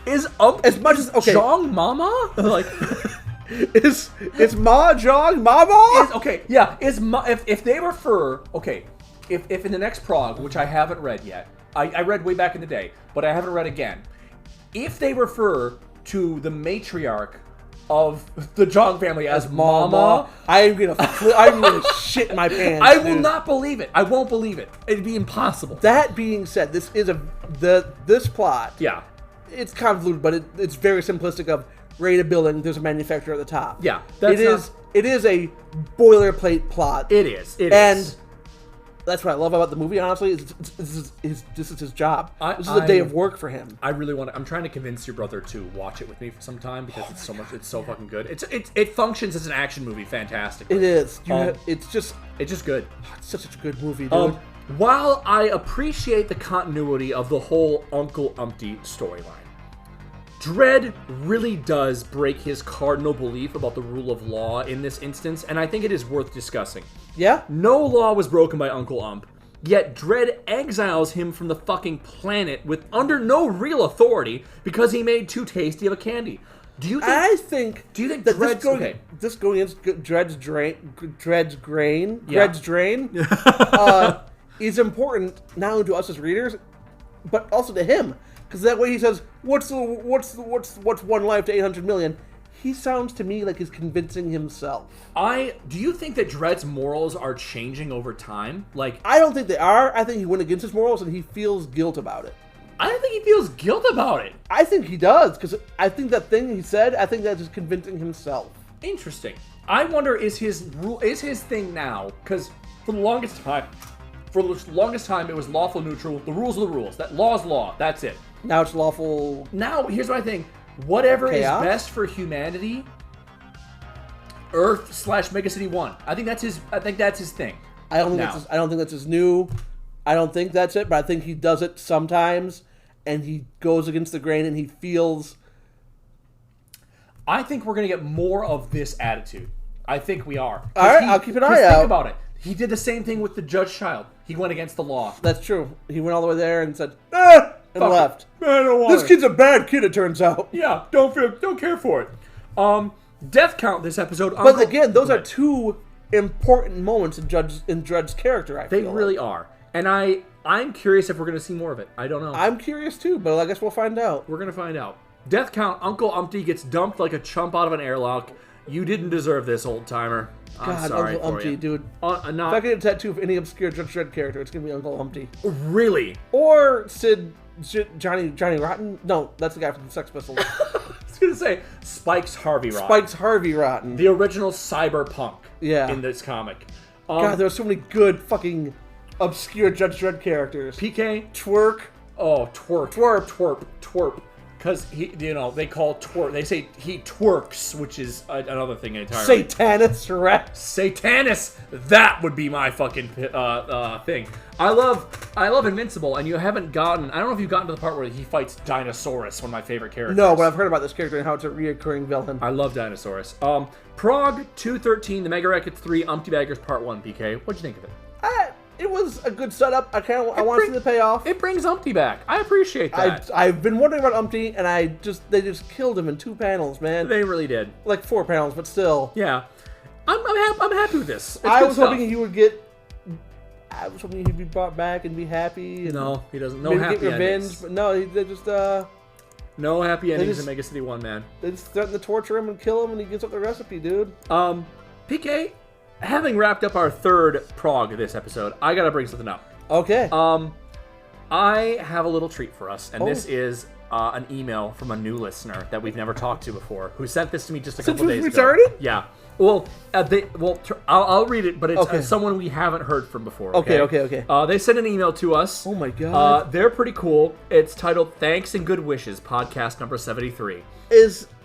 is Umpty as much as Jong Mama? Like, is Ma Jong Mama? If they refer, if in the next prog, which I haven't read yet, I read way back in the day, but I haven't read again. If they refer to the matriarch of the Jong family as Mama, I'm gonna shit my pants. I will not believe it. I won't believe it. It'd be impossible. That being said, this is this plot. Yeah. it's convoluted, but it's very simplistic. Of raid a building, there's a manufacturer at the top. Yeah, it is a boilerplate plot. It is. And that's what I love about the movie. Honestly, this is his job. This is a day of work for him. I really want to. I'm trying to convince your brother to watch it with me for some time because it's so much. It's so fucking good. It functions as an action movie fantastically. It is. It's just good. It's such a good movie, dude. While I appreciate the continuity of the whole Uncle Umpty storyline, Dredd really does break his cardinal belief about the rule of law in this instance, and I think it is worth discussing. Yeah? No law was broken by Uncle Ump, yet Dredd exiles him from the fucking planet with under no real authority because he made too tasty of a candy. Do you think that this going against Dredd's grain is important not only to us as readers, but also to him. Because that way he says, what's one life to 800 million? He sounds to me like he's convincing himself. Do you think that Dredd's morals are changing over time? I don't think they are. I think he went against his morals and he feels guilt about it. I don't think he feels guilt about it. I think he does, because I think that thing he said, I think that's just convincing himself. Interesting. I wonder, is his thing now, because for the longest time, it was lawful neutral. The rules are the rules. That law is law. That's it. Now it's lawful. Now, here's what I think. Whatever chaos? Is best for humanity, Earth/Mega City 1. I think that's his thing. I don't think that's his new. I don't think that's it, but I think he does it sometimes, and he goes against the grain, and he feels. I think we're gonna get more of this attitude. I think we are. All right, I'll keep an eye out. Think about it. He did the same thing with the Judge Child. He went against the law. That's true. He went all the way there and said, and left. I don't want this kid's a bad kid, it turns out. Yeah, don't care for it. Death count this episode. But again, those are two important moments in Dredd's character. I feel they really are, and I'm curious if we're going to see more of it. I don't know. I'm curious too, but I guess we'll find out. We're going to find out. Death count. Uncle Umpty gets dumped like a chump out of an airlock. You didn't deserve this, old timer. I'm sorry Uncle Umpty, dude. If I get a tattoo of any obscure Judge Dredd character, it's gonna be Uncle Umpty. Really? Or Johnny Rotten? No, that's the guy from the Sex Pistols. I was gonna say Spike's Harvey Rotten. Spike's Harvey Rotten. The original cyber punk. Yeah. In this comic. God, there are so many good fucking obscure Judge Dredd characters. PK? Twerk. Oh, twerp. Because they call twerk. They say he twerks, which is another thing entirely. Satanus Rex. Satanus. That would be my fucking thing. I love Invincible, and you haven't gotten. I don't know if you've gotten to the part where he fights Dinosaurus, one of my favorite characters. No, but I've heard about this character and how it's a reoccurring villain. I love Dinosaurus. Prog 213, the Mega-Rackets 3, Umpty Baggers Part 1. PK, what'd you think of it? It was a good setup. I want to see the payoff. It brings Umpty back. I appreciate that. I've been wondering about Umpty, and they just killed him in 2 panels, man. They really did. Like 4 panels, but still. Yeah, I'm happy with this. I was hoping he'd be brought back and be happy. And no, he doesn't. No happy get revenge, endings. But no, they just no happy endings in Mega City 1, man. They just threaten to torture him and kill him, and he gives up the recipe, dude. PK. Having wrapped up our third prog this episode, I gotta bring something up. Okay. I have a little treat for us, and this is an email from a new listener that we've never talked to before, who sent this to me just a couple days ago. Started? Yeah. Well, I'll read it, but it's someone we haven't heard from before. Okay. They sent an email to us. Oh my god. They're pretty cool. It's titled "Thanks and Good Wishes," podcast number 73.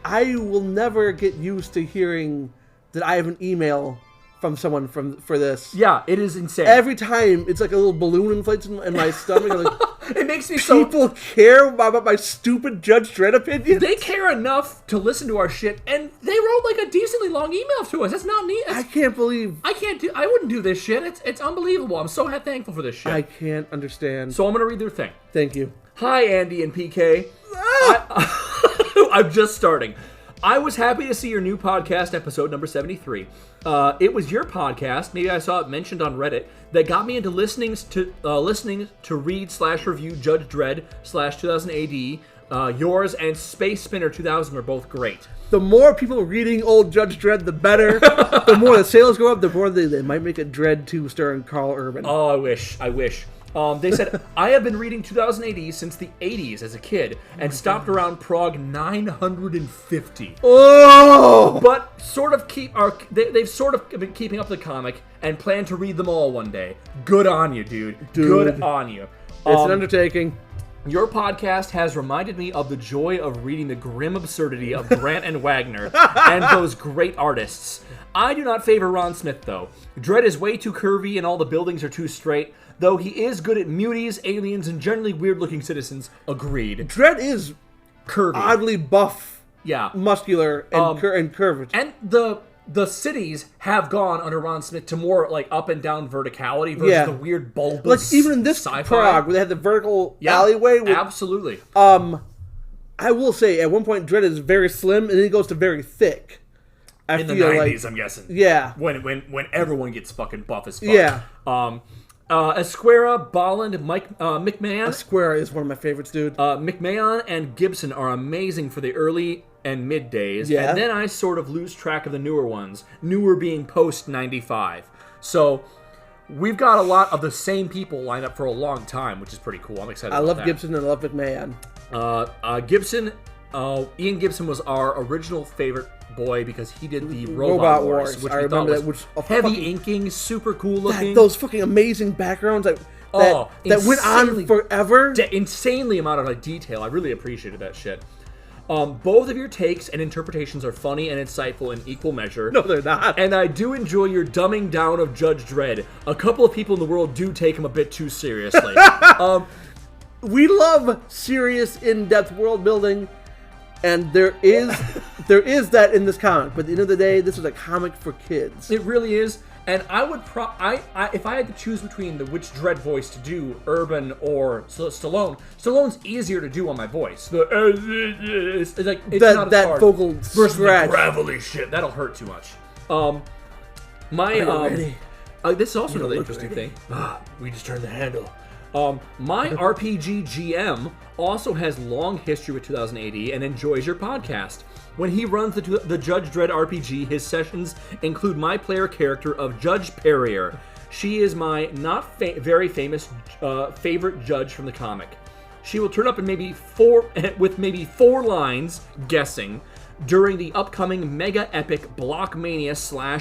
I will never get used to hearing that I have an email from someone for this. Yeah, it is insane. Every time, it's like a little balloon inflates in my stomach. I'm like, it makes me people care about my stupid Judge Dredd opinions. They care enough to listen to our shit, and they wrote like a decently long email to us. That's not neat. I can't believe. I wouldn't do this shit. It's unbelievable. I'm so thankful for this shit. I can't understand. So I'm gonna read their thing. Thank you. Hi, Andy and PK. I'm just starting. I was happy to see your new podcast, episode number 73. It was your podcast, maybe I saw it mentioned on Reddit, that got me into listening to read/review Judge Dredd /2000 AD. Yours and Space Spinner 2000 are both great. The more people reading old Judge Dredd, the better. The more the sales go up, the more they might make a Dredd 2 starring Carl Urban. Oh, I wish. They said, I have been reading 2000 AD since the 80s as a kid and stopped around Prog 950. Oh! But they've sort of been keeping up the comic and plan to read them all one day. Good on you, dude. Good on you. It's an undertaking. Your podcast has reminded me of the joy of reading the grim absurdity of Grant and Wagner and those great artists. I do not favor Ron Smith, though. Dredd is way too curvy and all the buildings are too straight, though he is good at muties, aliens, and generally weird-looking citizens. Agreed. Dredd is Curvy. oddly buff, Yeah. muscular, and curved. And the cities have gone under Ron Smith to more like up and down verticality versus the weird bulbous Like even in this sci-fi. Prague, where they had the vertical alleyway. Absolutely. I will say, at one point, Dredd is very slim, and then he goes to very thick. I In the feel 90s, like, I'm guessing. yeah. When everyone gets fucking buff as fuck. Yeah. Esquera, Bolland, McMahon. Square is one of my favorites, dude. McMahon and Gibson are amazing for the early and mid days, Yeah. and then I sort of lose track of the newer ones, newer being post-95. So we've got a lot of the same people lined up for a long time, which is pretty cool. I'm excited I about love that. Gibson and I love McMahon. Ian Gibson was our original favorite boy because he did the Robot Robot Wars. which I we thought remember was that, which a heavy fucking- inking, super cool looking. Those fucking amazing backgrounds that went on insanely- forever. Insanely amount of like detail. I really appreciated that shit. Both of your takes and interpretations are funny and insightful in equal measure. No, they're not. And I do enjoy your dumbing down of Judge Dredd. A couple of people in the world do take him a bit too seriously. We love serious, in-depth world building, and there is that in this comic. But at the end of the day, this is a comic for kids. It really is. And I would if I had to choose between which Dredd voice to do, Urban or Stallone, Stallone's easier to do on my voice. It's like it's not as hard. Vocal versus scratch. the gravelly shit that'll hurt too much. ready? This is also another interesting thing. We just turned the handle. My RPG GM also has long history with 2000 AD and enjoys your podcast. When he runs the Judge Dredd RPG, his sessions include my player character of Judge Perrier. She is my not very famous favorite judge from the comic. She will turn up in maybe four lines, guessing, during the upcoming mega epic Blockmania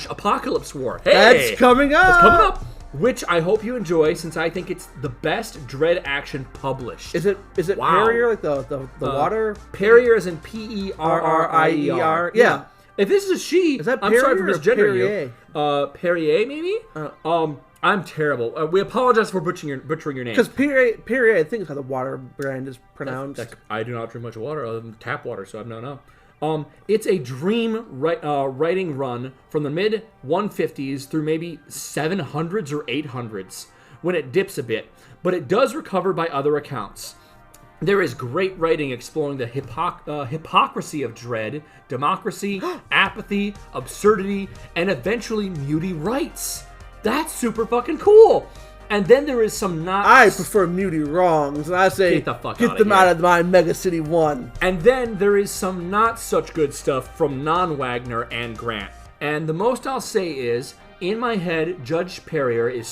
/ Apocalypse War. Hey, That's coming up. It's coming up. Which I hope you enjoy, since I think it's the best Dredd action published. Is it Wow. Perrier, like the water? Perrier is in Perrier. Yeah. If this is a she, Is that I'm sorry Perrier for or misgendering Perrier? you. Perrier, maybe? I'm terrible. We apologize for butchering your name. Because Perrier, I think is how the water brand is pronounced. I do not drink much water other than tap water, so I don't know. It's a dream writing run from the mid 150s through maybe 700s or 800s when it dips a bit, but it does recover by other accounts. There is great writing exploring the hypocrisy of Dredd, democracy, apathy, absurdity, and eventually muty rights. That's super fucking cool. And then there is some not... I prefer muty wrongs, and I say Get the fuck get outta them here. out of my Mega City 1. And then there is some not such good stuff from non-Wagner and Grant. And the most I'll say is, in my head, Judge Perrier is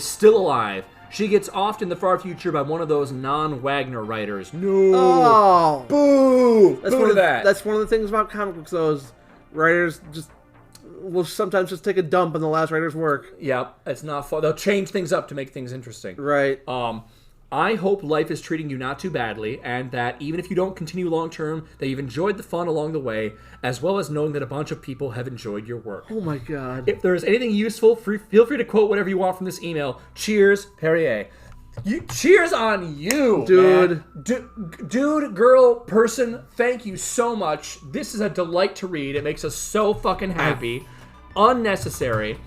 still alive. She gets offed in the far future by one of those non-Wagner writers. No. Oh, Boo! that's Boo one to of that. That's one of the things about comic books. Those writers will sometimes just take a dump in the last writer's work. Yep, it's not fun. They'll change things up to make things interesting. Right. I hope life is treating you not too badly, and that even if you don't continue long term, that you've enjoyed the fun along the way, as well as knowing that a bunch of people have enjoyed your work. Oh my god. If there is anything useful, feel free to quote whatever you want from this email. Cheers, Perrier. Cheers on you, Dude. man. Dude, girl, person, thank you so much. This is a delight to read. It makes us so fucking happy. Unnecessary.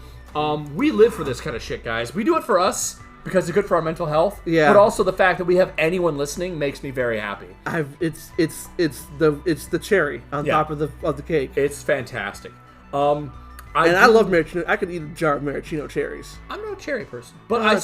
We live for this kind of shit, guys. We do it for us because it's good for our mental health. Yeah. But also the fact that we have anyone listening makes me very happy. It's the cherry on top of the cake. It's fantastic. I love maraschino. I could eat a jar of maraschino cherries. I'm not a cherry person, but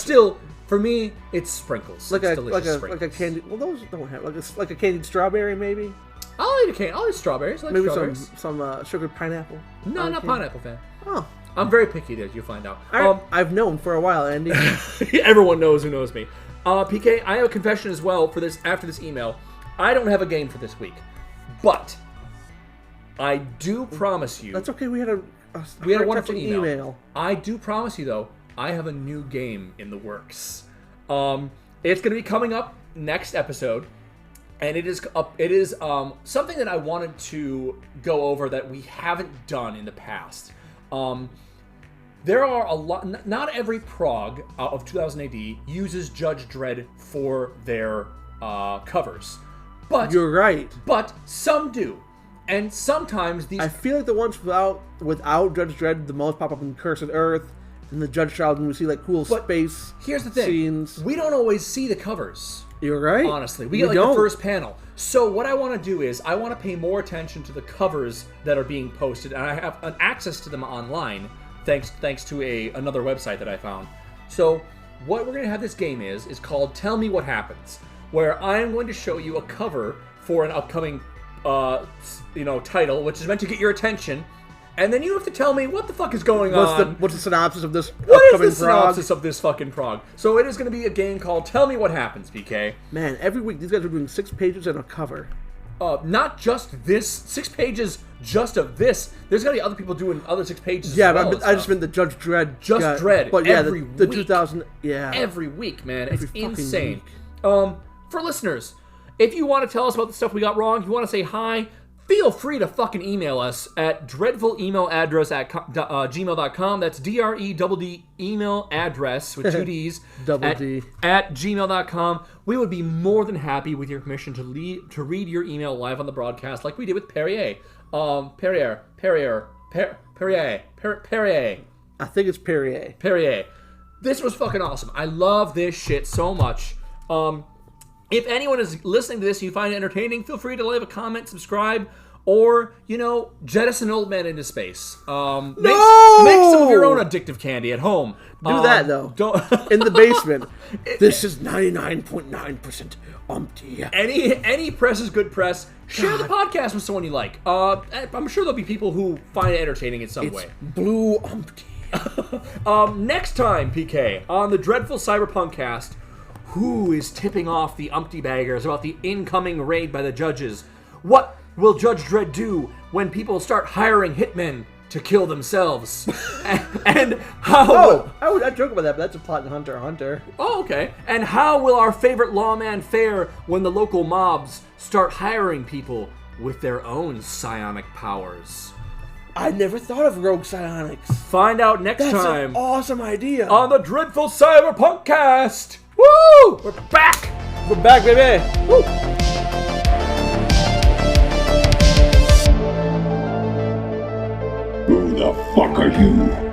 for me, it's sprinkles. It's delicious sprinkles. like a candy. Well, those don't have like a candied strawberry maybe. I'll eat strawberries. I like Maybe strawberries. some sugared pineapple. No, not pineapple fan. Oh, I'm very picky, as you find out. I've known for a while, Andy. Everyone knows who knows me. PK, I have a confession as well for this. After this email, I don't have a game for this week, but I do promise you. That's okay. We had a wonderful email. I do promise you, though, I have a new game in the works. It's going to be coming up next episode, and it is something that I wanted to go over that we haven't done in the past. There are a lot. Not every prog of 2000 AD uses Judge Dredd for their covers, but you're right. But some do, and sometimes these. I feel like the ones without Judge Dredd the most pop up in Cursed Earth and the Judge Child, and we see like cool space. Here's the thing: scenes. We don't always see the covers. You're right. Honestly, we get like the first panel. So what I want to do is I want to pay more attention to the covers that are being posted, and I have an access to them online. Thanks to another website that I found. So what we're going to have this game is called Tell Me What Happens, where I'm going to show you a cover for an upcoming title, which is meant to get your attention, and then you have to tell me what the fuck is going on. What's the synopsis of this What upcoming is the synopsis of this fucking prog? So it is going to be a game called Tell Me What Happens, PK. Man, every week these guys are doing 6 pages and a cover. Not just this, 6 pages just of this. There's gonna be other people doing other 6 pages. Yeah, as well but I just meant the Judge Dredd. Dredd. But yeah, every the week. 2000. Yeah. Every week, man. Every It's fucking insane. week. For listeners, if you want to tell us about the stuff we got wrong, you want to say hi, feel free to fucking email us at dreadful email address at gmail.com. That's DREDD email address with 2 Ds at gmail.com. We would be more than happy with your permission to read your email live on the broadcast, like we did with Perrier. Perrier. I think it's Perrier. Perrier. This was fucking awesome. I love this shit so much. If anyone is listening to this and you find it entertaining, feel free to leave a comment, subscribe, or, jettison old man into space. Make some of your own addictive candy at home. Do that, though. Don't in the basement. This is 99.9% Umpty. Any press is good press. Share the podcast with someone you like. I'm sure there'll be people who find it entertaining in some way. Blue Umpty. Next time, PK, on the Dreadful Cyber Punk-Cast, who is tipping off the Umpty baggers about the incoming raid by the judges? What will Judge Dredd do when people start hiring hitmen to kill themselves? and how... I joke about that, but that's a plot in Hunter x Hunter. Oh, okay. And how will our favorite lawman fare when the local mobs start hiring people with their own psionic powers? I never thought of rogue psionics. Find out next That's time. An awesome idea. On the Dreadful Cyber Punk-Cast. Woo! We're back! We're back, baby! Woo! Who the fuck are you?